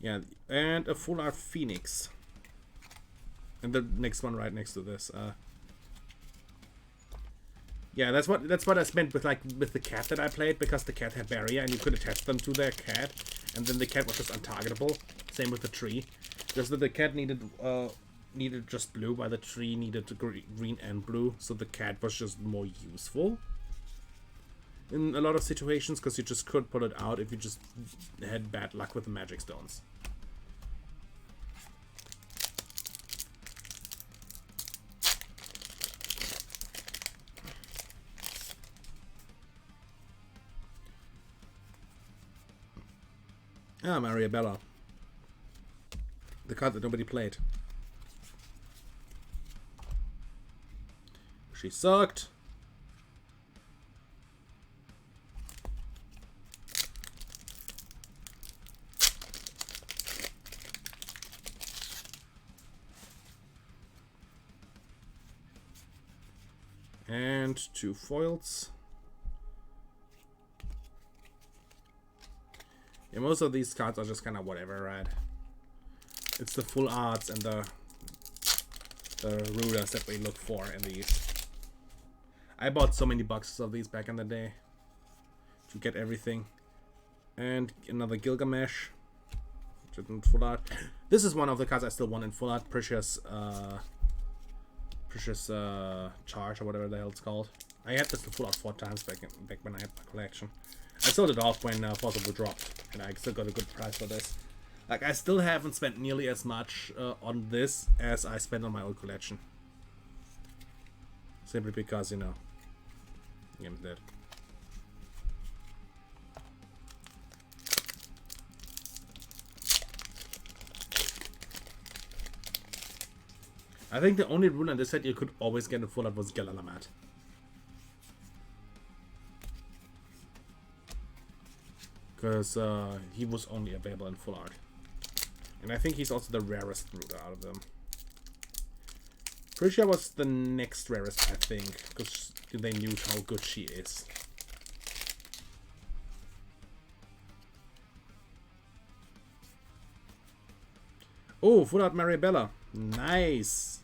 Yeah, and a full art Phoenix. And the next one right next to this. Yeah, that's what I meant with the cat that I played, because the cat had barrier and you could attach them to their cat, and then the cat was just untargetable. Same with the tree, just that the cat needed just blue, while the tree needed green and blue, so the cat was just more useful. in a lot of situations, because you just could pull it out if you just had bad luck with the magic stones. Ah, Mariabella. The card that nobody played. She sucked. And 2 foils. Yeah, most of these cards are just kind of whatever, right? It's the full arts and the rulers that we look for in these. I bought so many boxes of these back in the day to get everything. And another Gilgamesh, which is in full art. This is one of the cards I still want in full art. Precious Charge or whatever the hell it's called. I had this in full art 4 times back when I had my collection. I sold it off when Possible dropped, and I still got a good price for this. Like, I still haven't spent nearly as much on this as I spent on my old collection. Simply because, you know, game's dead. I think the only rule on this set you could always get in full art was Galalamat. Because he was only available in full art. And I think he's also the rarest ruler out of them. Pretty sure was the next rarest, I think, because they knew how good she is. Oh, full art Mariabella. Nice.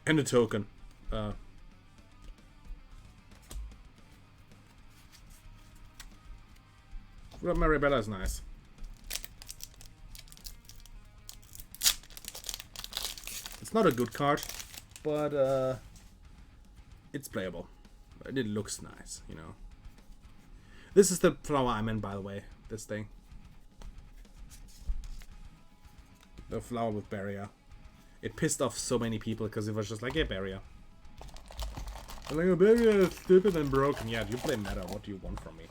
And a token. Full art Mariabella is nice. It's not a good card, but it's playable. It looks nice, you know. This is the flower I meant, by the way. This thing. The flower with barrier. It pissed off so many people because it was just like, yeah, barrier. I'm like, a barrier is stupid and broken. Yeah, you play meta. What do you want from me?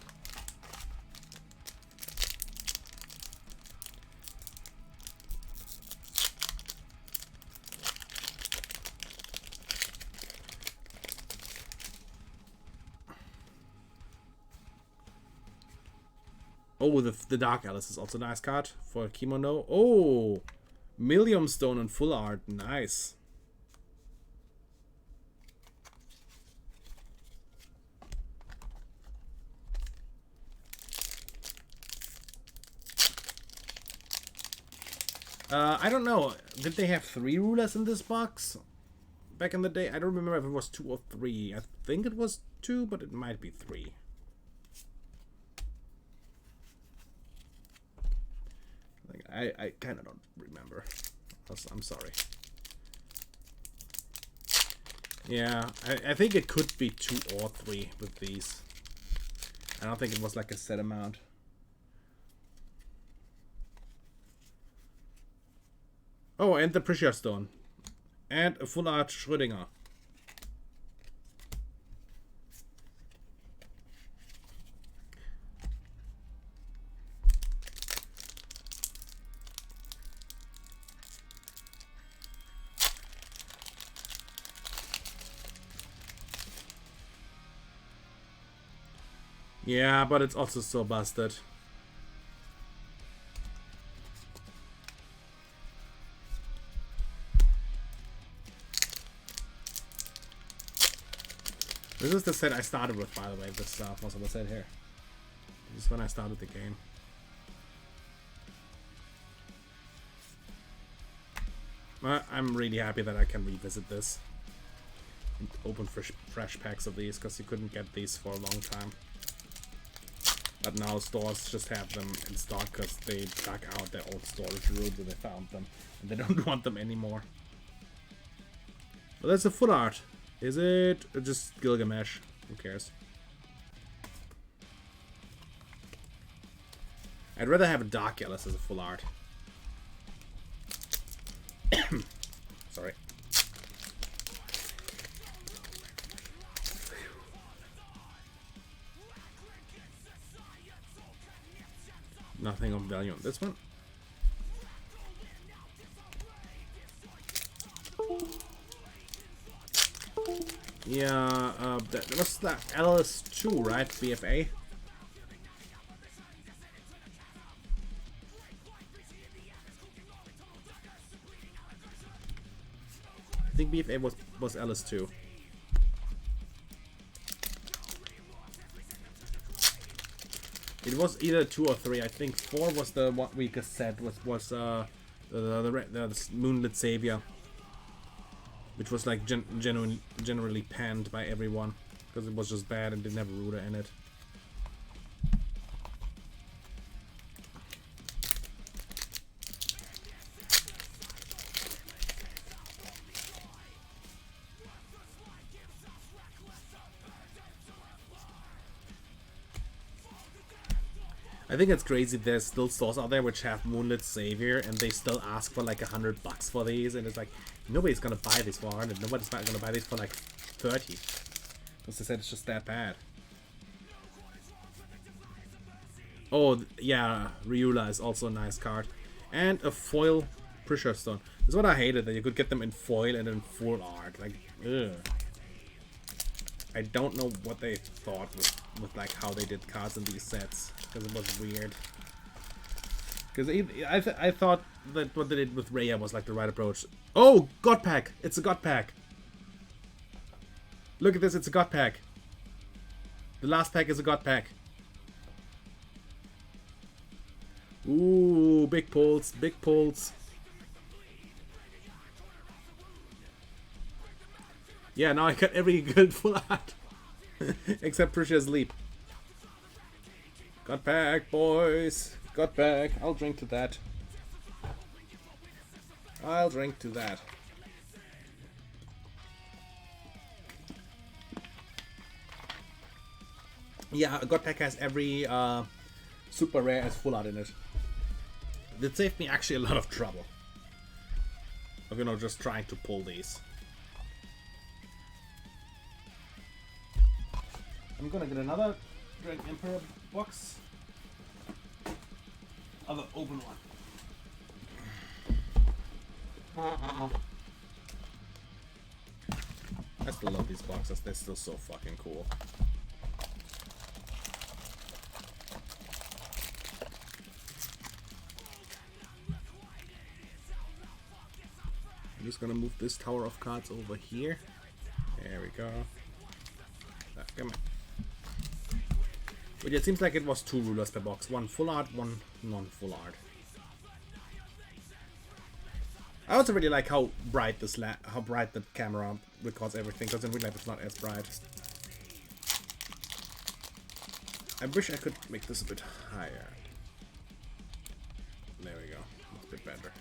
Oh, the Dark Alice is also a nice card for Kimono. Oh, Millium Stone and full art. Nice. I don't know. Did they have 3 rulers in this box back in the day? I don't remember if it was 2 or 3. I think it was 2, but it might be 3. I kind of don't remember. I'm sorry. Yeah, I think it could be 2 or 3 with these. I don't think it was like a set amount. Oh, and the Precious Stone. And a full art Schrödinger. Yeah, but it's also so busted. This is the set I started with, by the way. This possible set here. This is when I started the game. I'm really happy that I can revisit this and open fresh packs of these, because you couldn't get these for a long time. But now stores just have them in stock because they dug out their old storage room where they found them, and they don't want them anymore. But that's a full art. Is it just Gilgamesh? Who cares? I'd rather have a Dark Ellis as a full art. Sorry. Nothing of value on this one. Yeah, that was the LS2, right? BFA. I think BFA was LS2. It was either 2 or 3. I think 4 was the what we just said was the Moonlit Savior, which was like generally panned by everyone because it was just bad and didn't have a ruler in it. I think it's crazy there's still stores out there which have Moonlit Savior and they still ask for like $100 for these, and it's like nobody's gonna buy these for 100. Nobody's gonna buy these for like 30. Because they said it's just that bad. Oh yeah, Ryula is also a nice card. And a foil Pressure Stone. This is what I hated, that you could get them in foil and in full art. Like, ugh. I don't know what they thought with like how they did cards in these sets, because it was weird. Because I thought that what they did with Rhea was like the right approach. Oh, God Pack! It's a God Pack! Look at this, it's a God Pack. The last pack is a God Pack. Ooh, big pulls, big pulls. Yeah, now I got every good full art. Except Precious Leap. God Pack, boys. God Pack. I'll drink to that. I'll drink to that. Yeah, God Pack has every super rare as full art in it. That saved me actually a lot of trouble. Of, you know, just trying to pull these. I'm gonna get another Dragon Emperor box. Other open one. I still love these boxes, they're still so fucking cool. I'm just gonna move this tower of cards over here. There we go. Ah, come on. But yeah, it seems like it was 2 rulers per box. One full art, one non-full art. I also really like how bright this how bright the camera records everything, because in real life it's not as bright. I wish I could make this a bit higher. There we go. That's a bit better.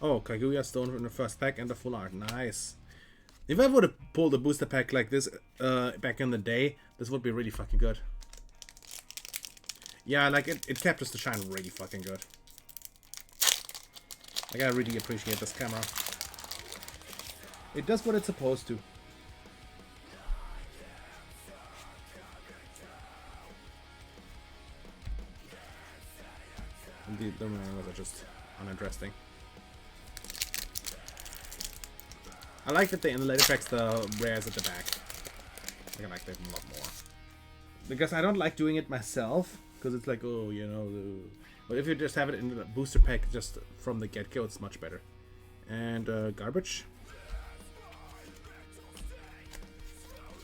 Oh, Kaguya Stone in the first pack and the full art. Nice. If I would have pulled a booster pack like this back in the day, this would be really fucking good. Yeah, like it captures the shine really fucking good. Like, I really appreciate this camera. It does what it's supposed to. Indeed, the manuals are just uninteresting. I like that they in the later packs the rares at the back. I like that a lot more. Because I don't like doing it myself, because it's like, oh, you know. But if you just have it in the booster pack just from the get-go, it's much better. And garbage.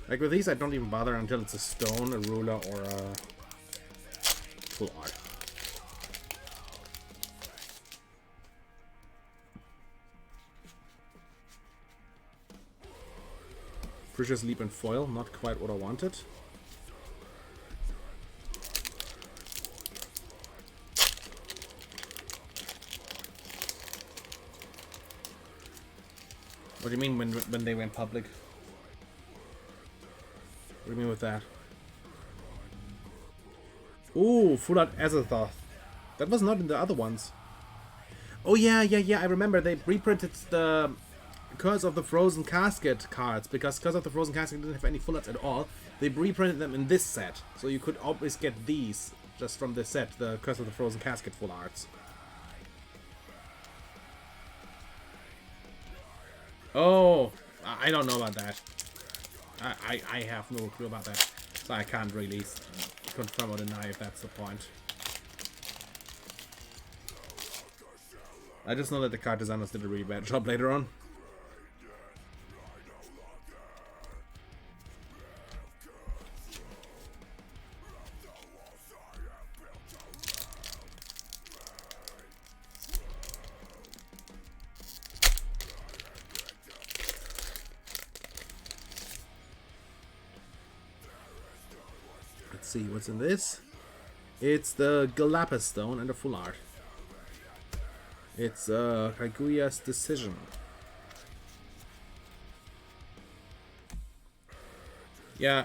Like with these, I don't even bother until it's a stone, a ruler, or a full art. Precious Leap and foil, not quite what I wanted. What do you mean when they went public? What do you mean with that? Ooh, Full Art Azathoth. That was not in the other ones. Oh yeah, I remember they reprinted the Curse of the Frozen Casket cards because Curse of the Frozen Casket didn't have any full arts at all. They reprinted them in this set, so you could always get these just from this set, the Curse of the Frozen Casket full arts. Oh, I don't know about that. I have no clue about that, so I can't really confirm or deny if that's the point. I just know that the card designers did a really bad job later on. Let's see what's in this. It's the Galapagos Stone and the full art. It's Kaguya's Decision. Yeah.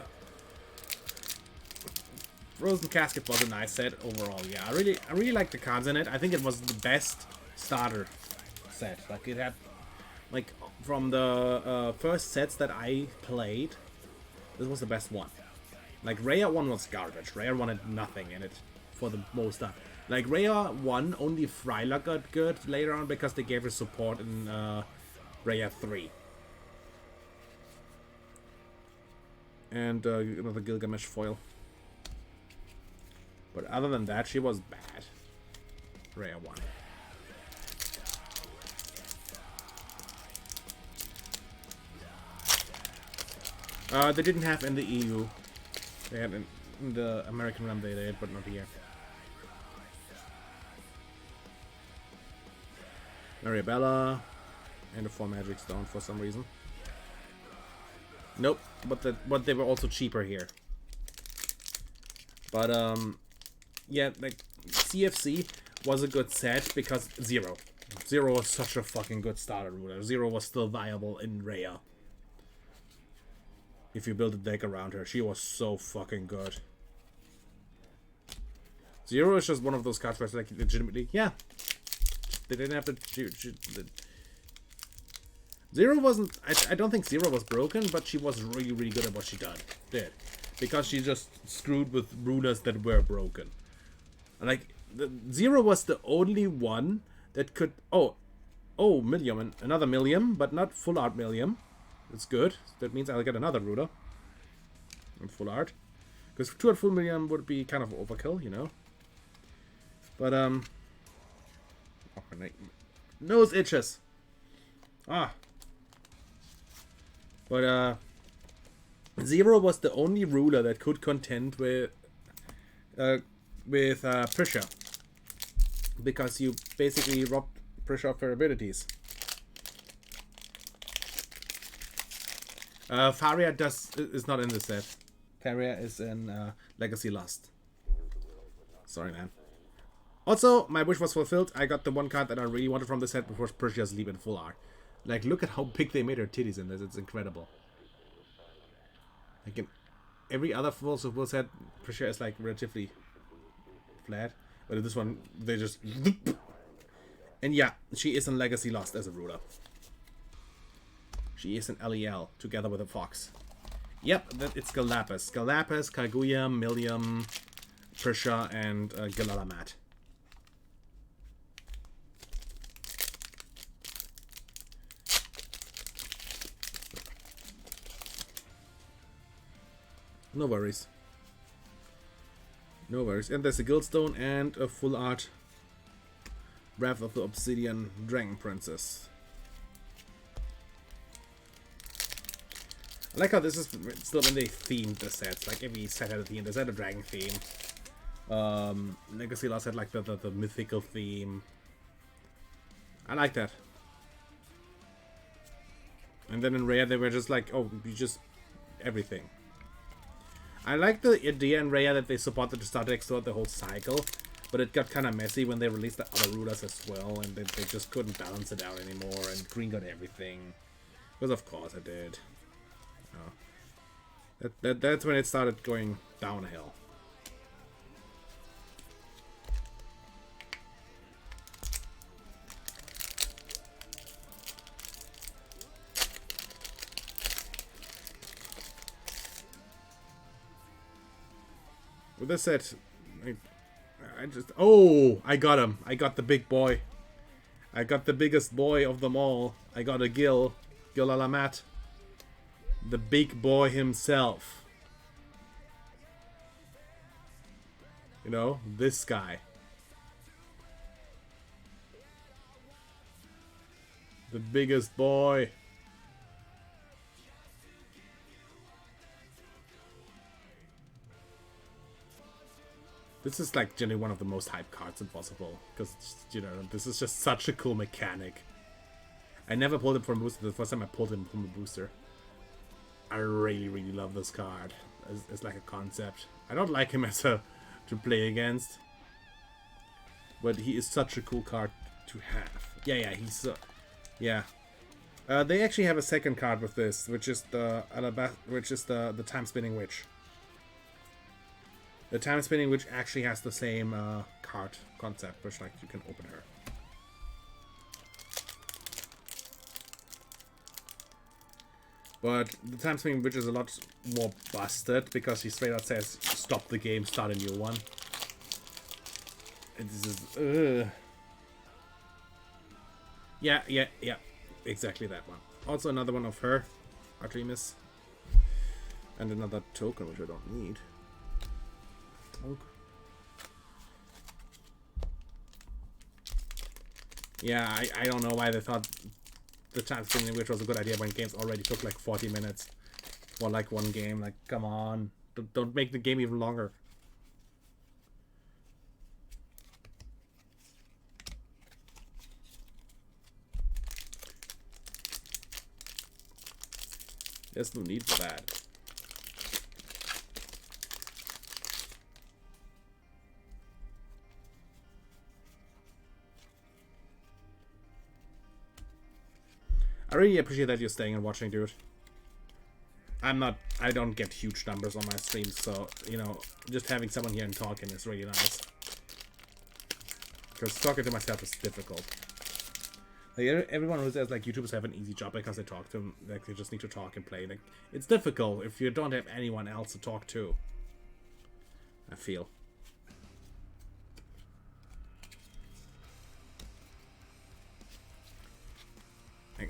Frozen Casket was a nice set overall. Yeah, I really like the cards in it. I think it was the best starter set. Like it had, like from the first sets that I played, this was the best one. Like Raya 1 was garbage. Raya 1 had nothing in it for the most stuff. Like Raya 1, only Fryla got good later on because they gave her support in Raya 3. And another Gilgamesh foil. But other than that, she was bad. Raya 1. They didn't have in the EU. They had in the American run they did, but not here. Maribella and a 4 Magic Stone for some reason. Nope, but they were also cheaper here. But yeah, like CFC was a good set because Zero was such a fucking good starter ruler. Zero was still viable in Raya. If you build a deck around her, she was so fucking good. Zero is just one of those cards where it's like legitimately, yeah. They didn't have to. Zero wasn't. I don't think Zero was broken, but she was really good at what she did, because she just screwed with rulers that were broken. Like Zero was the only one that could. Oh, Millium, another Millium, but not full art Millium. It's good. That means I'll get another ruler in full art, because 2 at full Millium would be kind of overkill, you know. But oh, my nose itches. But Zero was the only ruler that could contend with Prisha, because you basically robbed Prisha of her abilities. Faria is not in this set. Faria is in Legacy Lost. Sorry, man. Also, my wish was fulfilled. I got the one card that I really wanted from the set before Priscia's Leap in full art. Like, look at how big they made her titties in this. It's incredible. Like in every other full set, Priscia is like relatively flat. But in this one, they just... And yeah, she is in Legacy Lost as a ruler. She is in LEL, together with a fox. Yep, it's Galapagos. Galapagos, Kaguya, Millium, Priscia, and Galalamat. No worries. No worries. And there's a Guildstone and a full art Wrath of the Obsidian Dragon Princess. I like how this is still when they themed the sets. Like every set had a theme. There's had a dragon theme. Legacy Lost had like the mythical theme. I like that. And then in Raya they were just like, oh, you just everything. I like the idea in Raya that they supported the starter deck throughout the whole cycle, but it got kind of messy when they released the other rulers as well, and they just couldn't balance it out anymore, and Green got everything. Because of course I did. Oh. That's when it started going downhill. With this set, I just... Oh! I got him. I got the big boy. I got the biggest boy of them all. I got a Gil. Gil Alamat. The big boy himself. You know, this guy. The biggest boy. This is like generally one of the most hyped cards possible, because, you know, this is just such a cool mechanic. I never pulled him from a booster. The first time I pulled him from a booster. I really, really love this card. It's like a concept. I don't like him as a to play against, but he is such a cool card to have. Yeah, he's yeah. They actually have a second card with this, which is the the Time Spinning Witch. The Time Spinning Witch actually has the same card concept, which like you can open her. But the Time Spinning Witch is a lot more busted because he straight out says stop the game, start a new one. And this is Yeah, exactly that one. Also another one of her, Artemis. And another token which I don't need. Yeah, I don't know why they thought the Time Spinning Witch was a good idea when games already took like 40 minutes for like one game. Like, come on. Don't make the game even longer. There's no need for that. I really appreciate that you're staying and watching, dude. I don't get huge numbers on my streams, so, you know, just having someone here and talking is really nice. Because talking to myself is difficult. Like, everyone who says, like, YouTubers have an easy job because they talk to them, like, they just need to talk and play. Like, it's difficult if you don't have anyone else to talk to, I feel.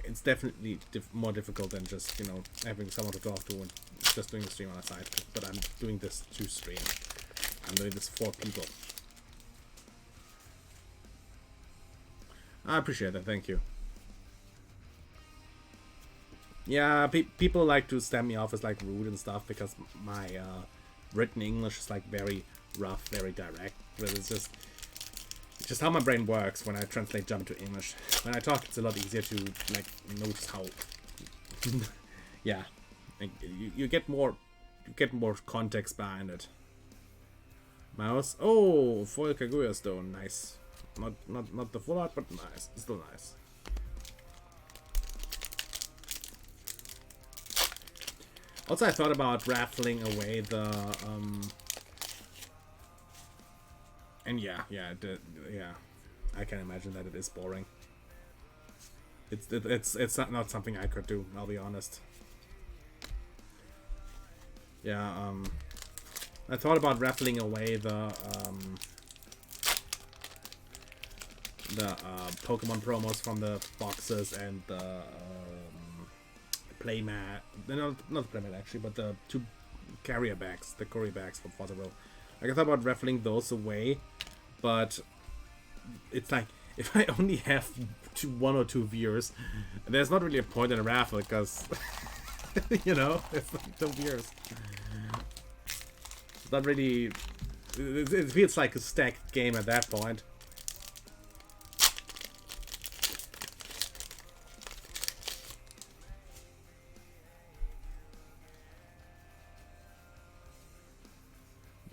It's definitely more difficult than just, you know, having someone to talk to and just doing the stream on the side. But I'm doing this to stream. I'm doing this for people. I appreciate that. Thank you. Yeah, people like to stamp me off as like rude and stuff because my written English is like very rough, very direct. But it's just how my brain works when I translate jump to English. When I talk, it's a lot easier to like notice how. Yeah, like, you get more context behind it. Mouse. Oh, foil Kaguya Stone. Nice. Not the full art, but nice. Still nice. Also, I thought about raffling away the and yeah, I can imagine that it is boring. It's not something I could do. I'll be honest. Yeah, I thought about raffling away the Pokemon promos from the boxes and the playmat. No, not the playmat actually, but the two carrier bags, the courier bags from Fozerville. Like, I thought about raffling those away, but it's like, if I only have one or two viewers, there's not really a point in a raffle, because, you know, it's like 2 viewers. It's not really, it feels like a stacked game at that point.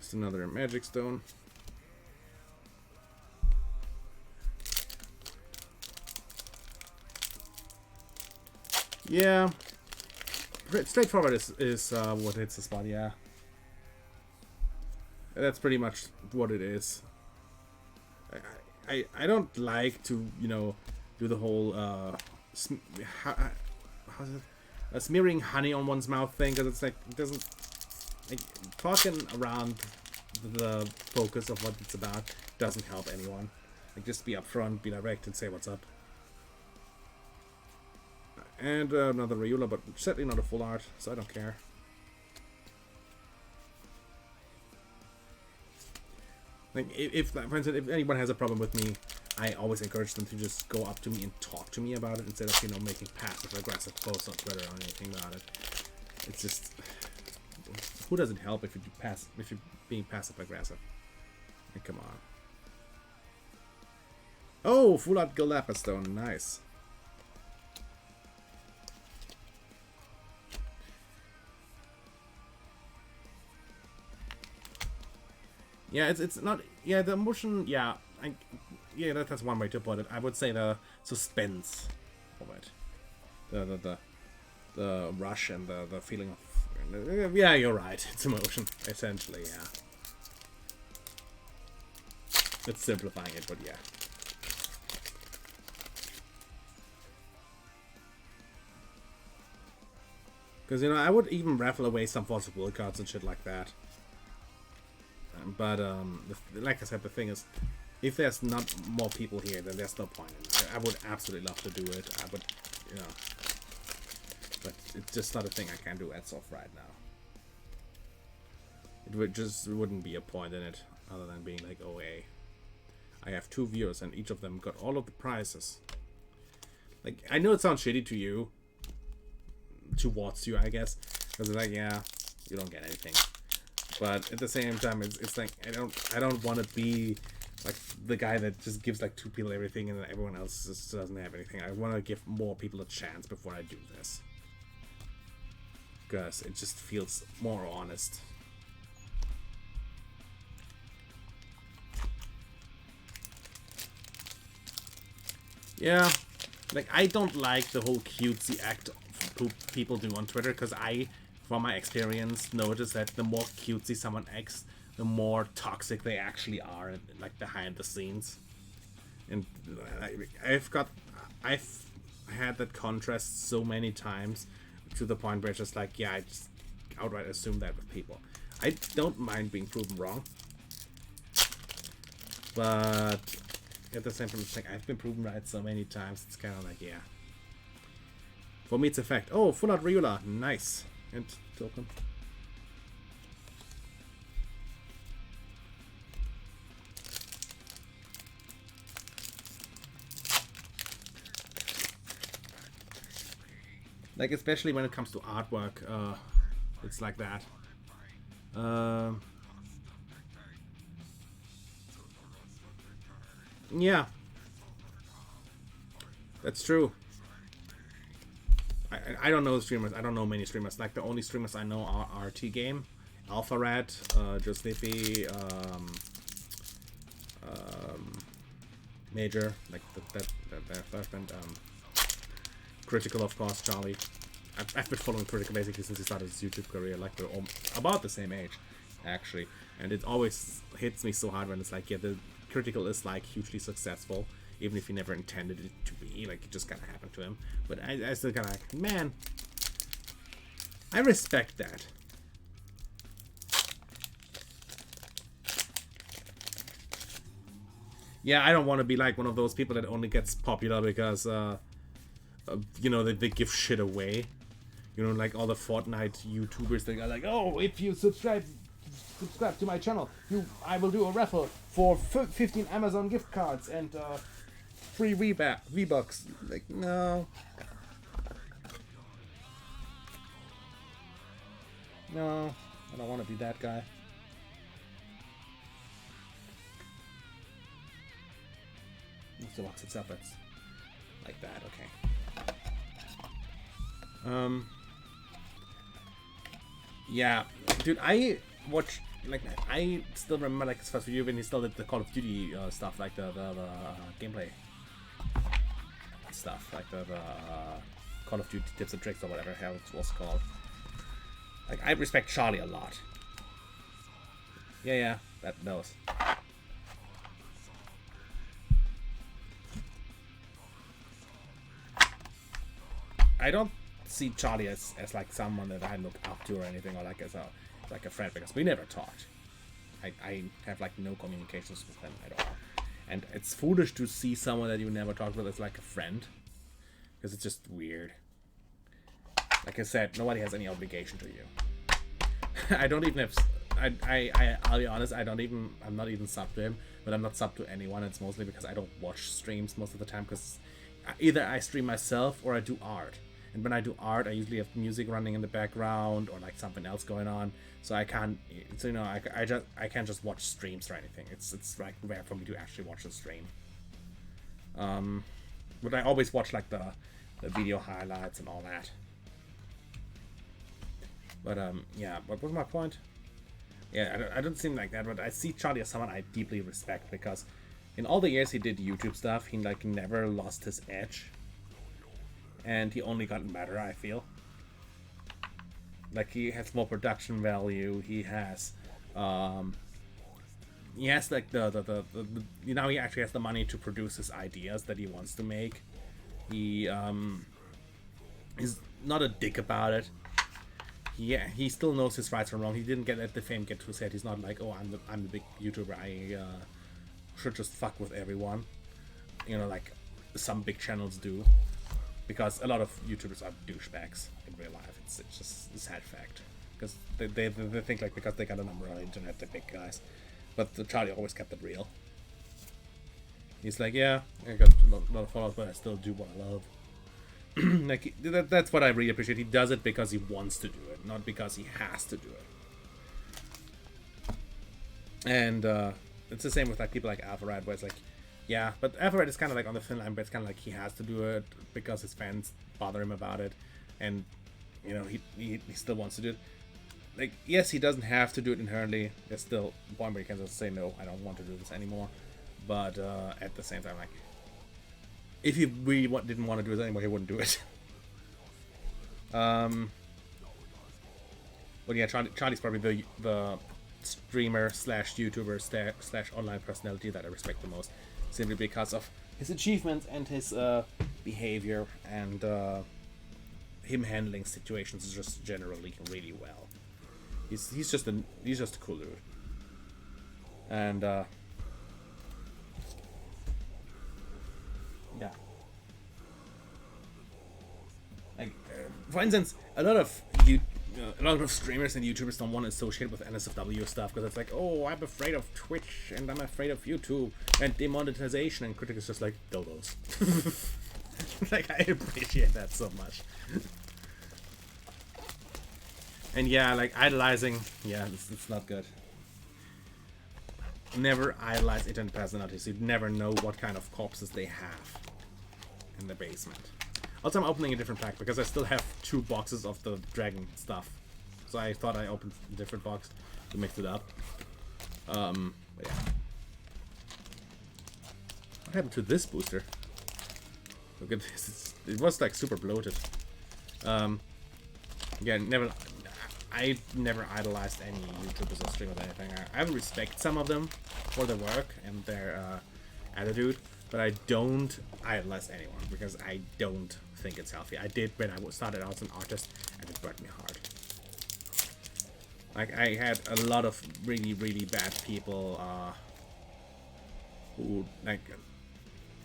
Just another magic stone. Yeah. Straightforward is what hits the spot, yeah. That's pretty much what it is. I don't like to, you know, do the whole how's it? Smearing honey on one's mouth thing, because it's like, it doesn't, like, talking around the focus of what it's about doesn't help anyone. Like, just be upfront, be direct, and say what's up. And another Ryula, but certainly not a full art, so I don't care. Like, if for instance, if anyone has a problem with me, I always encourage them to just go up to me and talk to me about it instead of, you know, making passive aggressive posts on Twitter or anything about it. It's just, who does it help if you're being passive aggressive? Like, come on. Oh, full art Galapastone, nice. Yeah, it's not. Yeah, the emotion. Yeah, yeah, that's one way to put it. I would say the suspense of it, the rush and the feeling of. Yeah, you're right. It's emotion, essentially. Yeah. It's simplifying it, but yeah. Because, you know, I would even raffle away some Force of Will cards and shit like that. But like I said, the thing is, if there's not more people here, then there's no point in it. I would absolutely love to do it. I would, you know, but it's just not a thing I can do as of right now. It wouldn't be a point in it other than being like, oh, hey, I have 2 viewers and each of them got all of the prizes. Like, I know it sounds shitty to you, towards you, I guess, because it's like, yeah, you don't get anything. But at the same time, it's like, I don't want to be like the guy that just gives like 2 people everything and everyone else just doesn't have anything. I want to give more people a chance before I do this, because it just feels more honest. Yeah, like, I don't like the whole cutesy act people do on Twitter, because I, from my experience, notice that the more cutesy someone acts, the more toxic they actually are, like, behind the scenes. And I've had that contrast so many times, to the point where it's just like, yeah, I just outright assume that with people. I don't mind being proven wrong, but at the same time, it's like, I've been proven right so many times, it's kind of like, yeah. For me, it's a fact. Oh, full art Ryula, nice. And token. Like, especially when it comes to artwork, it's like that. Yeah, that's true. I don't know the streamers. I don't know many streamers. Like, the only streamers I know are RT Game, Alpha Rat, Joe Snippy, Major, like that first band, Critical, of course, Charlie. I've been following Critical basically since he started his YouTube career. Like, we're about the same age, actually. And it always hits me so hard when it's like, yeah, the Critical is like hugely successful, even if he never intended it to be. Like, it just kind of happened to him. But I still kind of like, man, I respect that. Yeah, I don't want to be like one of those people that only gets popular because, you know, they give shit away. You know, like all the Fortnite YouTubers that are like, oh, if you subscribe to my channel, I will do a raffle for 15 Amazon gift cards and free V-Bucks. Like, no. No, I don't want to be that guy. So box itself, it's like that, okay. Yeah, dude, I watched, like, I still remember, like, his first video when he still did the Call of Duty stuff, like the gameplay stuff, like the Call of Duty Tips and Tricks or whatever hell it was called. Like, I respect Charlie a lot. Yeah, that knows. I don't see Charlie as like someone that I look up to or anything, or like as a friend, because we never talked. I have like no communications with them at all. And it's foolish to see someone that you never talked with as like a friend, because it's just weird. Like I said, nobody has any obligation to you. I don't even have. I'll be honest. I'm not even sub to him, but I'm not sub to anyone. It's mostly because I don't watch streams most of the time, because either I stream myself or I do art. And when I do art, I usually have music running in the background or like something else going on. So I can't. So you know, I can't just watch streams or anything. It's like rare for me to actually watch a stream. But I always watch like the video highlights and all that. But yeah, what was my point? Yeah, I don't seem like that, but I see Charlie as someone I deeply respect, because in all the years he did YouTube stuff, he like never lost his edge, and he only gotten better, I feel. Like, he has more production value. He has like the you know, he actually has the money to produce his ideas that he wants to make. He is not a dick about it. Yeah, he still knows his rights from wrong. He didn't let the fame get to his head. He's not like, oh, I'm the big YouTuber. I should just fuck with everyone. You know, like some big channels do. Because a lot of YouTubers are douchebags in real life. It's just a sad fact. Because they think like because they got a number on the internet, they're big guys. But Charlie always kept it real. He's like, yeah, I got a lot of followers, but I still do what I love. Like, that's what I really appreciate. He does it because he wants to do it, not because he has to do it. And it's the same with like people like Alpharad, where it's like, yeah, but Alpharad is kind of like on the thin line, but it's kind of like he has to do it because his fans bother him about it, and you know, he still wants to do it. Like, yes, he doesn't have to do it inherently. There's still a point where he can just say, no, I don't want to do this anymore. But at the same time, like, if he really didn't want to do it anymore, he wouldn't do it. But yeah, Charlie's probably the streamer slash YouTuber slash online personality that I respect the most, simply because of his achievements and his behavior and him handling situations just generally really well. He's just a cool dude. And yeah. Like, for instance, a lot of streamers and YouTubers don't want to associate with NSFW stuff, because it's like, oh, I'm afraid of Twitch and I'm afraid of YouTube and demonetization, and Critic is just like, dildos. Like, I appreciate that so much. And yeah, like, idolizing, yeah, it's not good. Never idolize internet personalities. You never know what kind of corpses they have in the basement. Also, I'm opening a different pack because I still have 2 boxes of the dragon stuff. So I thought I opened a different box to mix it up. But yeah. What happened to this booster? Look at this. It was like super bloated. Yeah, I never idolized any YouTubers or streamers or anything. I respect some of them for their work and their attitude, but I don't idolize anyone because I don't think it's healthy. I did when I started out as an artist, and it burnt me hard. Like, I had a lot of really, really bad people who like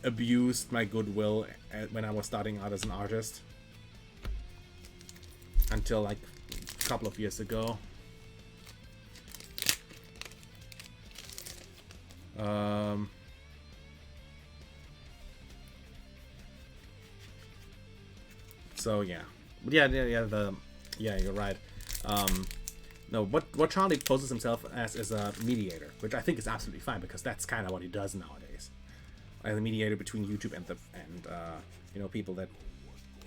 abused my goodwill when I was starting out as an artist until like a couple of years ago. So yeah, but yeah, you're right. No, what Charlie poses himself as is a mediator, which I think is absolutely fine, because that's kind of what he does nowadays, as a mediator between YouTube and you know, people that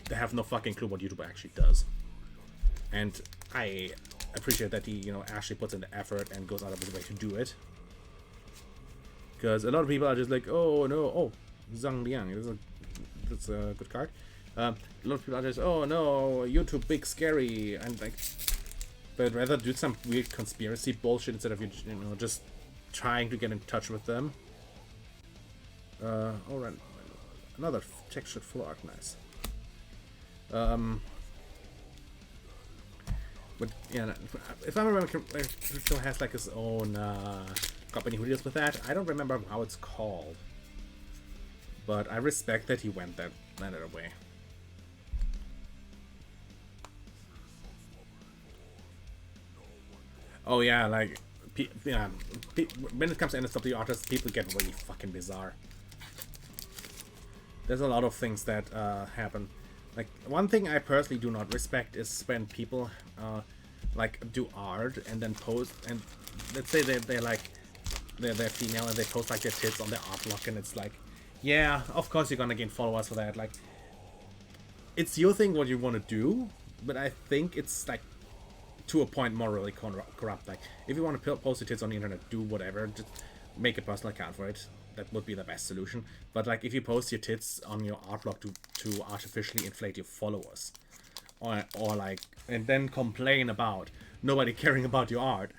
they have no fucking clue what YouTube actually does. And I appreciate that he, you know, actually puts in the effort and goes out of his way to do it. Because a lot of people are just like, oh no, oh, Zhang Liang, that's a good card. A lot of people are just, oh no, YouTube big scary, and like, but rather do some weird conspiracy bullshit instead of just trying to get in touch with them. Alright, another textured full art, nice. But yeah, if I remember, Crypto has like his own company who deals with that. I don't remember how it's called, but I respect that he went that away. Oh yeah, like when it comes to NSW artists, people get really fucking bizarre. There's a lot of things that happen. Like, one thing I personally do not respect is when people like do art and then post, and let's say they're female and they post like their tits on their art block, and it's like, yeah, of course you're gonna gain followers for that. Like, it's your thing what you want to do, but I think it's like to a point morally corrupt. Like, if you want to post your tits on the internet, do whatever, just make a personal account for it. That would be the best solution. But like, if you post your tits on your art block to artificially inflate your followers, or like, and then complain about nobody caring about your art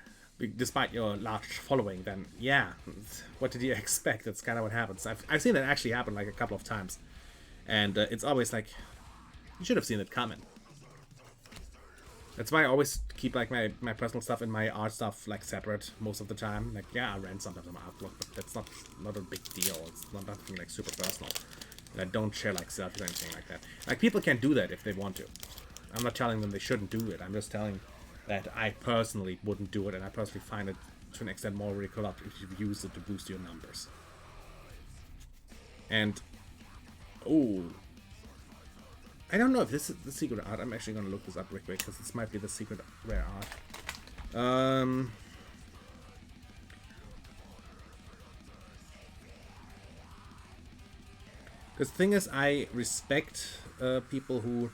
despite your large following, then yeah, what did you expect? That's kind of what happens. I've seen that actually happen like a couple of times, and it's always like, you should have seen it coming. That's why I always keep like my personal stuff and my art stuff like separate most of the time. Like, yeah, I rent sometimes on my art block, but that's not a big deal. It's not nothing like super personal. And I don't share like selfies or anything like that. Like, people can do that if they want to. I'm not telling them they shouldn't do it. I'm just telling that I personally wouldn't do it, and I personally find it to an extent morally corrupt if you use it to boost your numbers. And oh, I don't know if this is the secret art. I'm actually gonna look this up real quick because this might be the secret rare art. Because the thing is, I respect people who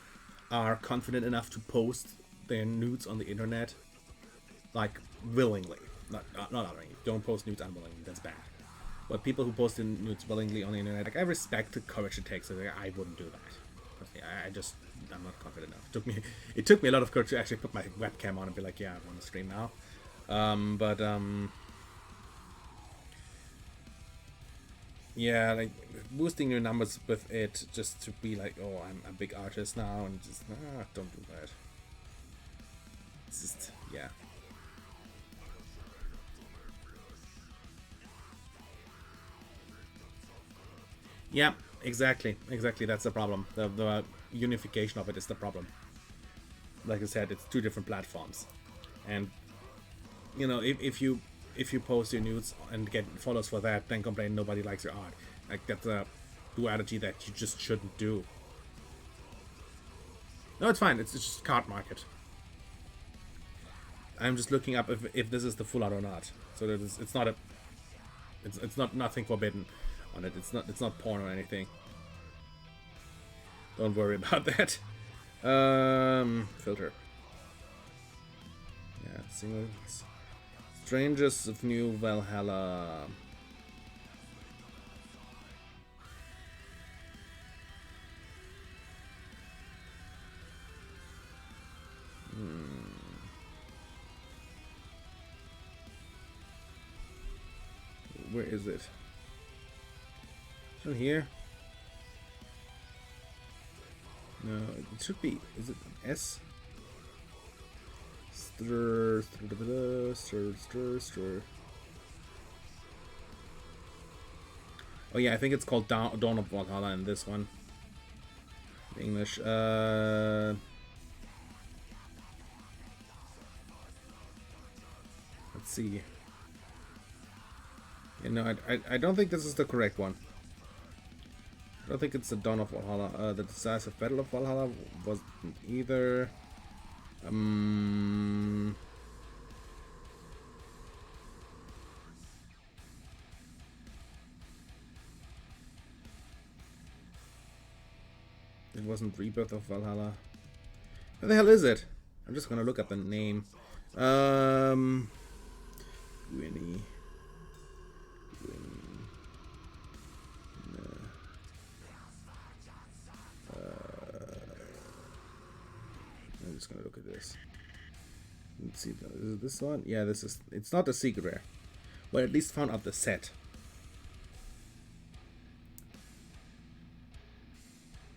are confident enough to post their nudes on the internet, like, willingly. Not willingly. Don't post nudes unwillingly. That's bad. But people who post nudes willingly on the internet, like, I respect the courage it takes. So I wouldn't do that. I'm not confident enough. It took me a lot of courage to actually put my webcam on and be like, yeah, I'm on the stream now. Yeah, like, boosting your numbers with it just to be like, oh, I'm a big artist now, and just, don't do that. It's just, yeah. Yeah, exactly, that's the problem. The unification of it is the problem. Like I said, it's two different platforms, and if you post your nudes and get follows for that, then complain nobody likes your art. Like, that's a duality that you just shouldn't do. No, it's fine. It's just card market. I'm just looking up if this is the full art or not. So that it's not a. It's not nothing forbidden on it. It's not porn or anything. Don't worry about that. Filter. Yeah, singles. Strangers of New Valhalla. Where is it? Is it here? No, it should be. Is it an S? Stir. Oh yeah, I think it's called Dawn of Valhalla in this one. In English. Let's see. I don't think this is the correct one. I don't think it's the Dawn of Valhalla. The Decisive Battle of Valhalla wasn't either. It wasn't Rebirth of Valhalla. Where the hell is it? I'm just gonna look up the name. Winnie. just gonna look at this. Let's see, is it this one? Yeah, this is. It's not a secret rare. Well, at least found out the set.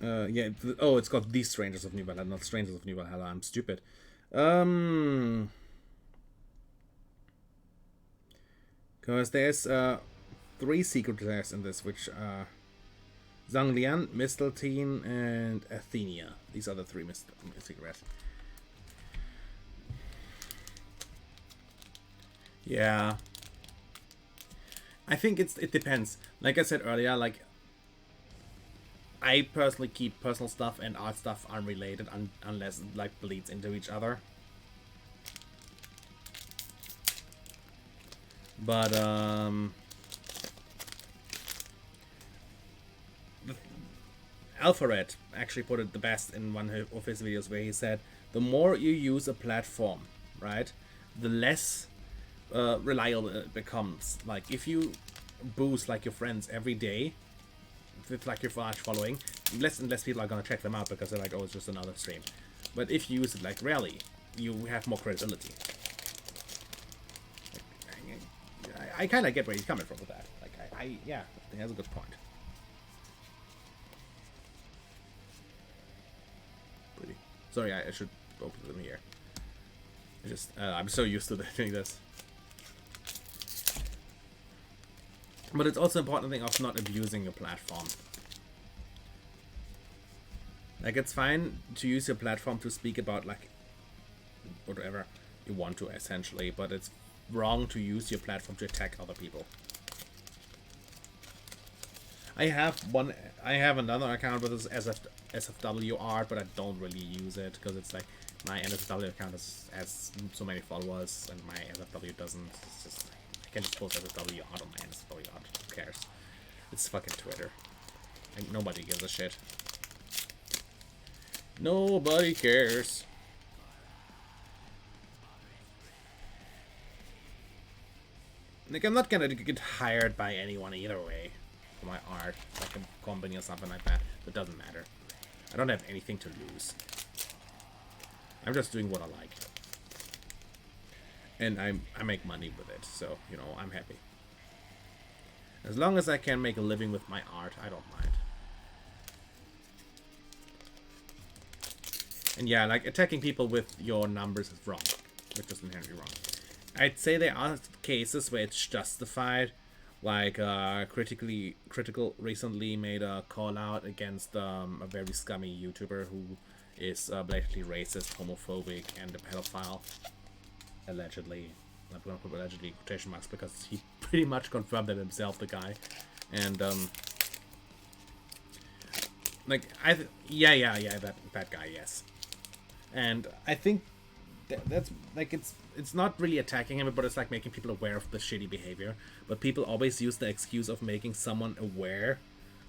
Yeah. Oh, it's called These Strangers of New Valhalla, not Strangers of New Valhalla. I'm stupid. Because there's 3 secret rares in this, which are Zanglian, Mistletoe, and Athenia. These are the 3 secret rares. Yeah. I think it depends. Like I said earlier, like I personally keep personal stuff and art stuff unrelated unless it like bleeds into each other. But Alphared actually put it the best in one of his videos where he said, the more you use a platform, right, the less reliable it becomes. Like if you boost like your friends every day with like your large following, less and less people are gonna check them out because they're like, oh, it's just another stream. But if you use it like rarely, you have more credibility. I kind of get where he's coming from with that. Like yeah, he has a good point. Pretty. Sorry, I should open them here. I'm so used to doing this. But it's also important thing of not abusing your platform. Like it's fine to use your platform to speak about like whatever you want to essentially, but it's wrong to use your platform to attack other people. I have another account with this SFW art, but I don't really use it because it's like my NSFW account has so many followers and my SFW doesn't. It's just I can just post SFW art on my NSFW art. Who cares? It's fucking Twitter, and nobody gives a shit. Nobody cares. Like, I'm not gonna get hired by anyone either way for my art, like a company or something like that. It doesn't matter. I don't have anything to lose. I'm just doing what I like. And I make money with it, so, you know, I'm happy. As long as I can make a living with my art, I don't mind. And yeah, like, attacking people with your numbers is wrong. It's just inherently wrong. I'd say there are cases where it's justified, like Critical recently made a call out against a very scummy YouTuber who is blatantly racist, homophobic, and a pedophile. Allegedly. I'm gonna put allegedly quotation marks because he pretty much confirmed it himself, the guy. And like yeah, that guy, yes. And I think that's like it's not really attacking him, but it's like making people aware of the shitty behavior. But people always use the excuse of making someone aware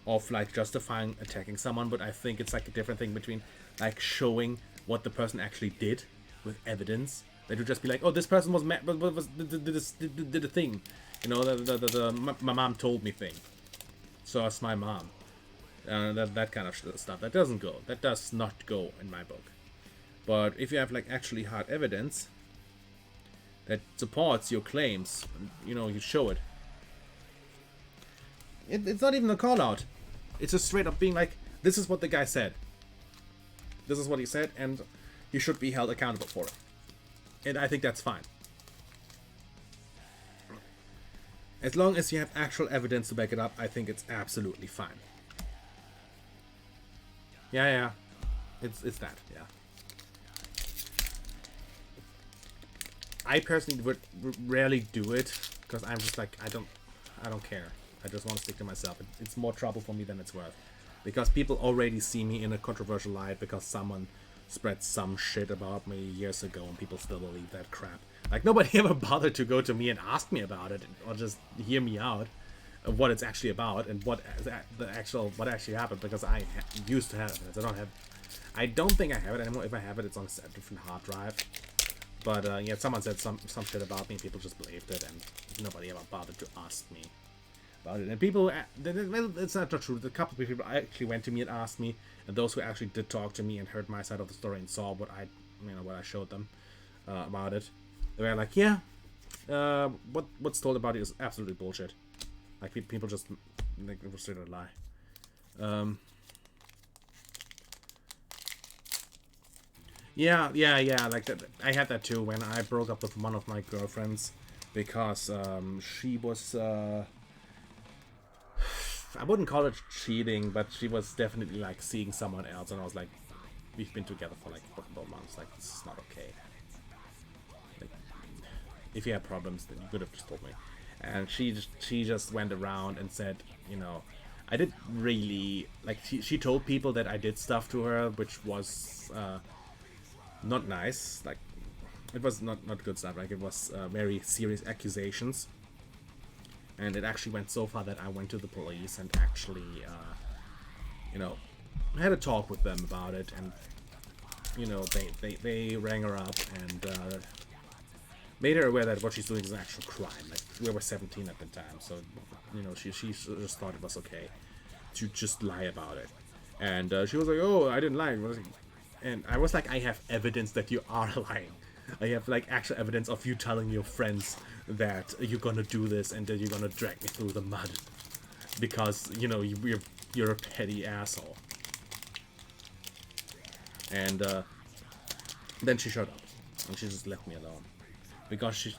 of like justifying attacking someone. But I think it's like a different thing between like showing what the person actually did with evidence. That would just be like, oh, this person was mad, but did a thing, you know, my mom told me thing. So it's my mom. That kind of stuff. That doesn't go. That does not go in my book. But if you have like actually hard evidence that supports your claims, you know, you show it. It's not even a call out. It's just straight up being like, this is what the guy said. This is what he said, and you should be held accountable for it. And I think that's fine. As long as you have actual evidence to back it up, I think it's absolutely fine. Yeah. It's that, yeah. I personally would rarely do it because I'm just like I don't care. I just want to stick to myself. It's more trouble for me than it's worth, because people already see me in a controversial light because someone spread some shit about me years ago and people still believe that crap. Like nobody ever bothered to go to me and ask me about it or just hear me out of what it's actually about and what actually happened, because I used to have it. I don't think I have it anymore. If I have it, it's on a different hard drive. But yeah, someone said some shit about me, people just believed it, and nobody ever bothered to ask me about it. And people, well, it's not true. A couple of people actually went to me and asked me, and those who actually did talk to me and heard my side of the story and saw what I what I showed them about it. They were like, yeah, what's told about it is absolutely bullshit. Like people just like it was straight a lie. Yeah. Like that, I had that too when I broke up with one of my girlfriends because she was. I wouldn't call it cheating, but she was definitely like seeing someone else, and I was like, we've been together for like a couple of months. Like this is not okay. Like, if you have problems, then you could have just told me. And she just went around and said, I did really like. She told people that I did stuff to her, which was not nice. Like it was not good stuff. Like it was very serious accusations, and it actually went so far that I went to the police and actually, had a talk with them about it, and they rang her up and made her aware that what she's doing is an actual crime. Like we were 17 at the time, so she just thought it was okay to just lie about it, and she was like, "Oh, I didn't lie," and I was like, "I have evidence that you are lying. I have like actual evidence of you telling your friends that you're gonna do this and that you're gonna drag me through the mud because you're a petty asshole." And then she shut up and she just left me alone because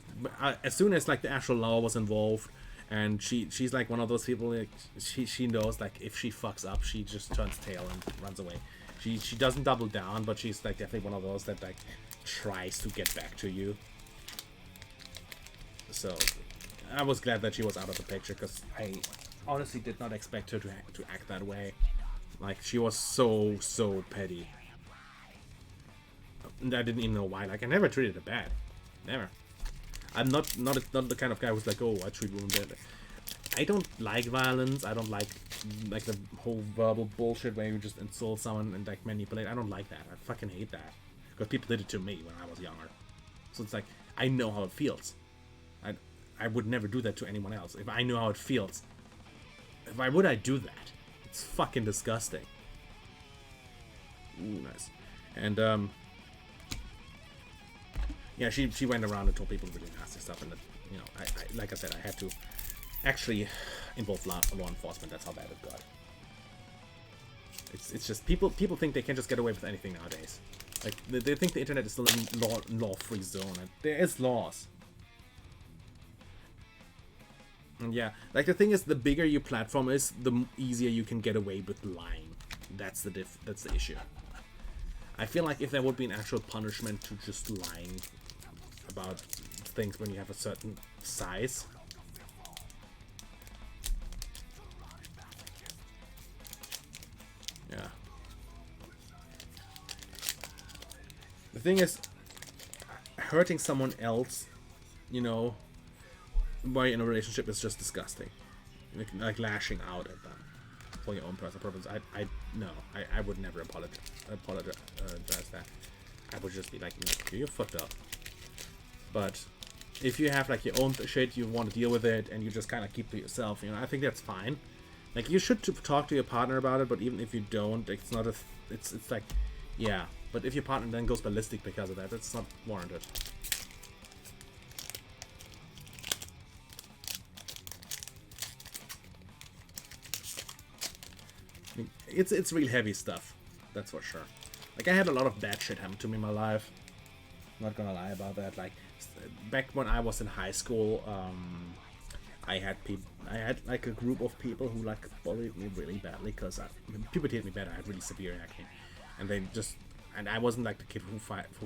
as soon as like the actual law was involved, and she's like one of those people, like she knows like if she fucks up, she just turns tail and runs away. She doesn't double down, but she's like definitely one of those that like tries to get back to you. So I was glad that she was out of the picture because I honestly did not expect her to act that way. Like she was so petty. And I didn't even know why. Like I never treated her bad, never. I'm not the kind of guy who's like, oh, I treat women bad. I don't like violence. I don't like the whole verbal bullshit where you just insult someone and like manipulate. I don't like that. I fucking hate that because people did it to me when I was younger. So it's like I know how it feels. I would never do that to anyone else. If I knew how it feels, why would I do that? It's fucking disgusting. Ooh, nice. And yeah, she went around and told people really nasty stuff, and I like I said, I had to actually involve law enforcement. That's how bad it got. It's just people think they can just get away with anything nowadays. Like they think the internet is still a law-free zone, and there is laws. And yeah, like the thing is, the bigger your platform is, the easier you can get away with lying. That's the issue. I feel like if there would be an actual punishment to just lying about things when you have a certain size. Yeah. The thing is, hurting someone else, while you're in a relationship is just disgusting. Like lashing out at them for your own personal purpose. I would never apologize that. I would just be like, you're fucked up. But if you have like your own shit, you want to deal with it, and you just kind of keep to yourself, I think that's fine. Like you should talk to your partner about it, but even if you don't, it's not it's like, yeah. But if your partner then goes ballistic because of that, that's not warranted. It's real heavy stuff, that's for sure. Like I had a lot of bad shit happen to me in my life. Not gonna lie about that. Like back when I was in high school, I had like a group of people who like bullied me really badly because people treated me bad. I had really severe acne, and I wasn't like the kid who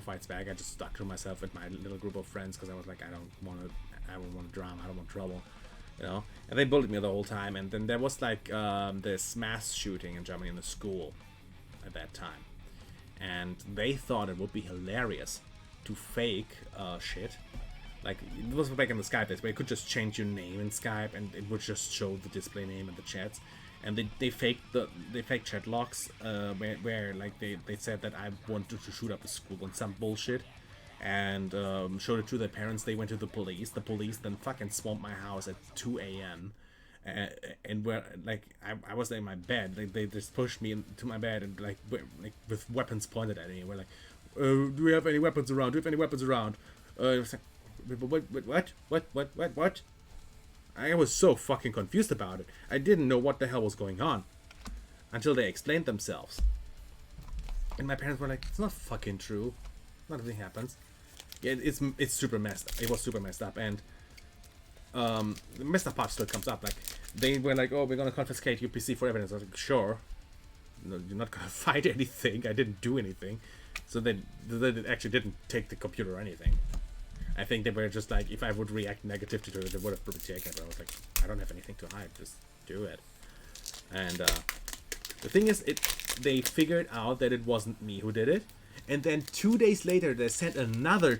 fights back. I just stuck to myself with my little group of friends because I was like, I don't want drama. I don't want trouble. And they bullied me the whole time. And then there was like this mass shooting in Germany in the school at that time, and they thought it would be hilarious to fake shit. Like it was back in the Skype days where you could just change your name in Skype and it would just show the display name in the chats. And they faked chat logs where like they said that I wanted to shoot up the school and some bullshit, and showed it to their parents. They went to the police. The police then fucking swamped my house at 2 a.m. And where like I was in my bed. They just pushed me into my bed and like with weapons pointed at me. We're like, do we have any weapons around? Do we have any weapons around? I was like, what? I was so fucking confused about it. I didn't know what the hell was going on until they explained themselves. And my parents were like, it's not fucking true. Nothing happens. Yeah, it's super messed up. It was super messed up. And the messed up part still comes up. Like, they were like, oh, we're gonna confiscate your PC for evidence. I was like, sure. No, you're not gonna find anything. I didn't do anything. So they actually didn't take the computer or anything. I think they were just like, if I would react negatively to it, they would have probably taken it. But I was like, I don't have anything to hide. Just do it. And the thing is, they figured out that it wasn't me who did it. And then 2 days later, they sent another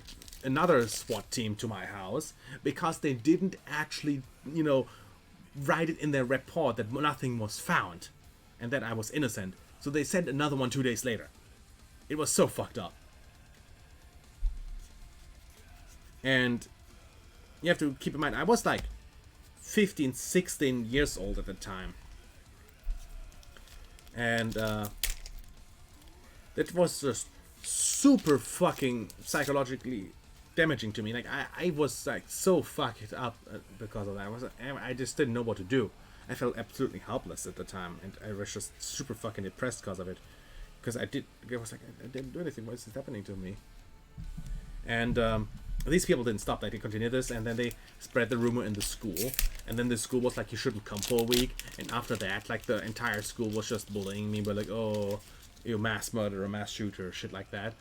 SWAT team to my house because they didn't actually, write it in their report that nothing was found and that I was innocent. So they sent another one 2 days later. It was so fucked up. And you have to keep in mind, I was like 15, 16 years old at the time. And that was just super fucking psychologically damaging to me. Like, I was like so fucked up because of that. I just didn't know what to do. I felt absolutely helpless at the time, and I was just super fucking depressed because of it. Because I was like, I didn't do anything. What is happening to me? And these people didn't stop. Like, they continued this, and then they spread the rumor in the school. And then the school was like, you shouldn't come for a week. And after that, like, the entire school was just bullying me. But like, oh, you mass murderer, mass shooter, shit like that.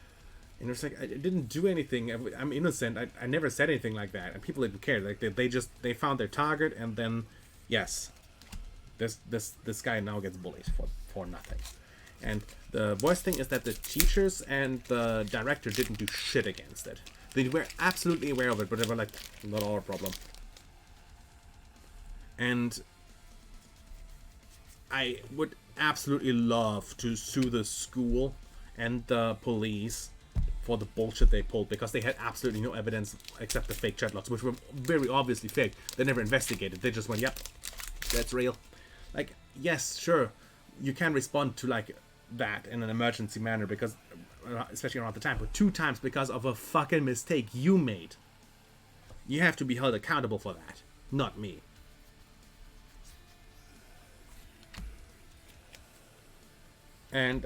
And it's like, I didn't do anything. I'm innocent. I never said anything like that. And people didn't care. Like, they found their target, and then, yes, this guy now gets bullied for nothing. And the worst thing is that the teachers and the director didn't do shit against it. They were absolutely aware of it, but they were like, not our problem. And I would absolutely love to sue the school and the police for the bullshit they pulled, because they had absolutely no evidence except the fake chat logs, which were very obviously fake. They never investigated. They just went, yep, that's real. Like, yes, sure, you can respond to like that in an emergency manner, because especially around the time, but 2 times because of a fucking mistake you made. You have to be held accountable for that, not me. And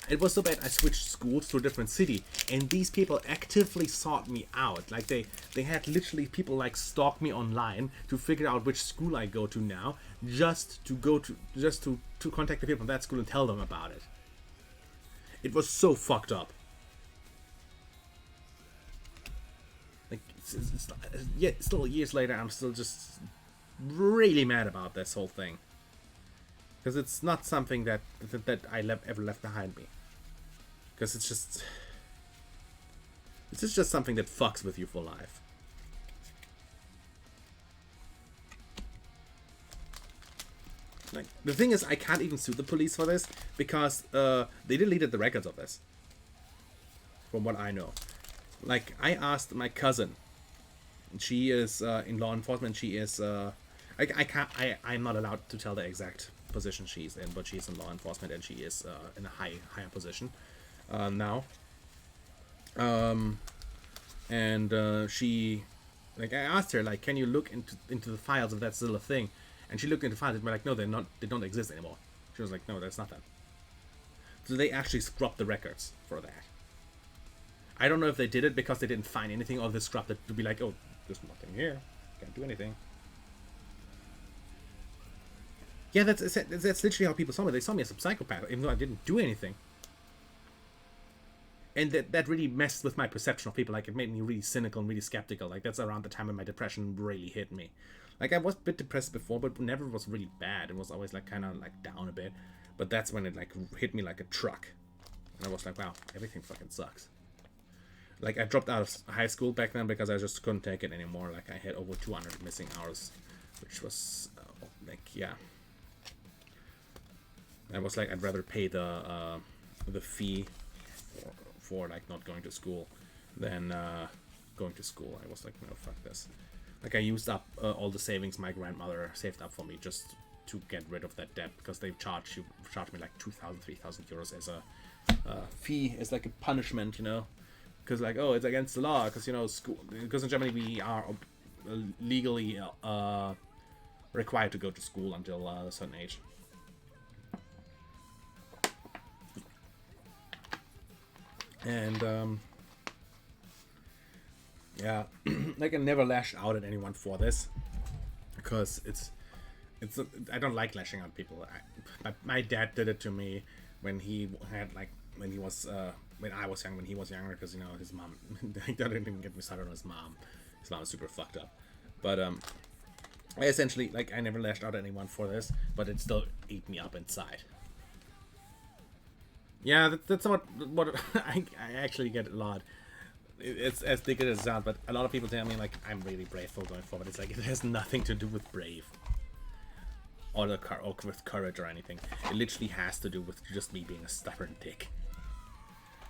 it was so bad I switched schools to a different city, and these people actively sought me out. Like, they had literally people like stalk me online to figure out which school I go to now, just to contact the people from that school and tell them about it. It was so fucked up. Like, still years later, I'm still just really mad about this whole thing. Because it's not something that I ever left behind me. Because it's just something that fucks with you for life. Like, the thing is, I can't even sue the police for this, because they deleted the records of this. From what I know. Like, I asked my cousin. She is in law enforcement. She is I'm not allowed to tell the exact position she's in, but she's in law enforcement, and she is in a higher position now. She, like, I asked her, like, can you look into the files if that's still a thing? And she looked into the files and were like, no, they don't exist anymore. She was like, no, that's not that. So they actually scrubbed the records for that. I don't know if they did it because they didn't find anything, or they scrubbed it to be like, oh, there's nothing here, can't do anything. Yeah, that's literally how people saw me. They saw me as a psychopath, even though I didn't do anything. And that really messed with my perception of people. Like, it made me really cynical and really skeptical. Like, that's around the time when my depression really hit me. Like, I was a bit depressed before, but never was really bad. It was always, like, kind of, like, down a bit. But that's when it, like, hit me like a truck. And I was like, wow, everything fucking sucks. Like, I dropped out of high school back then because I just couldn't take it anymore. Like, I had over 200 missing hours, which was, yeah. I was like, I'd rather pay the fee for like not going to school than going to school. I was like, no, fuck this. Like, I used up all the savings my grandmother saved up for me just to get rid of that debt, because they charge me like 2,000, 3,000 euros as a fee, as like a punishment, you know, because like, oh, it's against the law, because, you know, school, because in Germany we are legally required to go to school until a certain age. And yeah, like I never lashed out at anyone for this, because I don't like lashing out people. My dad did it to me when he had like when I was young, when he was younger, because, you know, his mom. Don't even get me started on his mom. His mom is super fucked up. But I essentially, like, I never lashed out at anyone for this, but it still ate me up inside. Yeah, that's what I actually get a lot. It's as big as it sounds, but a lot of people tell me, like, I'm really brave for going forward. It's like, it has nothing to do with brave or with courage or anything. It literally has to do with just me being a stubborn dick.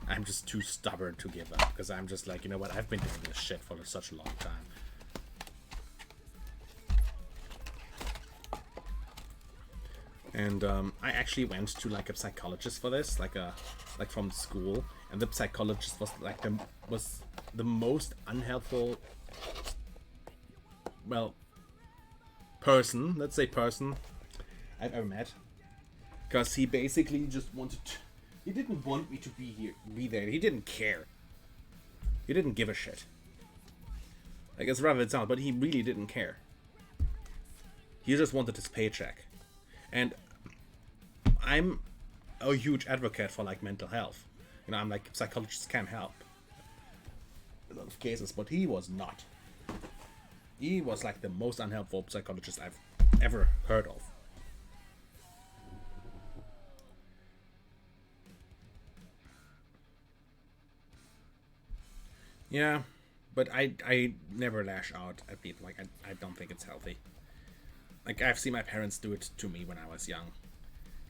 I'm just too stubborn to give up, because I'm just like, you know what, I've been doing this shit for such a long time. And I actually went to like a psychologist for this, like from school, and the psychologist was like the most unhelpful, well, person, let's say person, I've ever met, because he basically just he didn't want me to be there. He didn't care. He didn't give a shit. Like, it's rather it sounds, but he really didn't care. He just wanted his paycheck. And I'm a huge advocate for like mental health. You know, I'm like, psychologists can help in a lot of cases, but he was not. He was like the most unhelpful psychologist I've ever heard of. Yeah, but I never lash out at people. Like, I don't think it's healthy. Like, I've seen my parents do it to me when I was young,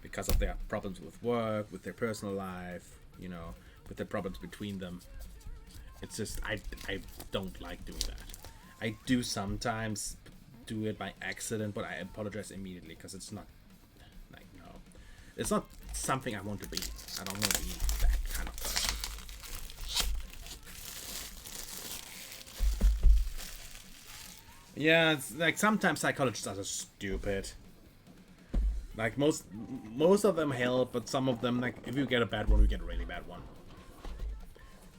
because of their problems with work, with their personal life, you know, with the problems between them. It's just, I don't like doing that. I do sometimes do it by accident, but I apologize immediately, because it's not, like, no. It's not something I want to be. I don't want to be that kind of person. Yeah, it's like, sometimes psychologists are just stupid. Like, most of them help, but some of them, like, if you get a bad one, you get a really bad one.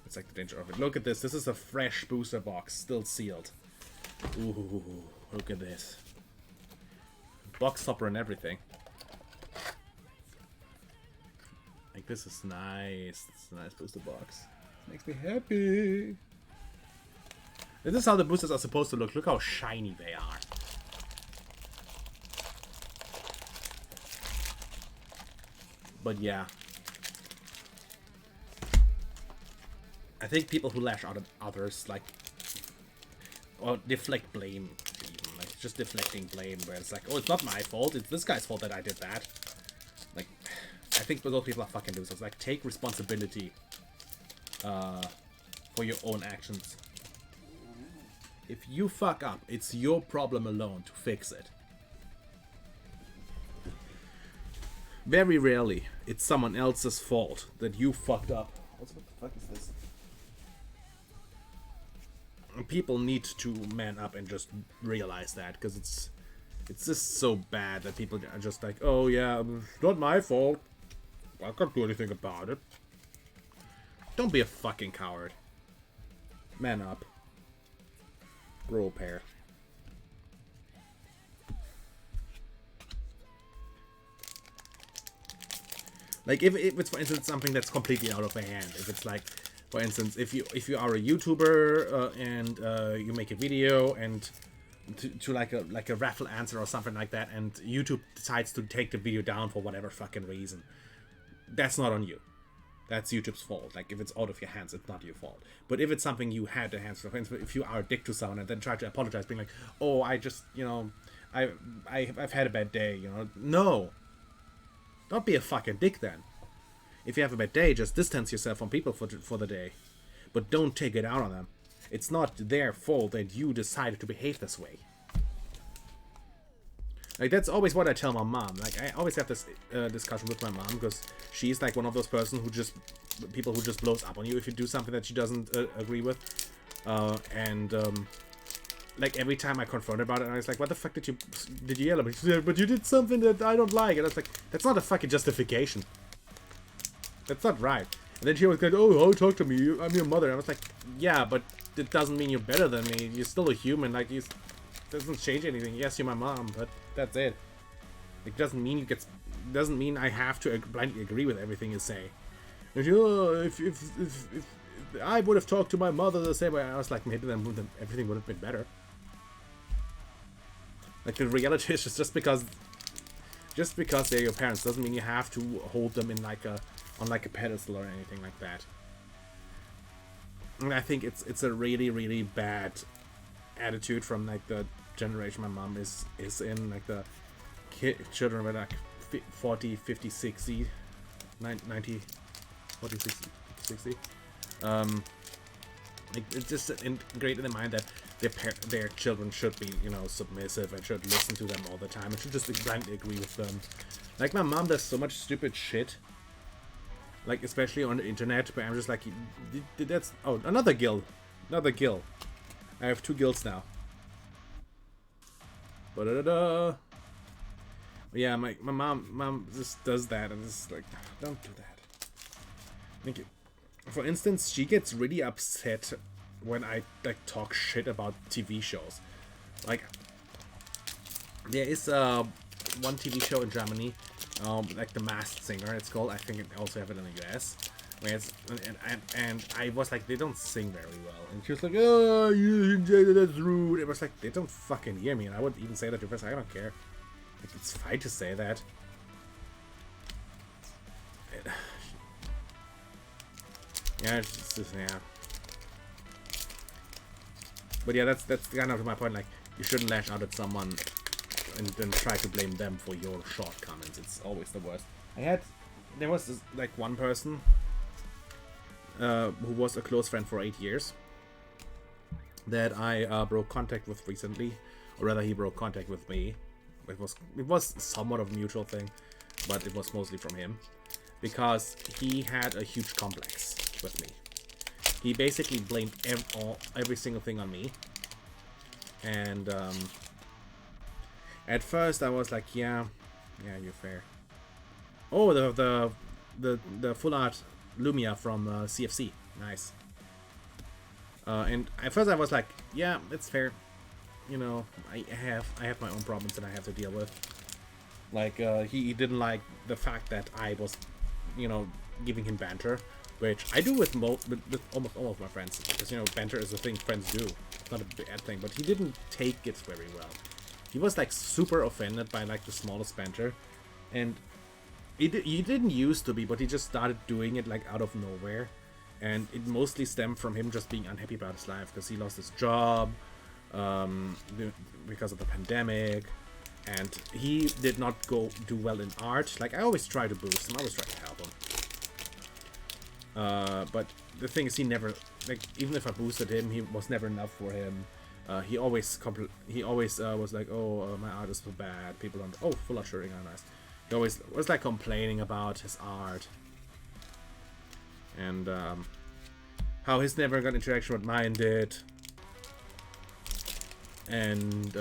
It's like the danger of it. Look at this. This is a fresh booster box, still sealed. Ooh, look at this. Box topper and everything. Like, this is nice. It's a nice booster box. It makes me happy. This is how the boosters are supposed to look. Look how shiny they are. But yeah. I think people who lash out at others, like, or deflect blame, even, like, just deflecting blame, where it's like, oh, it's not my fault, it's this guy's fault that I did that. Like, I think those people are fucking losers. Like, take responsibility for your own actions. If you fuck up, it's your problem alone to fix it. Very rarely, it's someone else's fault that you fucked up. What the fuck is this? People need to man up and just realize that, because it's just so bad that people are just like, oh yeah, it's not my fault. I can't do anything about it. Don't be a fucking coward. Man up. Grow a pair. Like, if it's, for instance, something that's completely out of hand. If it's like, for instance, if you are a YouTuber and you make a video and to like a raffle answer or something like that, and YouTube decides to take the video down for whatever fucking reason, that's not on you. That's YouTube's fault. Like, if it's out of your hands, it's not your fault. But if it's something you had to answer, for instance, if you are a dick to someone and then try to apologize, being like, oh, I just, you know, I've had a bad day, you know. No. Don't be a fucking dick then. If you have a bad day, just distance yourself from people for the day. But don't take it out on them. It's not their fault that you decided to behave this way. Like, that's always what I tell my mom. Like, I always have this discussion with my mom, because she's like one of those people who just blows up on you if you do something that she doesn't agree with. Like, every time I confront her about it, I was like, what the fuck did you yell at me? She said, but you did something that I don't like. And I was like, that's not a fucking justification. That's not right. And then she was like, oh, talk to me. I'm your mother. And I was like, yeah, but it doesn't mean you're better than me. You're still a human. Like, it doesn't change anything. Yes, you're my mom, but that's it. It doesn't mean I have to blindly agree with everything you say. If I would have talked to my mother the same way, I was like, maybe then everything would have been better. Like, the reality is just because they're your parents doesn't mean you have to hold them in on a pedestal or anything like that. And I think it's a really, really bad attitude from like the generation my mom is in, like the children were like 40, 50, 60, 90, 40, 60, 60. Like, it's just ingrained in their mind that their children should be, submissive and should listen to them all the time and should just blindly agree with them. Like, my mom does so much stupid shit, like especially on the internet, but I'm just like, that's another guild. I have 2 guilds now. Ba-da-da-da. Yeah, my mom just does that, and it's like, don't do that. Thank you. For instance, she gets really upset when I like talk shit about TV shows. Like, there is one TV show in Germany, like The Masked Singer, it's called. I think it also have it in the US. Where it's and I was like, they don't sing very well, and she was like, oh, you that's rude. It was like, they don't fucking hear me, and I would even say that to her. I don't care. Like, it's fine to say that. Yeah, it's just, yeah. But yeah, that's kind of my point. Like, you shouldn't lash out at someone and then try to blame them for your shortcomings. It's always the worst. There was this, like, one person who was a close friend for 8 years that I broke contact with recently, or rather, he broke contact with me. It was somewhat of a mutual thing, but it was mostly from him, because he had a huge complex with me. He basically blamed every single thing on me, and at first I was like, yeah, you're fair. Oh, the full art Lumia from CFC, nice. And at first I was like, yeah, it's fair. I have my own problems that I have to deal with. Like, he didn't like the fact that I was, giving him banter, which I do with almost all of my friends, because banter is a thing friends do. It's not a bad thing, but he didn't take it very well. He was like super offended by like the smallest banter, and he didn't used to be, but he just started doing it like out of nowhere, and it mostly stemmed from him just being unhappy about his life because he lost his job because of the pandemic, and he did not do well in art. Like, I always try to boost him, I always try to help him. But the thing is, he never, like, even if I boosted him, he was never enough for him. He always was like, oh, my art is so bad. People don't. Oh, full art shirting, nice. He always was like complaining about his art, and how he's never got interaction with mine did. And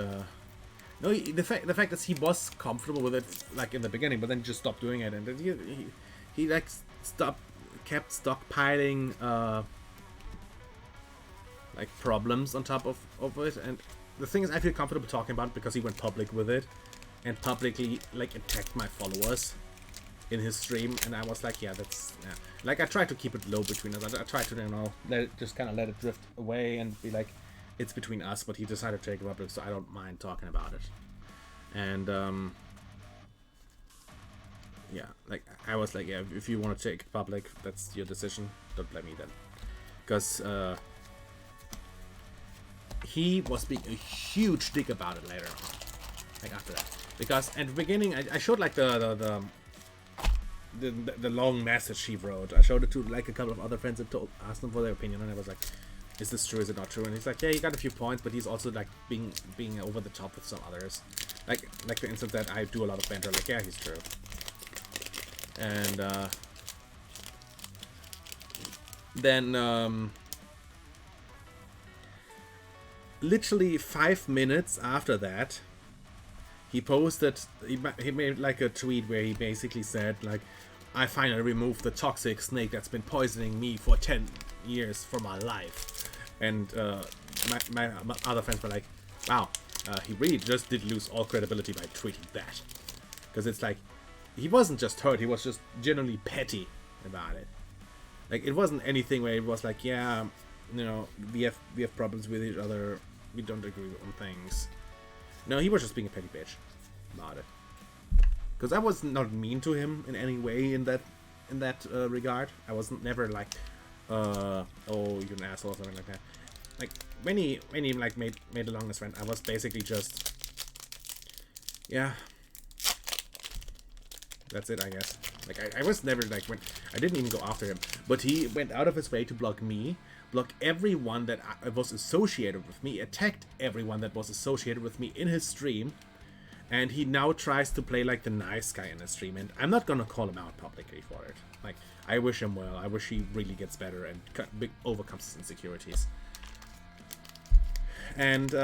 no, the fact that he was comfortable with it, like in the beginning, but then he just stopped doing it, and then he like kept stockpiling like problems on top of it. And the thing is, I feel comfortable talking about it because he went public with it and publicly like attacked my followers in his stream, and I was like, yeah, like, I tried to keep it low between us. I tried to let it drift away and be like, it's between us, but he decided to take it public, so I don't mind talking about it. And yeah, like, I was like, yeah, if you want to take it public, that's your decision, don't blame me then. Because he was being a huge dick about it later on, like after that. Because at the beginning, I showed like the long message he wrote. I showed it to like a couple of other friends and asked them for their opinion, and I was like, is this true? Is it not true? And he's like, yeah, he got a few points, but he's also like being over the top with some others. Like for instance, that I do a lot of banter. Like, yeah, he's true. And then literally 5 minutes after that, he posted. He made like a tweet where he basically said like, I finally removed the toxic snake that's been poisoning me for 10 years for my life. And my other friends were like, wow, he really just did lose all credibility by tweeting that. Because it's like, he wasn't just hurt, he was just genuinely petty about it. Like, it wasn't anything where it was like, yeah, you know, we have problems with each other, we don't agree on things. No, he was just being a petty bitch about it. Because I was not mean to him in any way in that regard. I wasn't never like, oh, you're an asshole or something like that. Like when he like made a longest friend, I was basically just, yeah, that's it, I guess. Like I was never like, when I didn't even go after him, but he went out of his way to block me, block everyone that was associated with me, attacked everyone that was associated with me in his stream. And he now tries to play like the nice guy in the stream, and I'm not gonna call him out publicly for it. Like, I wish him well. I wish he really gets better and overcomes his insecurities. And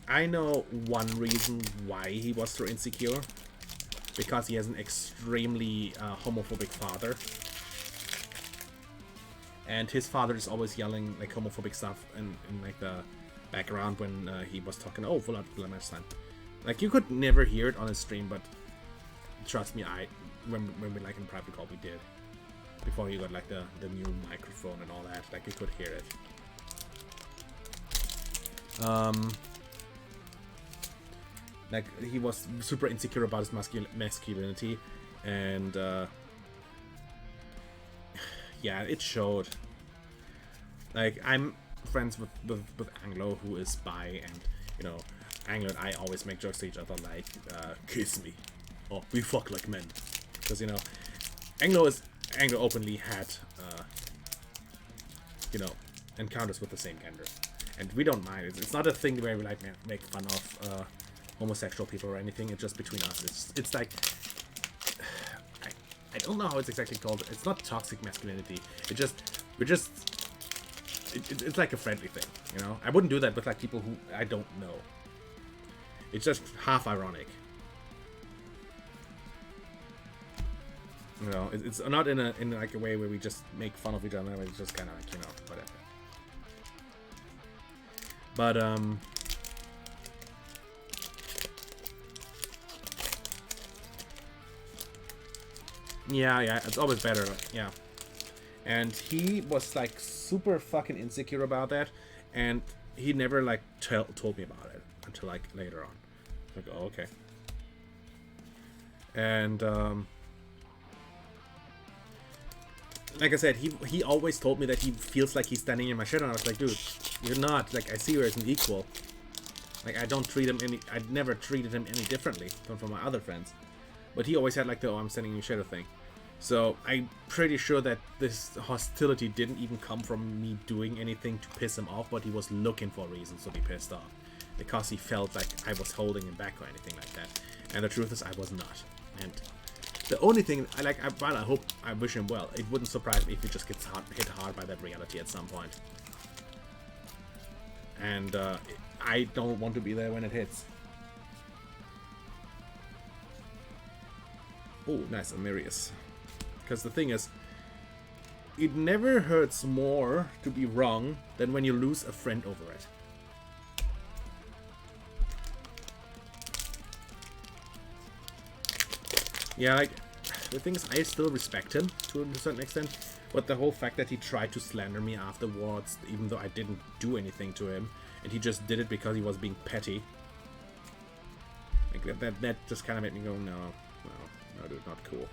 I know one reason why he was so insecure. Because he has an extremely homophobic father. And his father is always yelling like homophobic stuff in like the background when he was talking, oh, full out Glammerstein. Like, you could never hear it on his stream, but trust me, when we like in private call, we did. Before he got like the new microphone and all that, like you could hear it. Like, he was super insecure about his masculinity, and yeah, it showed. Like, I'm friends with Anglo, who is bi, and you know, Anglo and I always make jokes to each other like, kiss me, or we fuck like men, because you know, Anglo openly had you know, encounters with the same gender, and we don't mind. It's not a thing where we like make fun of homosexual people or anything. It's just between us. It's like, I don't know how it's exactly called. It's not toxic masculinity. It's like a friendly thing, you know. I wouldn't do that with like people who I don't know. It's just half ironic. You know, it's not in like a way where we just make fun of each other. It's just kind of like, you know, whatever. But yeah, it's always better. Yeah, and he was like super fucking insecure about that, and he never like told me about it until like later on. Like, oh, okay. And like I said, he always told me that he feels like he's standing in my shadow, and I was like, dude, you're not. Like, I see you as an equal. Like, I never treated him any differently from my other friends. But he always had like the, oh, I'm standing in your shadow thing. So I'm pretty sure that this hostility didn't even come from me doing anything to piss him off, but he was looking for reasons to be pissed off. Because he felt like I was holding him back or anything like that. And the truth is, I was not. And the only thing, I wish him well, it wouldn't surprise me if he just gets hit hard by that reality at some point. And I don't want to be there when it hits. Oh, nice, Amirius. Because the thing is, it never hurts more to be wrong than when you lose a friend over it. Yeah, like, the thing is, I still respect him to a certain extent, but the whole fact that he tried to slander me afterwards, even though I didn't do anything to him, and he just did it because he was being petty, like, that just kind of made me go, no, dude, not cool.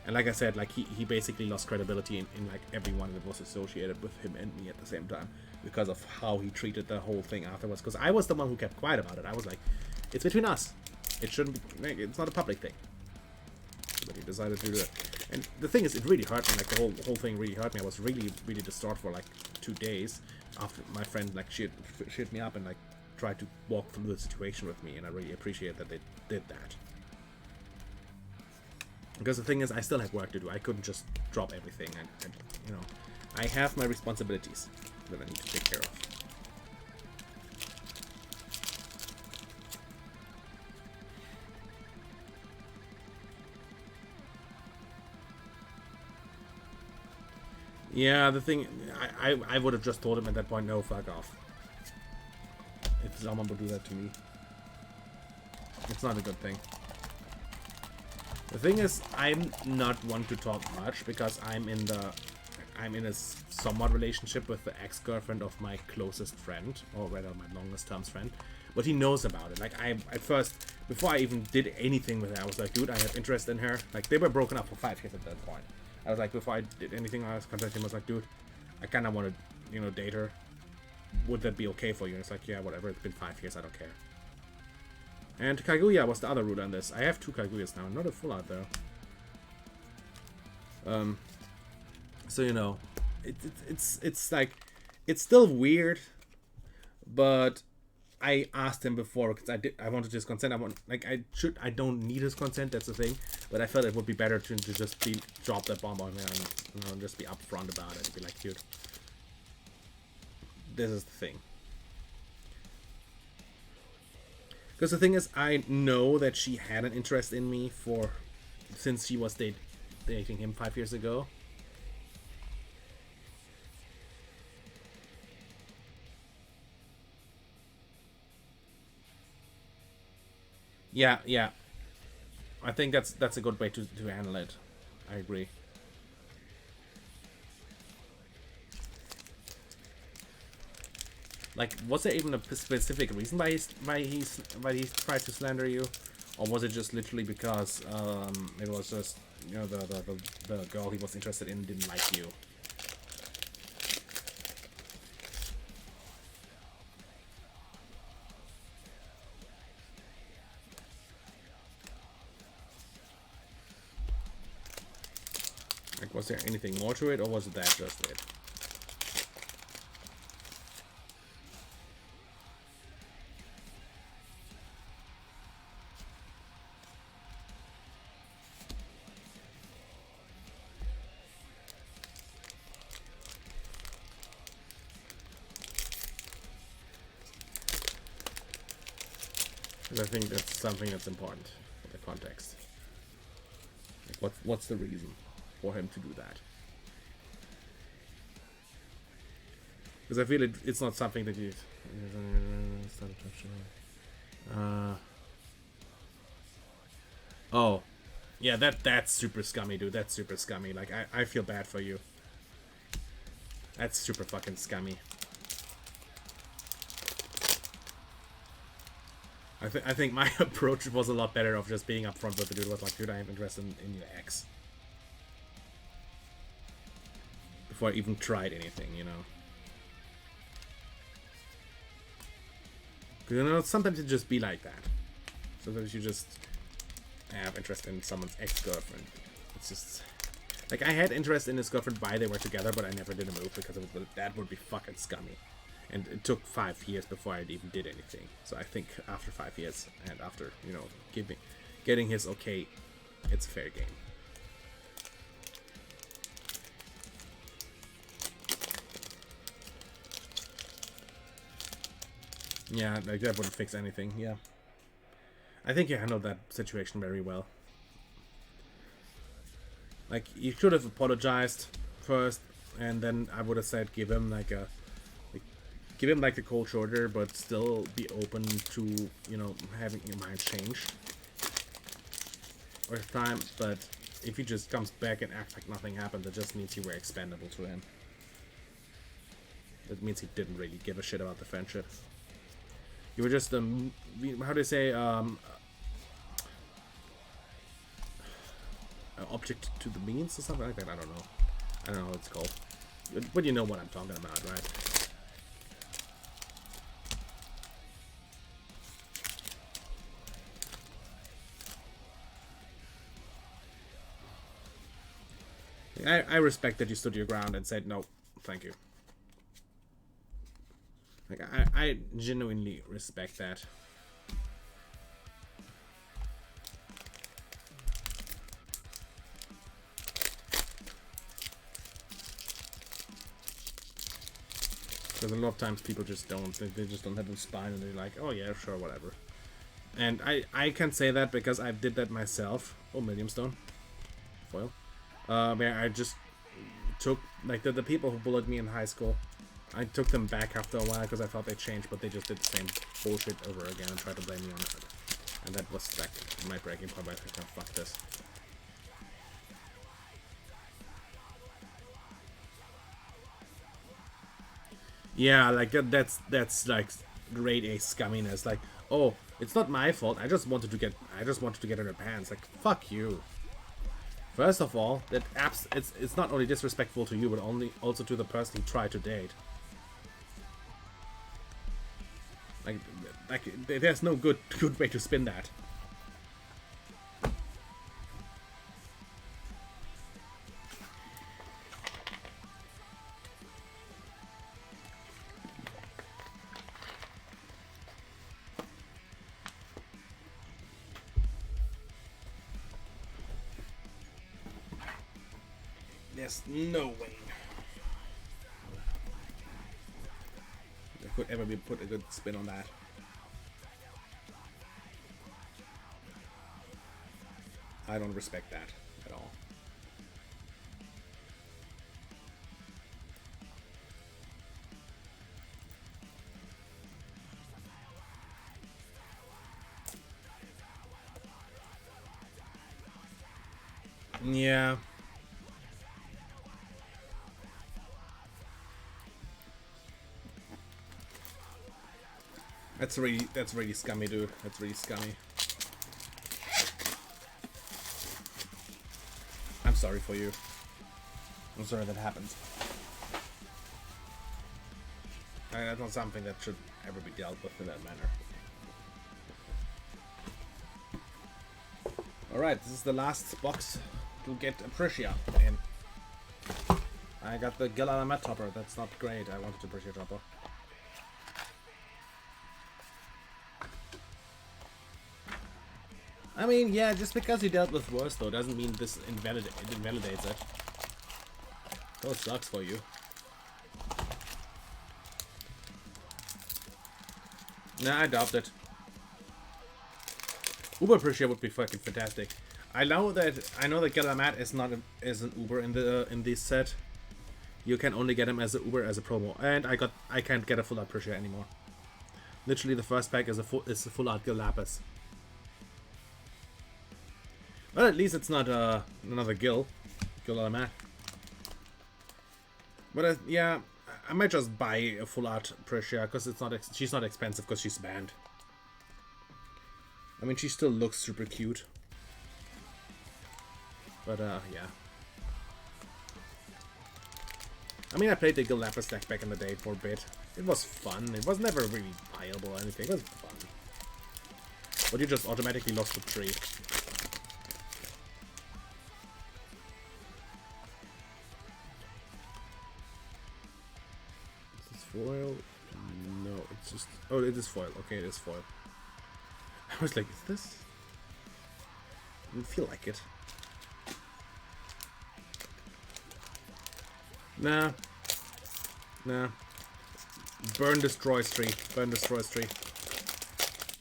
And like I said, like, he basically lost credibility in like everyone that was associated with him and me at the same time, because of how he treated the whole thing afterwards, because I was the one who kept quiet about it. I was like, it's between us. It shouldn't be, it's not a public thing. But he decided to do it. And the thing is, it really hurt me. Like, the whole thing really hurt me. I was really, really distraught for like 2 days after my friend like shit me up and like tried to walk through the situation with me, and I really appreciate that they did that. Because the thing is, I still have work to do. I couldn't just drop everything. You know, I have my responsibilities that I need to take care of. Yeah, the thing, I would have just told him at that point, no, fuck off. If someone would do that to me. It's not a good thing. The thing is, I'm not one to talk much because I'm in a somewhat relationship with the ex-girlfriend of my closest friend, or rather my longest term friend. But he knows about it. Like, I at first, before I even did anything with her, I was like, dude, I have interest in her. Like, they were broken up for 5 years at that point. I was like, before I did anything, I was contacting him. I was like, dude, I kind of want to, you know, date her. Would that be okay for you? And it's like, yeah, whatever. It's been 5 years. I don't care. And Kaguya was the other route on this. I have 2 Kaguyas now. Not a full out though. So you know, it's like, it's still weird, but I asked him before because I wanted his consent. I don't need his consent. That's the thing. But I felt it would be better to just drop that bomb on him and, you know, just be upfront about it and be like, dude, this is the thing. Because the thing is, I know that she had an interest in me since she was dating him 5 years ago. Yeah. I think that's a good way to handle it. I agree. Like, was there even a specific reason why he tried to slander you, or was it just literally because it was just, you know, the girl he was interested in didn't like you? Like, was there anything more to it, or was that just it? I think that's something that's important for the context. Like, what's the reason for him to do that? Because I feel it's not something that you. Oh, yeah, that's super scummy, dude. That's super scummy. Like, I feel bad for you. That's super fucking scummy. I think my approach was a lot better of just being upfront with the dude. Was like, dude, I am interested in your ex. Before I even tried anything, you know. Because, you know, sometimes it just be like that. Sometimes you just have interest in someone's ex-girlfriend. It's just like, I had interest in his girlfriend while they were together, but I never did a move because that would be fucking scummy. And it took 5 years before I even did anything. So I think after 5 years and after, you know, getting his okay, it's fair game. Yeah, like, that wouldn't fix anything. Yeah, I think you handled that situation very well. Like, you should have apologized first, and then I would have said give him like the cold shoulder, but still be open to, you know, having your mind change with time. But if he just comes back and acts like nothing happened, that just means you were expendable to him. That means he didn't really give a shit about the friendship. You were just how do you say, object to the means or something like that. I don't know what it's called, but you know what I'm talking about, right? I respect that you stood your ground and said no, thank you. Like, I genuinely respect that. Because a lot of times people just don't. They just don't have the spine and they're like, oh yeah, sure, whatever. And I can say that because I did that myself. Oh, Millium Stone. Foil. Where I just took, like, the people who bullied me in high school, I took them back after a while because I thought they changed, but they just did the same bullshit over again and tried to blame me on it. And that was like my breaking point. I think, oh, fuck this. Yeah, like that's like grade A scumminess. Like, oh, it's not my fault. I just wanted to get in her pants. Like, fuck you. First of all, it's not only disrespectful to you, but also to the person you try to date. Like there's no good way to spin that. There's no way there could ever be put a good spin on that. I don't respect that at all. Yeah. That's really scummy, dude. That's really scummy. I'm sorry for you. I'm sorry that happened. That's not something that should ever be dealt with in that manner. Alright, this is the last box to get Apricia in. I got the Gil-Alamet topper. That's not great. I wanted Apricia topper. I mean, yeah, just because you dealt with worse, though, doesn't mean this invalidates it. That sucks for you. Nah, I doubt it. Uber Apricia would be fucking fantastic. I know that Gil-Alamet is an Uber in this set. You can only get him as an Uber as a promo, and I can't get a full art Apricia anymore. Literally, the first pack is a full art Gil-Lapis. Well, at least it's not another Gil-Alamet. But yeah, I might just buy a full art Apricia because she's not expensive because she's banned. I mean, she still looks super cute. But yeah. I mean, I played the Gil-Lapis deck back in the day for a bit. It was fun. It was never really viable or anything. It was fun. But you just automatically lost the tree. Foil? No, it's just... Oh, it is foil. Okay, it is foil. I was like, is this? I didn't feel like it. Nah. Nah. Burn Destroys Tree. Burn Destroys Tree.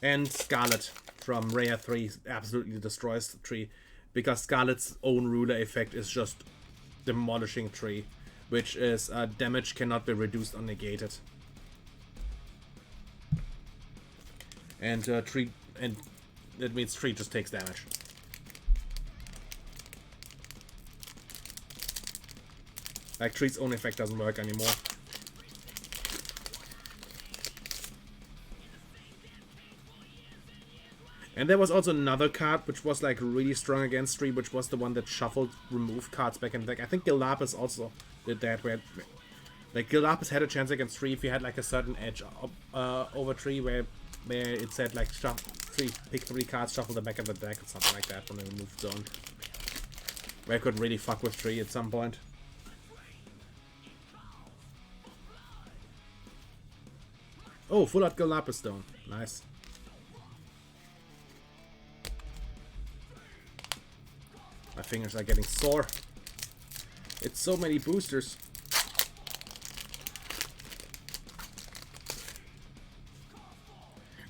And Scarlet from Raya 3 absolutely destroys Tree. Because Scarlet's own ruler effect is just demolishing Tree. Which is damage cannot be reduced or negated. And Tree, and that means Tree just takes damage. Like, Tree's own effect doesn't work anymore. And there was also another card which was like really strong against Tree, which was the one that shuffled remove cards back in the deck. I think Gil-Lapis also did that, where like Gil-Lapis had a chance against Tree if you had like a certain edge over Tree where it said like pick 3 cards, shuffle them back in the deck or something like that from the remove zone. Where I could really fuck with Tree at some point. Oh, full art Galapagos Stone. Nice. My fingers are getting sore. It's so many boosters.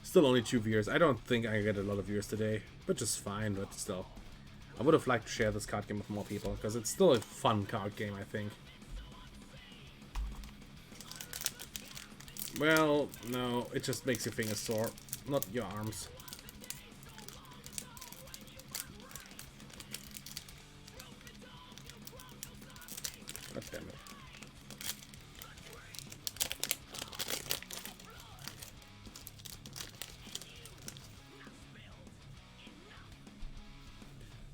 Still only 2 viewers. I don't think I get a lot of viewers today, but just fine, but still. I would have liked to share this card game with more people, because it's still a fun card game, I think. Well, no, it just makes your fingers sore, not your arms. God damn it.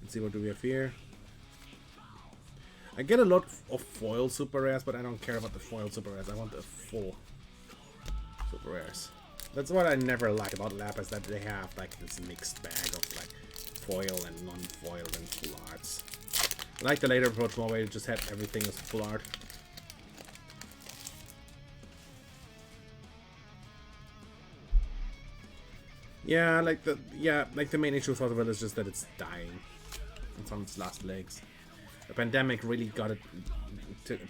Let's see, what do we have here? I get a lot of foil super rares, but I don't care about the foil super rares. I want the full super rares. That's what I never like about Lapis, that they have like this mixed bag of like foil and non-foil and full arts. I like the later approach more, where you just had everything as full art. Yeah, like the main issue with Auto is just that it's dying. It's on its last legs. The pandemic really got it,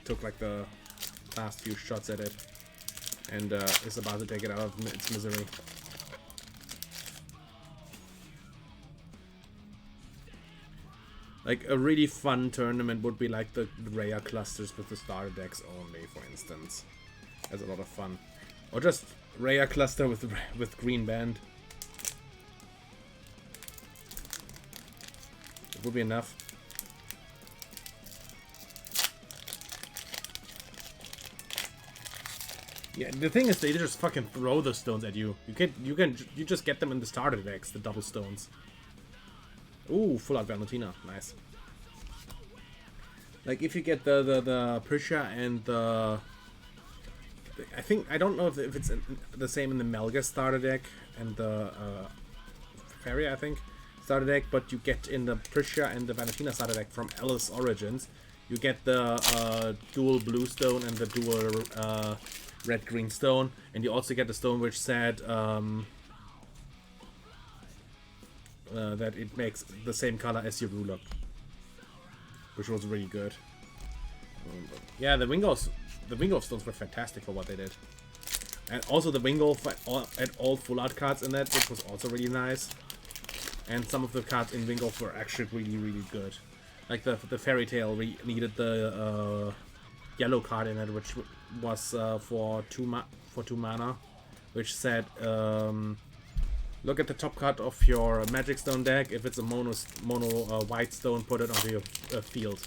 took like the last few shots at it, and is about to take it out of its misery. Like a really fun tournament would be like the Raya clusters with the starter decks only, for instance. That's a lot of fun. Or just Raya cluster with green band. It would be enough. Yeah, the thing is, they just fucking throw the stones at you. You just get them in the starter decks, the double stones. Ooh, full art Valentina, nice. Like if you get the Prisha and the I don't know if it's the same in the Melga starter deck and the Fairy, I think, starter deck, but you get in the Prisha and the Valentina starter deck from Alice Origins, you get the dual blue stone and the dual red-green stone, and you also get the stone which said that it makes the same color as your ruler, which was really good. Yeah, the Wingolf stones were fantastic for what they did, and also the Wingolf had all full art cards in that, which was also really nice. And some of the cards in Wingolf were actually really good. Like the Fairy Tale needed the yellow card in it, which was for two mana, which said look at the top card of your Magic Stone deck. If it's a mono white stone, put it onto your field.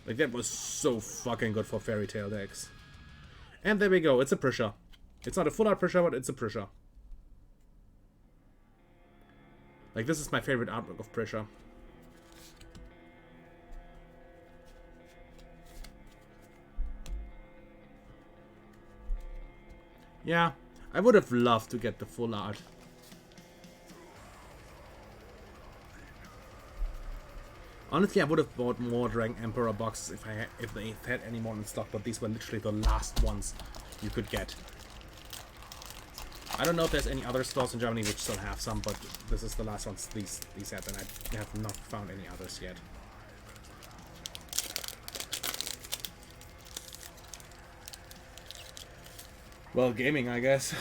Like that was so fucking good for Fairy Tale decks. And there we go. It's a Prisha. It's not a full art Prisha, but it's a Prisha. Like this is my favorite artwork of Prisha. Yeah, I would have loved to get the full art. Honestly, I would have bought more Dragon Emperor boxes if they had any more in stock, but these were literally the last ones you could get. I don't know if there's any other stores in Germany which still have some, but this is the last ones these had, and I have not found any others yet. Well, gaming, I guess.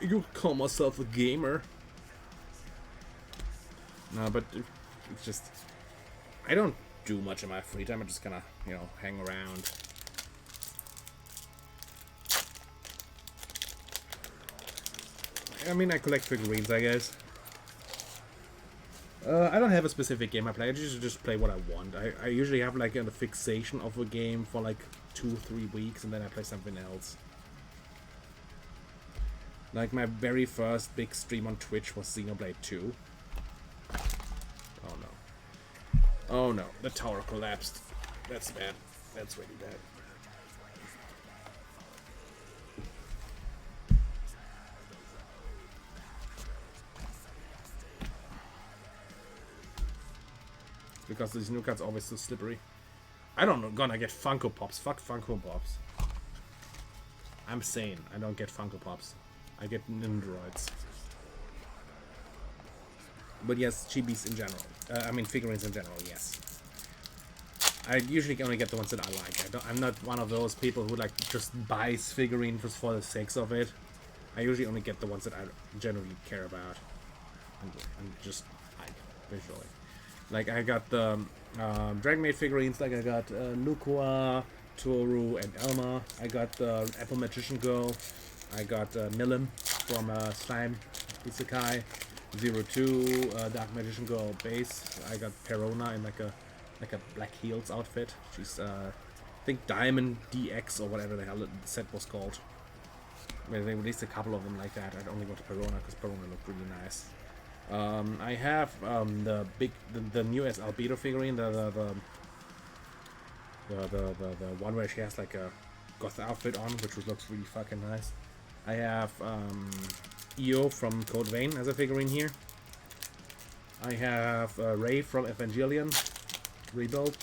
You call myself a gamer. No, but it's just... I don't do much in my free time. I just kind of, you know, hang around. I mean, I collect figurines, I guess. I don't have a specific game I play. I usually just play what I want. I usually have like a fixation of a game for like 2-3 weeks, and then I play something else. Like my very first big stream on Twitch was Xenoblade 2. Oh no. Oh no, the tower collapsed. That's bad. That's really bad. Because these new cards are always so slippery. I don't know, gonna get Funko Pops. Fuck Funko Pops. I'm sane. I don't get Funko Pops. I get Nindroids. But yes, chibis in general. I mean figurines in general, yes. I usually only get the ones that I like. I'm not one of those people who like just buys figurines just for the sakes of it. I usually only get the ones that I generally care about and just like visually. Like I got the Dragon Maid figurines. Like I got Lukua, Toru, and Elma. I got the Apple Magician Girl. I got Milim from Slime Isekai. 02 Dark Magician Girl base. I got Perona in like a Black Heels outfit. She's I think Diamond DX or whatever the hell the set was called. They released a couple of them like that. I only got Perona because Perona looked really nice. I have the newest Albedo figurine, the one where she has like a goth outfit on, which looks really fucking nice. I have Io from Code Vein as a figurine here. I have Ray from Evangelion Rebuild,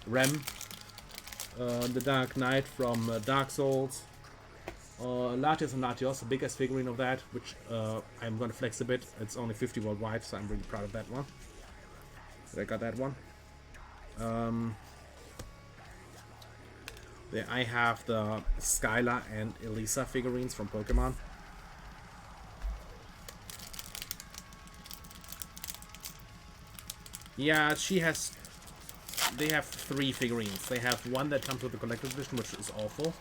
Rem, the Dark Knight from Dark Souls, Latios and Latios, the biggest figurine of that, which I'm gonna flex a bit. It's only 50 worldwide, so I'm really proud of that one. So I got that one. Then I have the Skyla and Elisa figurines from Pokemon. Yeah, they have 3 figurines. They have one that comes with the collector's edition, which is awful.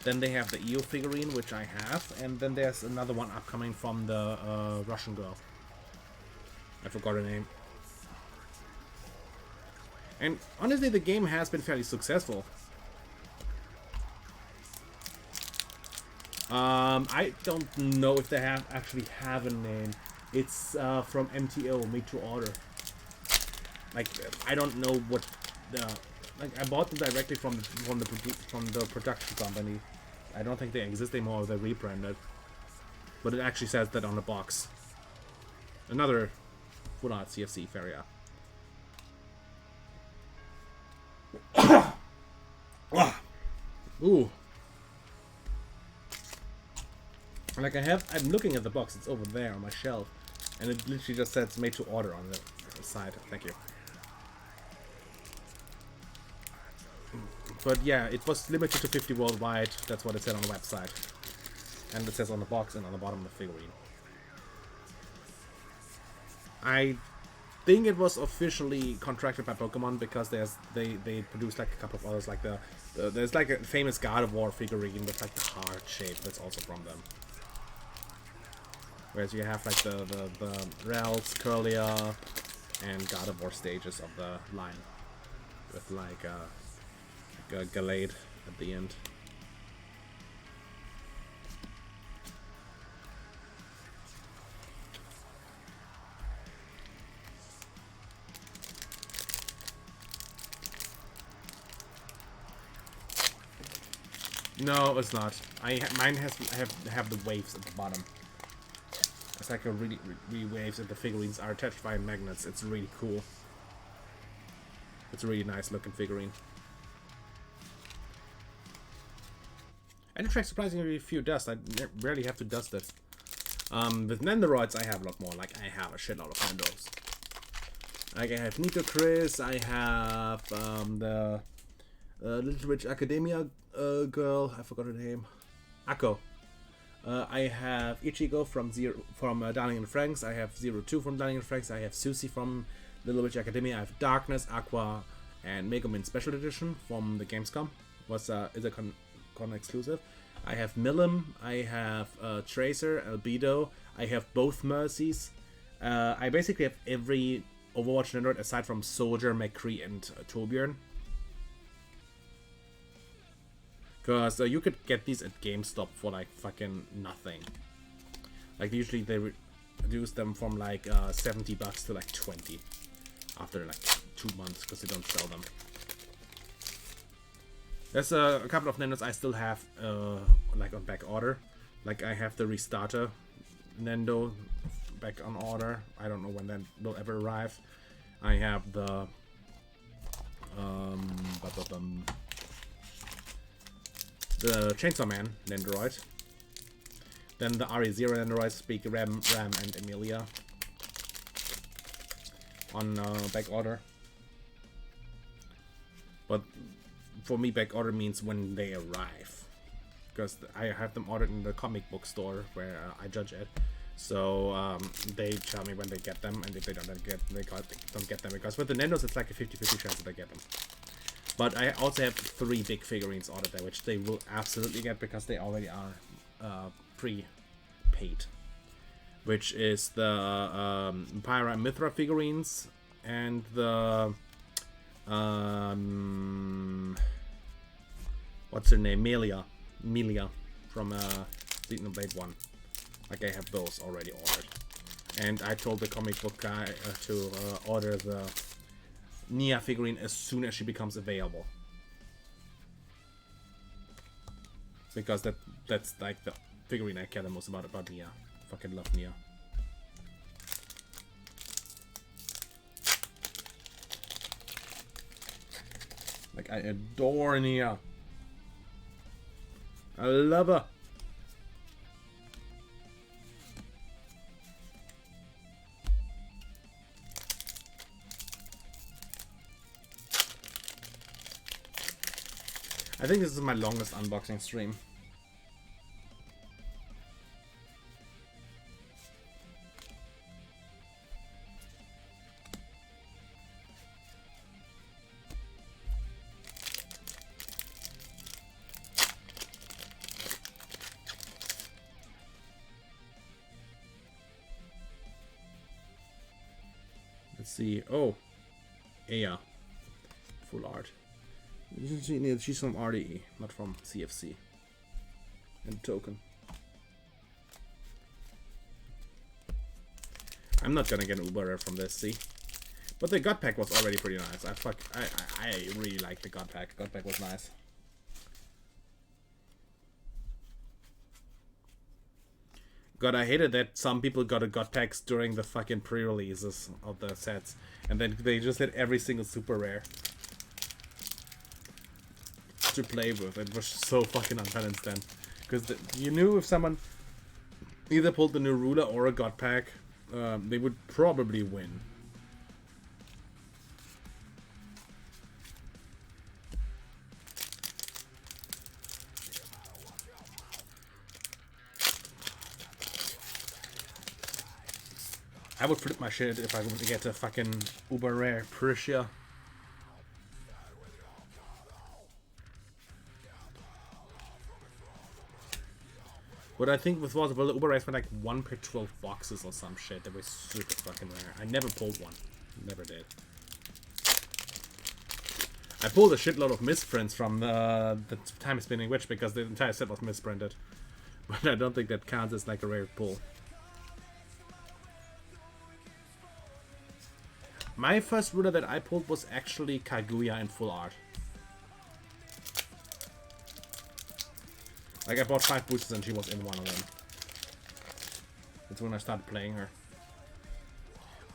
Then they have the Io figurine, which I have. And then there's another one upcoming from the Russian girl. I forgot her name. And honestly, the game has been fairly successful. I don't know if they actually have a name. It's from MTO, Made to Order. Like, I don't know what the... Like, I bought them directly from the production company. I don't think they exist anymore, they're rebranded. But it actually says that on the box. Another Full Art CFC Feria. Ooh. Like I'm looking at the box, it's over there on my shelf. And it literally just says made to order on the side. Thank you. But yeah, it was limited to 50 worldwide. That's what it said on the website. And it says on the box and on the bottom of the figurine. I think it was officially contracted by Pokemon because they produced like a couple of others, like there's like a famous God of War figurine with like the heart shape that's also from them. Whereas you have like the Ralts, Curlia, and God of War stages of the line with like Gallade at the end. No, it's not. Mine have the waves at the bottom. It's like a really waves, and the figurines are attached by magnets. It's really cool. It's a really nice looking figurine. And it tracks surprisingly few dust. I rarely have to dust it. With Nendoroids, I have a lot more. Like, I have a shitload of Nendos. Like, I have Nidochris, I have the Little Witch Academia girl, I forgot her name. Akko. I have Ichigo from Darling and Franks. I have 02 from Darling and Franks. I have Susie from Little Witch Academia. I have Darkness, Aqua, and Megumin Special Edition from the Gamescom. Is a con exclusive. I have Milim. I have Tracer, Albedo. I have both Mercies. I basically have every Overwatch Nendoroid aside from Soldier, McCree, and Torbjorn. Because you could get these at GameStop for like fucking nothing. Like usually they reduce them from like $70 to like 20 after like 2 months because they don't sell them. There's a couple of Nendos I still have like on back order. Like I have the Restarter Nendo back on order. I don't know when that will ever arrive. I have the the Chainsaw Man Nendoroid. Then the RE0 Nendoroids speak Ram, and Emilia on back order. But for me, back order means when they arrive, because I have them ordered in the comic book store where I judge it. So they tell me when they get them, and if they don't get them, because with the Nendos it's like a 50-50 chance that I get them. But I also have 3 big figurines ordered there, which they will absolutely get because they already are pre-paid. Which is the Pyra and Mithra figurines and the what's her name? Melia from Xenoblade 1. Like I have those already ordered. And I told the comic book guy to order the Nia figurine as soon as she becomes available. Because that's like the figurine I care the most about Nia. Fucking love Nia. Like I adore Nia. I love her. I think this is my longest unboxing stream. Let's see. Oh, Aya. Full art. She's from RDE, not from CFC. And token. I'm not gonna get an Uber Rare from this, see? But the God Pack was already pretty nice. I really like the God Pack. God Pack was nice. God, I hated that some people got a God Packs during the fucking pre-releases of the sets. And then they just had every single super rare to play with. It was so fucking unbalanced then, because you knew if someone either pulled the new ruler or a God Pack, they would probably win. I would flip my shit if I would get a fucking Uber Rare Persia. But I think with the Uber Rares were like 1 per 12 boxes or some shit. That was super fucking rare. I never pulled one. Never did. I pulled a shitload of misprints from the Time Spinning Witch because the entire set was misprinted. But I don't think that counts as like a rare pull. My first ruler that I pulled was actually Kaguya in full art. Like I bought 5 boosters and she was in one of them. That's when I started playing her.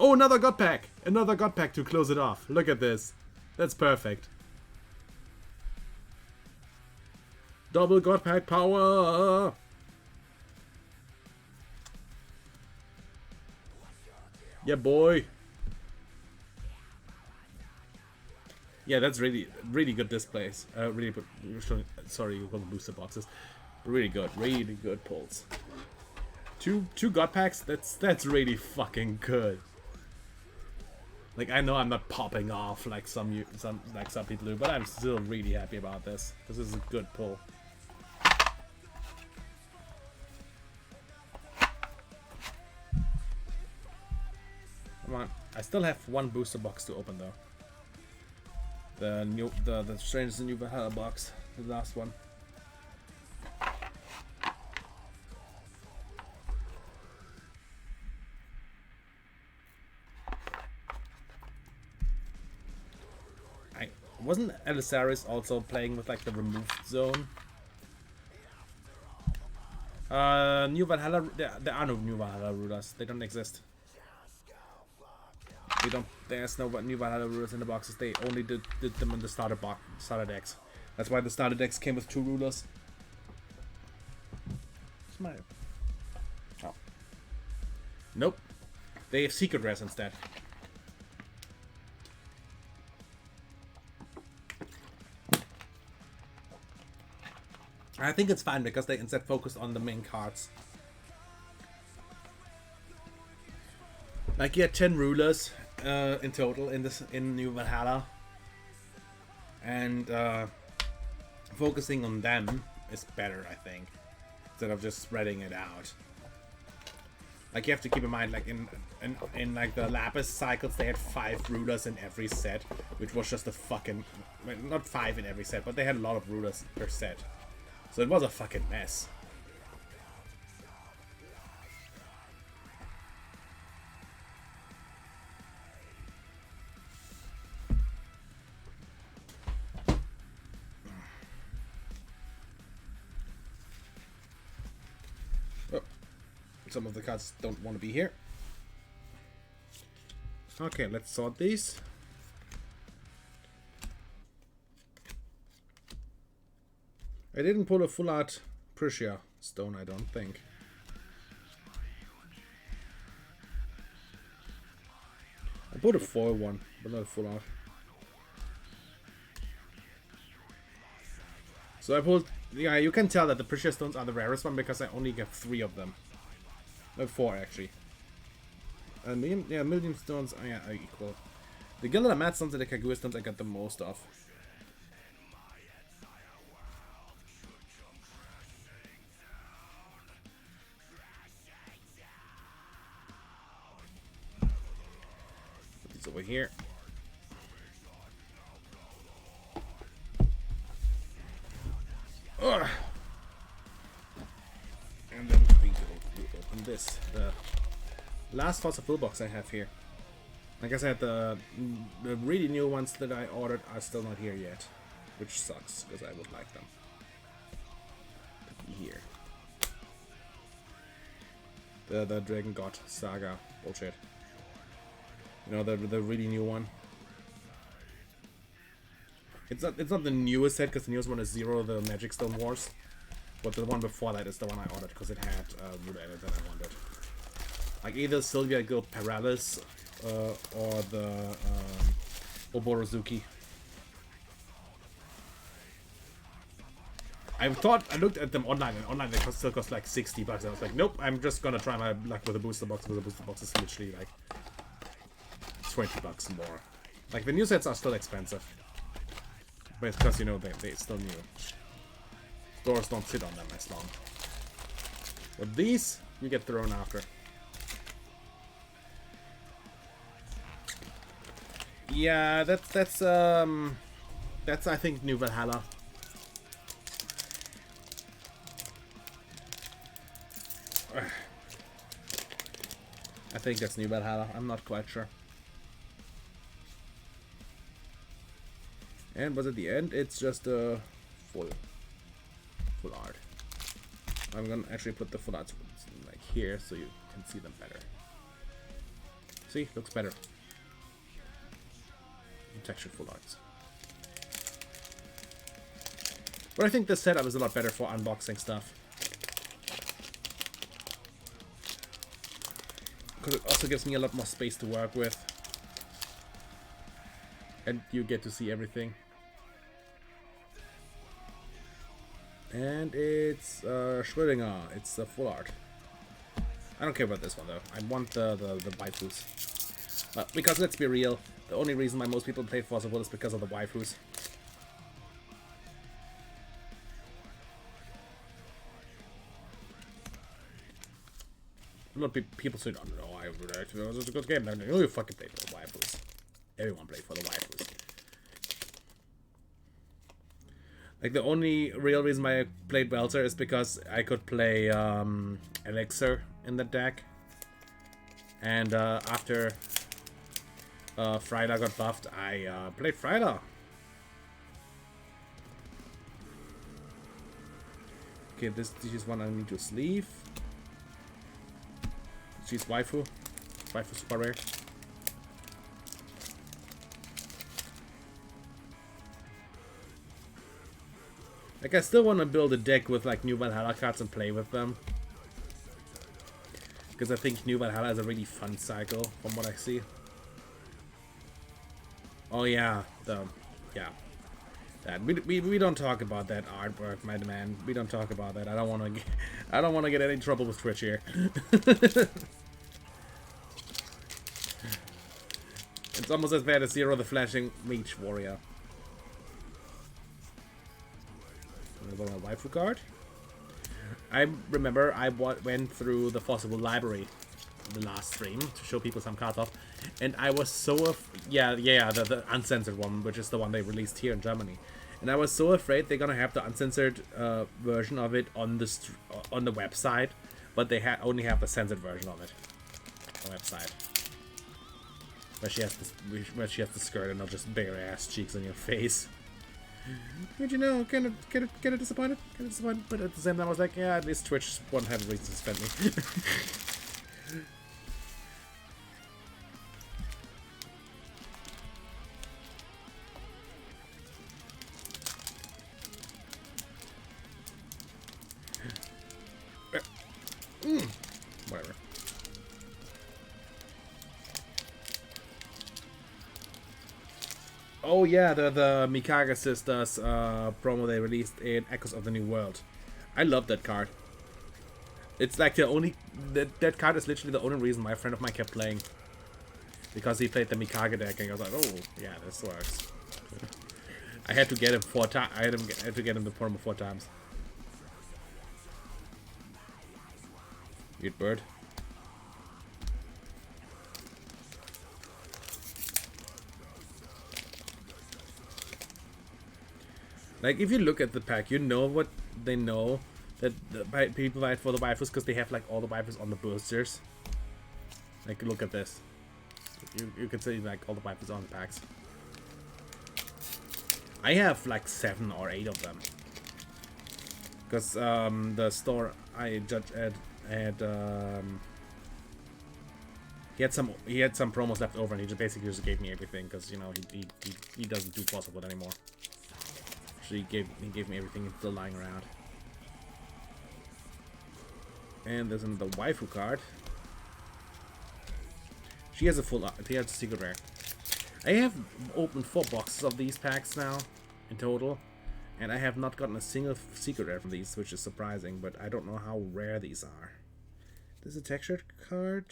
Oh, another God Pack! Another God Pack to close it off. Look at this. That's perfect. Double God Pack power! Yeah, boy. Yeah, that's really good displays. Really good. Sorry, you call them booster boxes. Really good pulls. Two God Packs. That's really fucking good. Like I know I'm not popping off like some people do, but I'm still really happy about this. This is a good pull. Come on, I still have 1 booster box to open though. The Strangers in New Valhalla box, the last one. Wasn't Elisaris also playing with like the removed zone? New Valhalla, there are no New Valhalla rulers. They don't exist. There's no New Valhalla rulers in the boxes. They only did them in the starter decks. That's why the starter decks came with 2 rulers. Where's my... Oh. Nope. They have secret rares instead. I think it's fine because they instead focused on the main cards. Like you had 10 rulers in total in New Valhalla, and focusing on them is better, I think, instead of just spreading it out. Like you have to keep in mind, like in like the Lapis cycles, they had 5 rulers in every set, which was just a fucking, well, not 5 in every set, but they had a lot of rulers per set. So it was a fucking mess. Oh, some of the cards don't want to be here. Okay, let's sort these. I didn't pull a full art Prussia stone, I don't think. I pulled a foil one, but not a full art. So I pulled, yeah, you can tell that the Prussia stones are the rarest one because I only get 3 of them. No, 4 actually. Million stones, oh yeah, are equal. The Gilded Mat stones and the Kaguya stones I got the most of. Over here. Ugh. And then we open this. The last Fossil Full box I have here. Like I said, the really new ones that I ordered are still not here yet, which sucks because I would like them to be here. The Dragon God Saga bullshit. You know, the really new one. It's not the newest set because the newest one is Zero, the Magic Stone Wars. But the one before that is the one I ordered because it had root edit that I wanted. Like either Sylvia Guild Paralysis or the Oborozuki. I looked at them online, and online they still cost like $60. I was like, nope, I'm just gonna try my luck with a booster box because the booster box is literally like $20 more. Like the new sets are still expensive, but it's because, you know, they still new. Stores don't sit on them as long. But these you get thrown after. Yeah, that's I think New Valhalla. I think that's New Valhalla. I'm not quite sure. And was at the end, it's just a full art. I'm gonna actually put the full arts like here so you can see them better. See, looks better. Textured full arts. But I think this setup is a lot better for unboxing stuff. Because it also gives me a lot more space to work with. And you get to see everything. And it's Schrödinger. It's a full art. I don't care about this one though. I want the waifus. Because let's be real, the only reason why most people play Fossil Full is because of the waifus. A lot of people say, "Oh no, I would actually, it was a good game." No, you fucking play for the waifus. Everyone played for the waifus. Like the only real reason why I played Welter is because I could play Elixir in the deck, and after Freyla got buffed, I played Freyla. Okay, this is one I need to sleeve. She's waifu. Waifu super rare. Like I still want to build a deck with like new Valhalla cards and play with them. Because I think New Valhalla is a really fun cycle from what I see. Oh yeah, that we don't talk about that artwork, my man. We don't talk about that. I don't want to get any trouble with Twitch here. It's almost as bad as Zero the Flashing Mage Warrior. Another waifu card. I remember I went through the Possible Library the last stream to show people some cards off, and I was so the uncensored one, which is the one they released here in Germany, and I was so afraid they're gonna have the uncensored version of it on the website, but they only have the censored version of it on the website, where she has the skirt and not just bare ass cheeks on your face. But you know, kind of disappointed, but at the same time I was like, yeah, at least Twitch won't have a reason to suspend me. Whatever. Oh yeah, the Mikage Sisters promo they released in Echoes of the New World. I love that card. It's like the only that card is literally the only reason my friend of mine kept playing, because he played the Mikage deck, and I was like, oh yeah, this works. I had to get him 4 times. I had to get him the promo 4 times. Good bird. Like, if you look at the pack, you know what they know, that the people fight for the waifus because they have like all the waifus on the boosters. Like, look at this. You can see like all the waifus on the packs. I have like 7 or 8 of them. Because the store I judged at had he had some promos left over, and he just basically just gave me everything because, you know, he doesn't do possible anymore. So he gave me everything. It's still lying around. And there's another waifu card. She has a secret rare. I have opened 4 boxes of these packs now in total, and I have not gotten a single secret rare from these, which is surprising, but I don't know how rare these are. This is a textured card.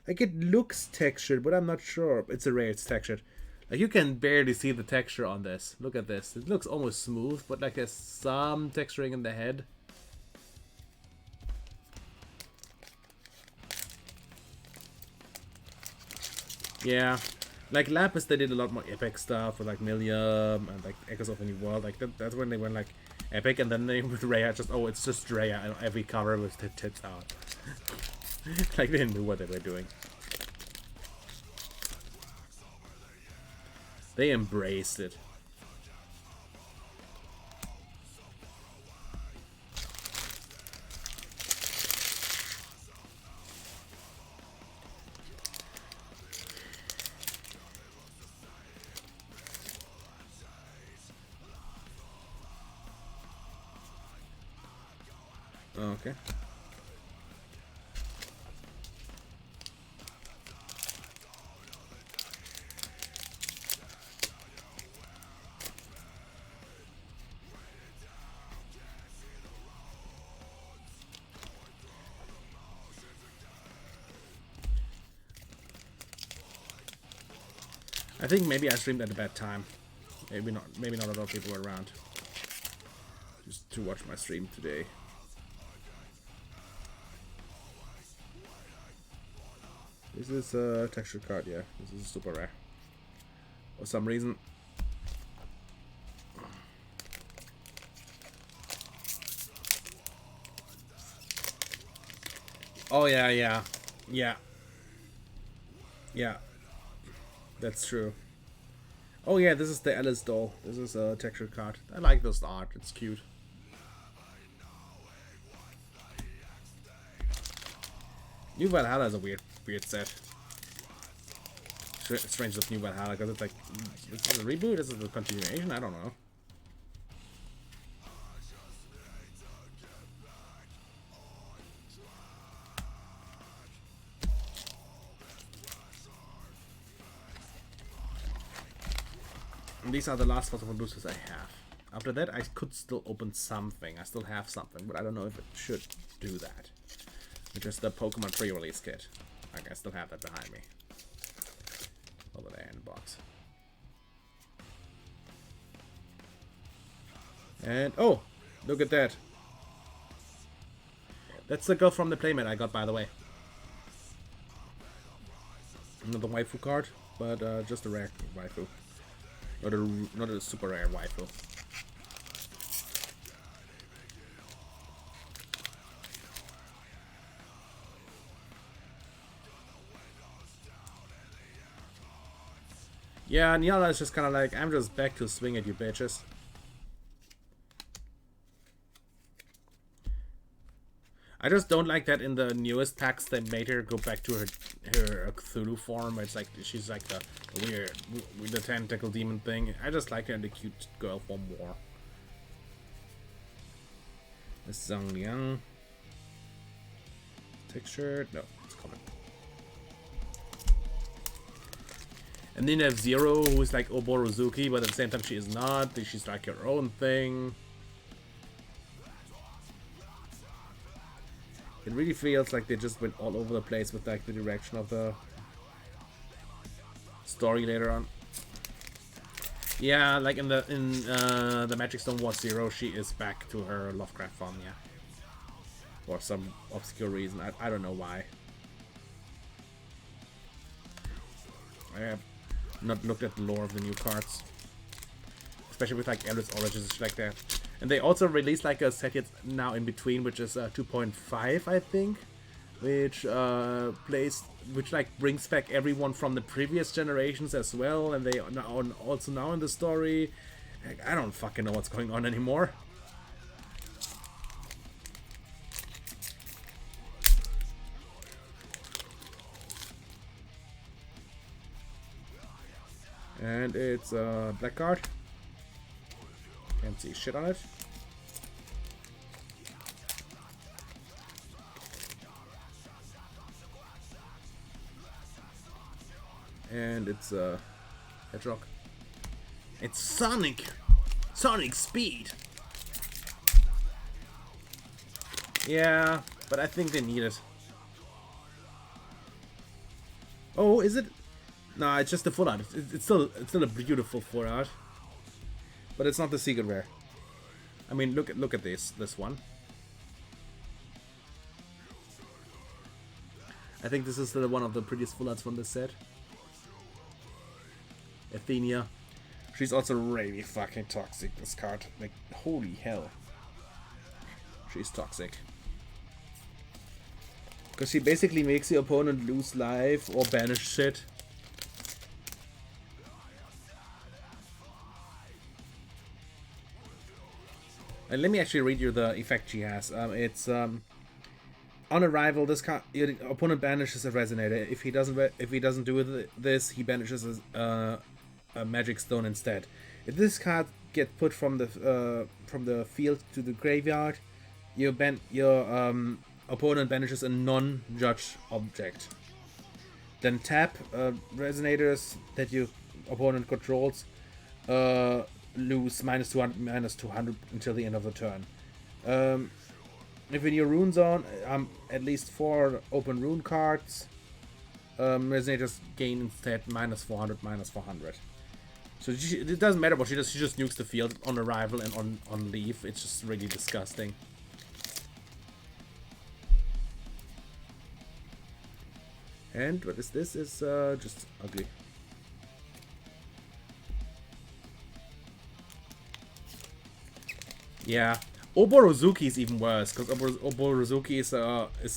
Like, it looks textured, but I'm not sure. It's a rare, it's textured. Like, you can barely see the texture on this. Look at this. It looks almost smooth, but like there's some texturing in the head. Yeah. Like, Lapis, they did a lot more epic stuff with like Millium and like Echoes of the New World. Like, that's when they went like epic, and then they with Rhea just, oh, it's just Rhea and every cover with the tits out. Like, they didn't know what they were doing. They embraced it. Okay. I think maybe I streamed at a bad time. Maybe not a lot of people were around. Just to watch my stream today. This is a texture card, yeah. This is super rare. For some reason. Oh yeah, yeah. Yeah. Yeah. That's true. Oh yeah, this is the Alice doll. This is a texture card. I like this art, it's cute. New Valhalla is a weird set. Strange with New Valhalla, because it's like, is it a reboot? Is it a continuation? I don't know. these are the last Philosopher boosters I have. After that, I could still open something. I still have something, but I don't know if it should do that. Which is the Pokemon pre-release kit. Like, I still have that behind me. Over there in the box. And, oh! Look at that. That's the girl from the Playmat I got, by the way. Not the waifu card, but just a rare waifu. Not a super rare waifu. Yeah, Niala is just kind of like, I'm just back to swing at you bitches. I just don't like that in the newest packs they made her go back to her Cthulhu form, where it's like she's like the weird with the tentacle demon thing. I just like her in the cute girl form more. This is Zhang Liang. Texture, no, it's coming. And then you have Zero, who is like Oborozuki, but at the same time she is not. She's like her own thing. It really feels like they just went all over the place with like the direction of the story later on. Yeah, like in the Magic Stone Wars Zero, she is back to her Lovecraft form, yeah. For some obscure reason, I don't know why. I have not looked at the lore of the new cards, especially with like Eldritch Origins and shit like that. And they also released like a set yet now in between, which is 2.5, I think, which brings back everyone from the previous generations as well, and they are also now in the story. I don't fucking know what's going on anymore. And it's a black card. Can't see shit on it. And it's a Hedgehog. It's Sonic! Sonic Speed! Yeah, but I think they need it. Oh, is it? No, it's just the full art. It's still a beautiful full art. But it's not the secret rare. I mean, look at this one. I think this is one of the prettiest full arts from this set. Athenia. She's also really fucking toxic, this card. Like, holy hell. She's toxic. Because she basically makes the opponent lose life or banish shit. And let me actually read you the effect she has. It's on arrival, this card, your opponent banishes a resonator. If he doesn't do this, he banishes a magic stone instead. If this card gets put from the field to the graveyard, your opponent banishes a non-judge object. Then tap resonators that your opponent controls. Lose -200 until the end of the turn. If in your rune zone, at least 4 open rune cards, resonators gain instead -400, -400. So it doesn't matter what she does. She just nukes the field on arrival and on leave. It's just really disgusting. And what is this? Is just ugly. Yeah, Oborozuki is even worse, because Oborozuki is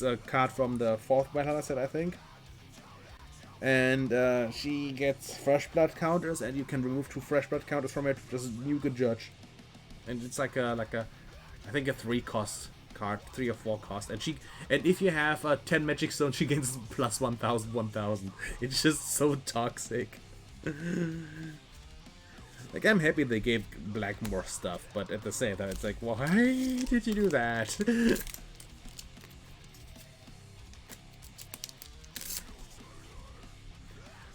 a card from the 4th Valhalla set, I think. And she gets fresh blood counters, and you can remove 2 fresh blood counters from it. Just nuke a judge, and it's like a I think a 3 cost card, 3 or 4 cost. And if you have 10 magic stones, she gains plus 1,000. It's just so toxic. Like, I'm happy they gave Black more stuff, but at the same time, it's like, why did you do that?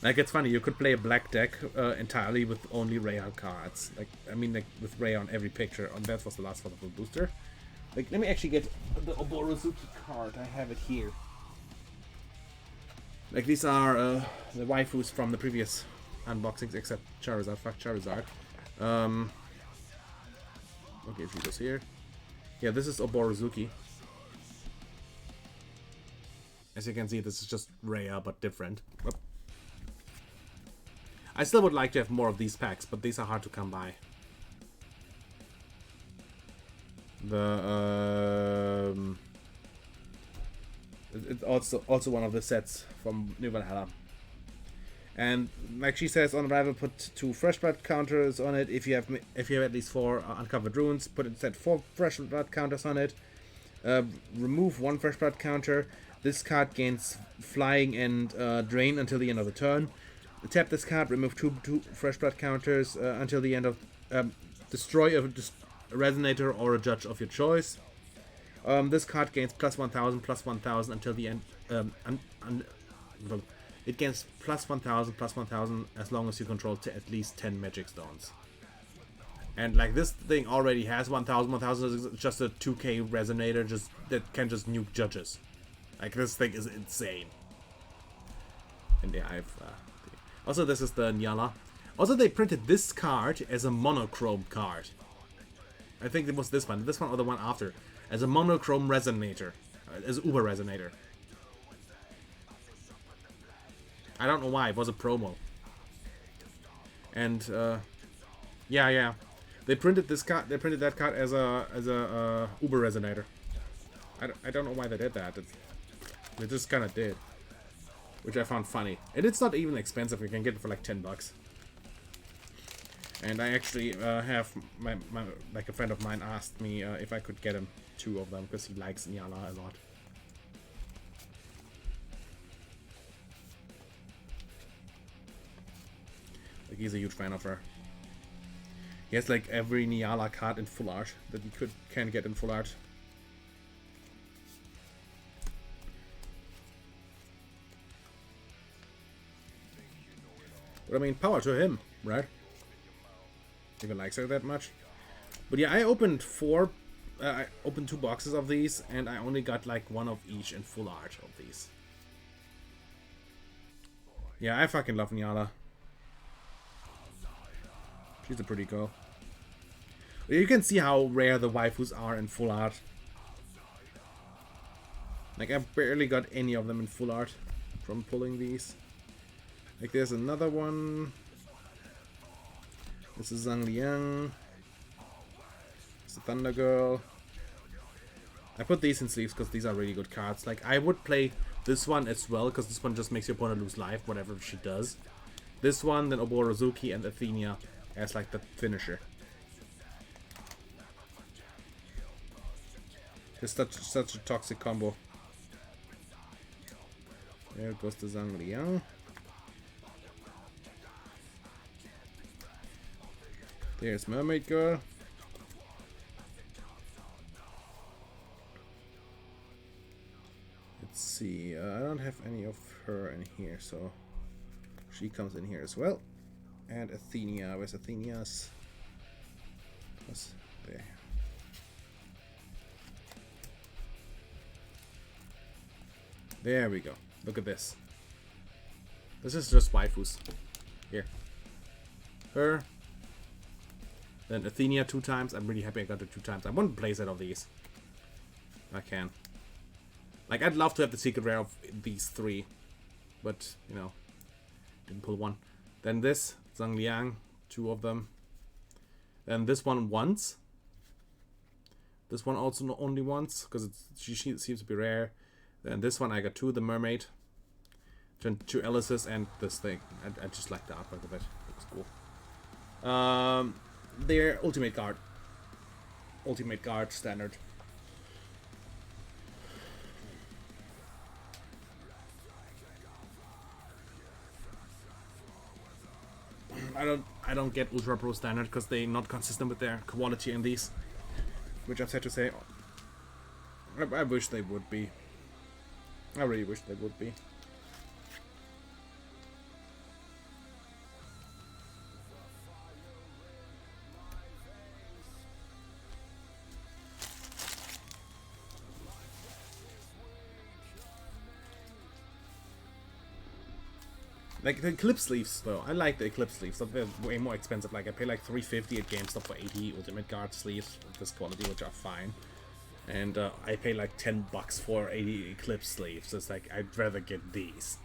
Like, it's funny, you could play a black deck entirely with only Rhea cards. Like, I mean, like, with Rhea on every picture. And that was the last one of the booster. Like, let me actually get the Oborozuki card. I have it here. Like, these are the waifus from the previous unboxings, except Charizard. Fuck Charizard. Okay, she goes here. Yeah, this is Oborozuki. As you can see, this is just Rhea, but different. Oop. I still would like to have more of these packs, but these are hard to come by. It's also one of the sets from New Valhalla. And like she says on arrival, put 2 fresh blood counters on it. If you have at least 4 uncovered runes, put instead 4 fresh blood counters on it. Remove 1 fresh blood counter. This card gains flying and drain until the end of the turn. Tap this card, remove 2 fresh blood counters until the end of... destroy a resonator or a judge of your choice. This card gains plus 1000 until the end... it gains plus 1000 as long as you control at least 10 magic stones. And like, this thing already has 1000 is just a 2k resonator that can just nuke judges. Like, this thing is insane. And yeah, I've... also, this is the Nyala. Also, they printed this card as a monochrome card. I think it was this one or the one after. As a monochrome resonator. As Uber resonator. I don't know why, it was a promo. And, yeah. They printed this card, that card as a Uber resonator. I don't know why they did that. They just kind of did. Which I found funny. And it's not even expensive, you can get it for like $10. And I actually have like a friend of mine asked me if I could get him 2 of them because he likes Nyala a lot. Like, he's a huge fan of her. He has like every Nyala card in full art that you can get in full art. But I mean, power to him, right? If he likes her that much. But yeah, I opened 2 boxes of these, and I only got like 1 of each in full art of these. Yeah, I fucking love Nyala. She's a pretty girl. You can see how rare the waifus are in full art. Like, I barely got any of them in full art from pulling these. Like, there's another one. This is Zhang Liang. It's a Thunder Girl. I put these in sleeves because these are really good cards. Like, I would play this one as well because this one just makes your opponent lose life, whatever she does. This one, then Oborozuki and Athenia as like the finisher. It's such a toxic combo. There goes the Zhang Liang. There's Mermaid Girl. Let's see. I don't have any of her in here, so she comes in here as well. And Athenia. Where's Athenia's? What's there? There we go. Look at this. This is just waifus. Here. Her. Then Athenia 2 times. I'm really happy I got it 2 times. I want to play a set of these. I can. Like, I'd love to have the secret rare of these 3. But, you know, didn't pull 1. Then this, Zhang Liang, 2 of them. Then this one once. This one also only once, because she seems to be rare. Then this one I got 2, the Mermaid. Then 2 Alice's and this thing. I just like the artwork of it. Looks cool. Their ultimate card. Ultimate card standard. I don't get Ultra Pro standard because they're not consistent with their quality in these, which I'm sad to say. I wish they would be. I really wish they would be. Like the Eclipse sleeves, though. I like the Eclipse sleeves. They're way more expensive. Like I pay like $350 at GameStop for 80 Ultimate Guard sleeves of this quality, which are fine. And I pay like $10 for 80 Eclipse sleeves. So it's like I'd rather get these.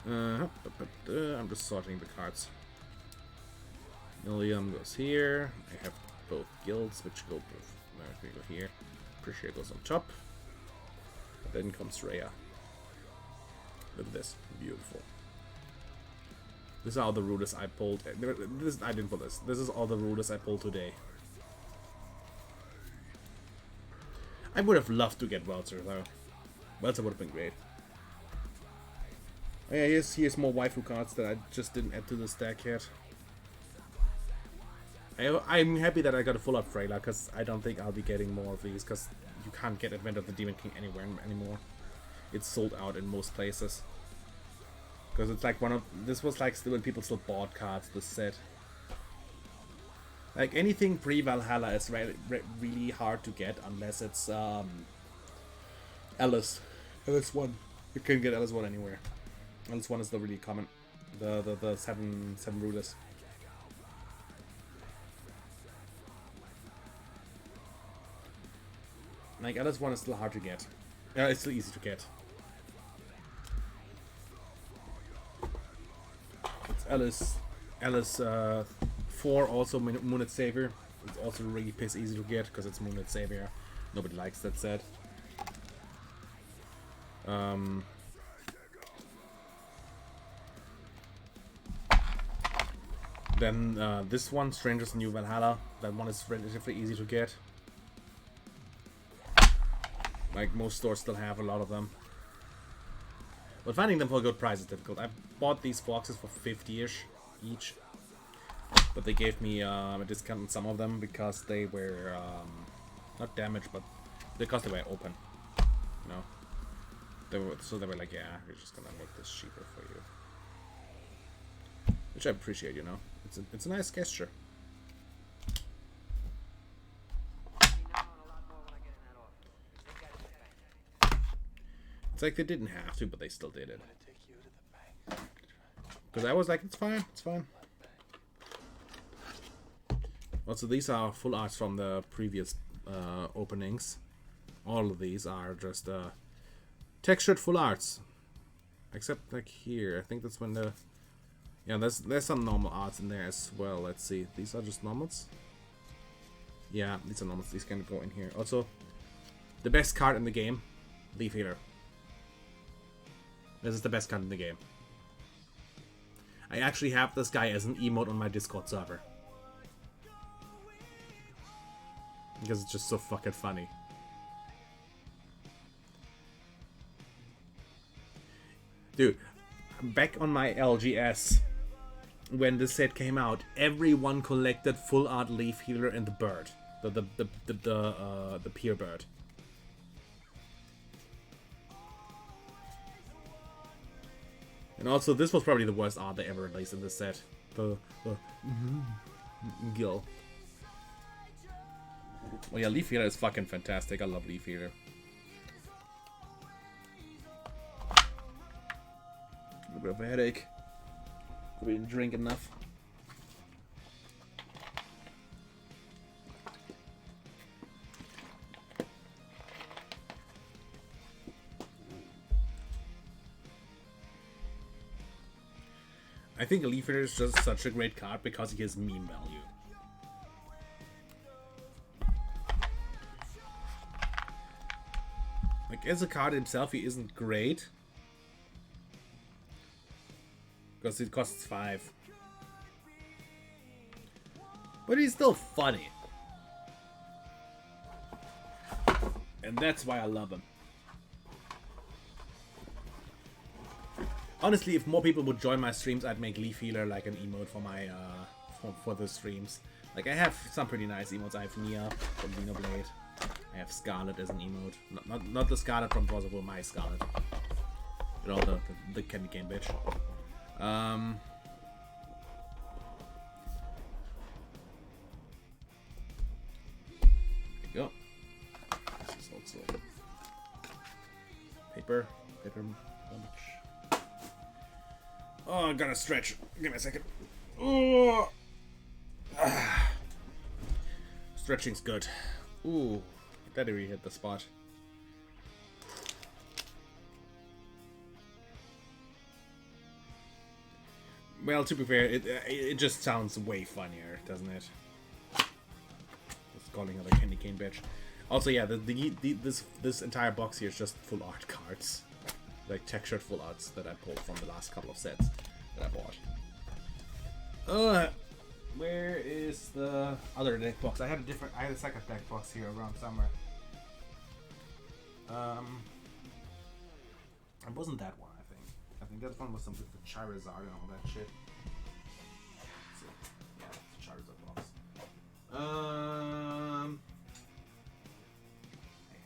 I'm just sorting the cards. Millium goes here. I have both guilds, which go here. Appreciate goes on top. Then comes Rhea. Look at this. Beautiful. This is all the rulers I pulled. I didn't pull this. This is all the rulers I pulled today. I would have loved to get Welzer, though. Welzer would have been great. Oh, yeah, here's more waifu cards that I just didn't add to the stack yet. I'm happy that I got a full art Freyla, because I don't think I'll be getting more of these, because you can't get Advent of the Demon King anywhere anymore. It's sold out in most places. Because it's like this was like still when people still bought cards, this set. Like anything pre-Valhalla is really hard to get unless it's Alice. LS1. You can get LS1 anywhere. LS1 is the really common. The seven rulers. Like LS1 is still hard to get. It's still easy to get. It's Alice 4 also Moonlit Savior. It's also really piss easy to get because it's Moonlit Savior. Nobody likes that set. Then this one, Strangers New Valhalla. That one is relatively easy to get. Like most stores still have a lot of them. But finding them for a good price is difficult. I bought these boxes for 50-ish each. But they gave me a discount on some of them because they were not damaged, but because they were open. You know? They were like, yeah, we're just gonna make this cheaper for you. Which I appreciate, you know. It's a nice gesture. It's like they didn't have to, but they still did it. Because I was like, it's fine, it's fine. Also, these are full arts from the previous openings. All of these are just textured full arts. Except like here, I think that's when the... Yeah, there's some normal arts in there as well. Let's see, these are just normals? Yeah, these are normals, these can go in here. Also, the best card in the game, Leaf Healer. This is the best card in the game. I actually have this guy as an emote on my Discord server. Because it's just so fucking funny. Dude, back on my LGS, when this set came out, everyone collected full art Leaf Healer and the bird. The Pier bird. And also, this was probably the worst art they ever released in this set. The Gil. Well, yeah, Leaf Healer is fucking fantastic. I love Leaf Healer. A bit of a headache. We didn't drink enough. I think Leaf Healer is just such a great card because he has meme value. Like, as a card himself, he isn't great. Because it costs 5. But he's still funny. And that's why I love him. Honestly, if more people would join my streams, I'd make Leaf Healer like an emote for my for the streams. Like, I have some pretty nice emotes. I have Nia from Xenoblade. I have Scarlet as an emote. Not the Scarlet from Forza, my Scarlet. You know, the candy cane bitch. There you go. This is also paper. better much. Oh, I gotta stretch. Give me a second. Oh. Stretching's good. Ooh, that really hit the spot. Well, to be fair, it just sounds way funnier, doesn't it? Just calling her the candy cane bitch. Also, yeah, this entire box here is just full art cards, like textured full arts that I pulled from the last couple of sets that I bought. Where is the other deck box? I had a second deck box here around somewhere. It wasn't that one, I think. I think that one was some with the Charizard and all that shit. So, yeah, it's the Charizard box.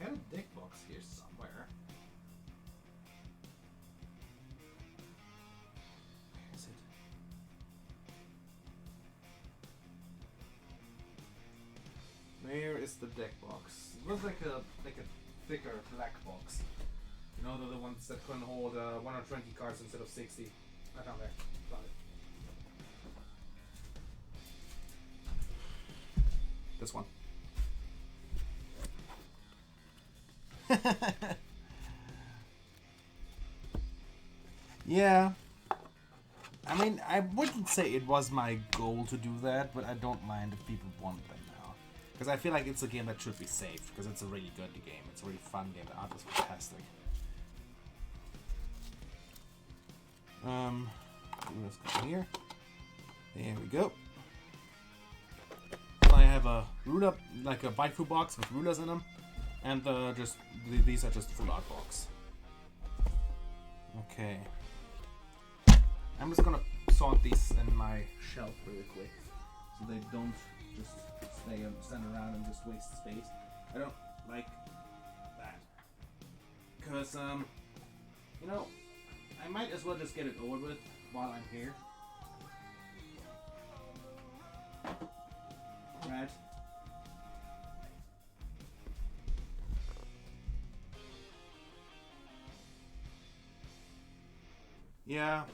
I had a deck box here somewhere. Where is it? Where is the deck box? It was like a thicker black box. You know, the ones that can hold 120 cards instead of 60. I found there. Found it. This one. Yeah. I mean, I wouldn't say it was my goal to do that, but I don't mind if people want them now. Because I feel like it's a game that should be saved, because it's a really good game. It's a really fun game. The art is fantastic. Let's go here. There we go. I have a ruler, like a waifu box with rulers in them, and these are just full art box. Okay. I'm just gonna sort these in my shelf really quick, so they don't just stand around and just waste space. I don't like that, because you know, I might as well just get it over with while I'm here. Right. Yeah.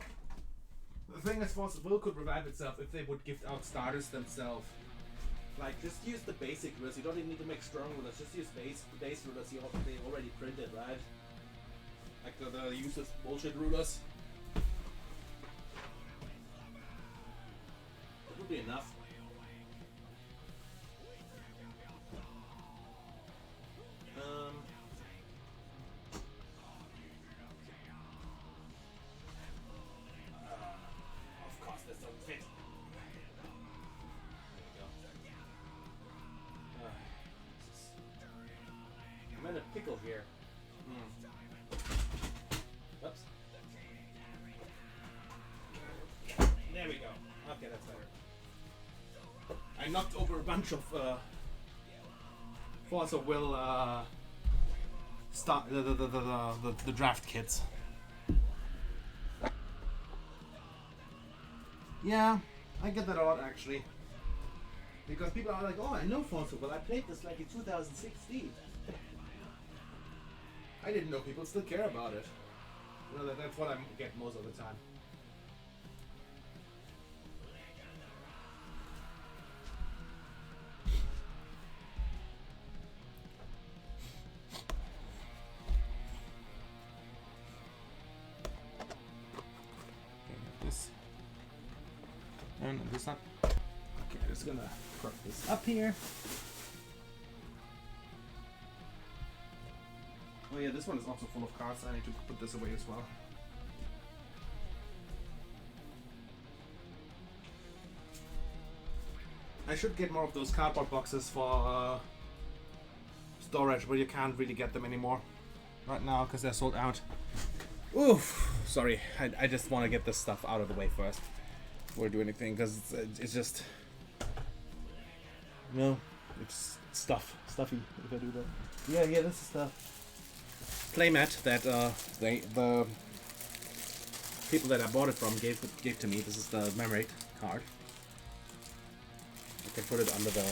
The thing is, Will could revive itself if they would gift out starters themselves. Like, just use the basic rulers. You don't even need to make strong rulers. Just use base rulers they already printed, right? Like the useless bullshit rulers. That would be enough. Of course, this doesn't fit. I'm in a pickle here. Whoops. There we go. Okay, that's better. I knocked over a bunch of Force of Will the draft kits. Yeah, I get that a lot actually. Because people are like, oh, I know Force of Will. I played this like in 2016. I didn't know people still care about it. You know, that's what I get most of the time. This. And this up. Okay, I'm just gonna prop this up here. Oh yeah, this one is also full of cards. I need to put this away as well. I should get more of those cardboard boxes for storage, but you can't really get them anymore right now because they're sold out. Oof, sorry. I just want to get this stuff out of the way first before I do anything, because it's just, you know, it's stuffy if I do that. Yeah, this is stuff. Playmat that the people that I bought it from gave to me. This is the memory card. I can put it under the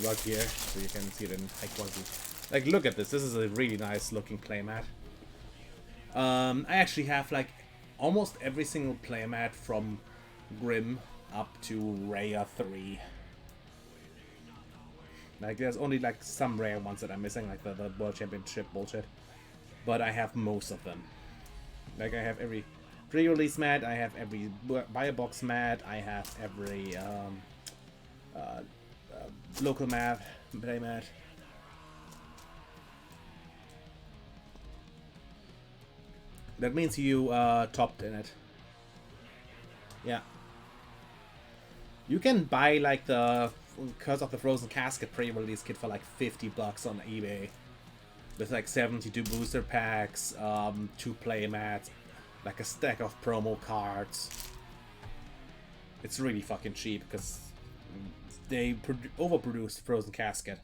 rug here so you can see it in high quality. Like, look at this. This is a really nice looking playmat. I actually have like almost every single playmat from Grim up to Raya 3. Like there's only like some rare ones that I'm missing, like the World Championship bullshit. But I have most of them. Like I have every pre-release mat, I have every buy a box mat, I have every local mat, play mat. That means you topped in it. Yeah. You can buy like the Curse of the Frozen Casket pre-release kit for like $50 on eBay. With like 72 booster packs, 2 play mats, like a stack of promo cards. It's really fucking cheap because they overproduced Frozen Casket.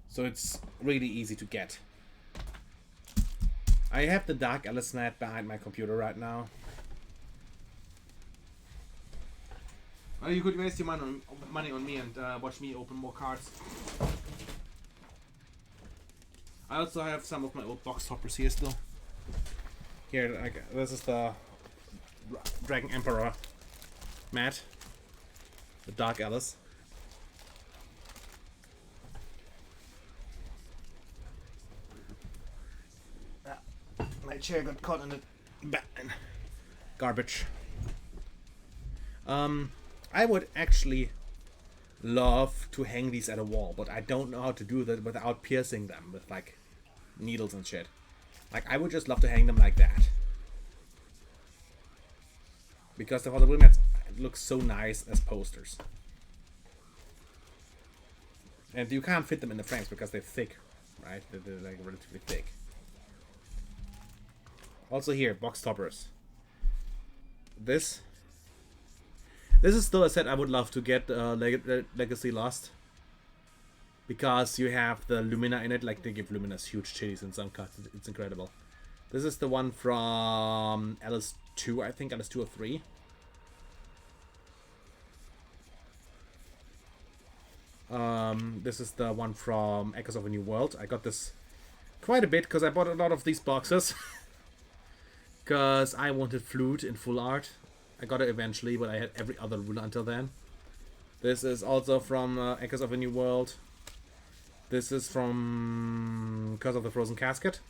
So it's really easy to get. I have the Dark Alice mat behind my computer right now. Well, you could waste your money on me and watch me open more cards. I also have some of my old box toppers here still. Here, this is the Dragon Emperor mat. The Dark Alice. My chair got caught in the garbage. I would actually love to hang these at a wall, but I don't know how to do that without piercing them with like needles and shit. Like I would just love to hang them like that. Because the Hologram mats look so nice as posters. And you can't fit them in the frames because they're thick, right? They're like relatively thick. Also here, box toppers. This is still a set I would love to get, Legacy Lost. Because you have the Lumina in it, like they give Lumina's huge titties in some cuts, it's incredible. This is the one from Alice 2, I think, Alice 2 or 3. This is the one from Echoes of a New World. I got this quite a bit because I bought a lot of these boxes. Because I wanted Flute in full art. I got it eventually, but I had every other ruler until then. This is also from Echoes of a New World. This is from Curse of the Frozen Casket.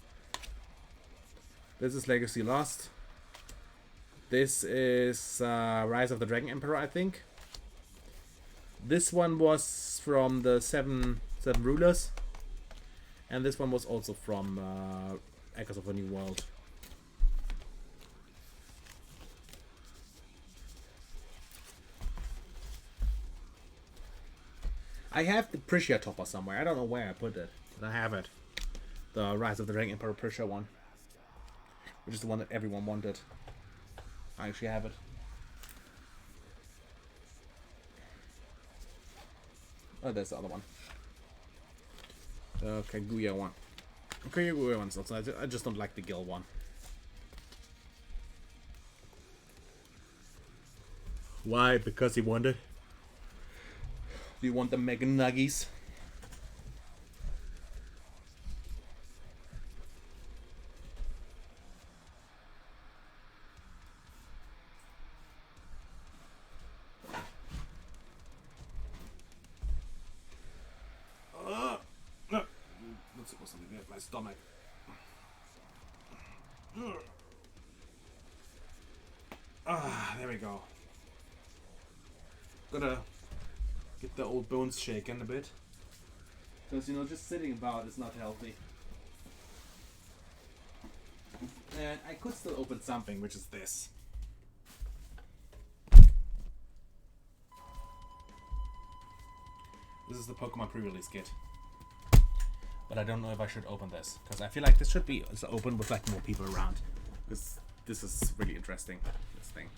This is Legacy Lost. This is Rise of the Dragon Emperor, I think. This one was from the Seven Rulers. And this one was also from Echoes of a New World. I have the Prussia topper somewhere. I don't know where I put it, but I have it. The Rise of the Dragon Emperor Prussia one. Which is the one that everyone wanted. I actually have it. Oh, there's the other one. The Kaguya one. The Kaguya one's also. I just don't like the Gil one. Why? Because he wanted. Do you want the Mega Nuggies? That's supposed to be my stomach. There we go. Gotta get the old bones shaken a bit. Because, you know, just sitting about is not healthy. And I could still open something, which is this. This is the Pokemon pre-release kit. But I don't know if I should open this. Because I feel like this should be open with like more people around. Because this is really interesting, this thing.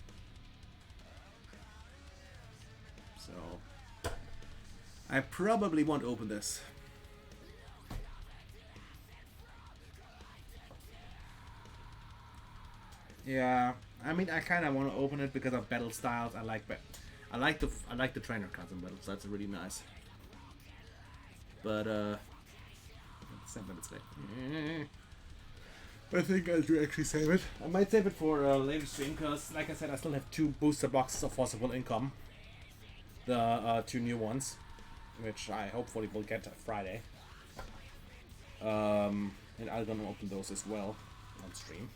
So I probably won't open this. Yeah, I mean, I kind of want to open it because of battle styles. I like the trainer cards in battle styles. It's really nice. But 7 minutes late. I think I'll do actually save it. I might save it for a later stream because, like I said, I still have 2 booster boxes of Force of Will income. The 2 new ones, which I hopefully will get Friday. And I'm gonna open those as well on stream.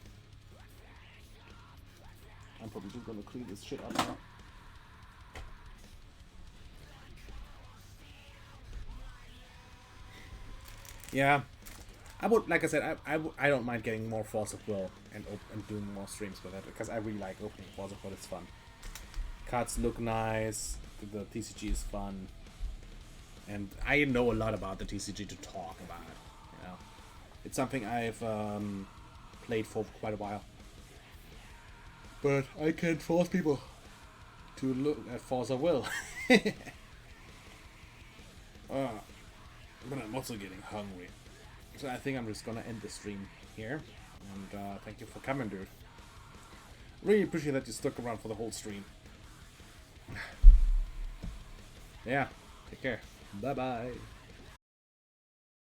I'm probably gonna clean this shit up now. Yeah, I would, like I said, I don't mind getting more Force of Will and doing more streams with it because I really like opening Force of Will. It's fun. Cards look nice. The TCG is fun, and I know a lot about the TCG to talk about it. You know, it's something I've played for quite a while, but I can't force people to look at Force of Will. But I'm also getting hungry. So I think I'm just gonna end the stream here. And thank you for coming, dude. Really appreciate that you stuck around for the whole stream. Yeah, take care. Bye-bye.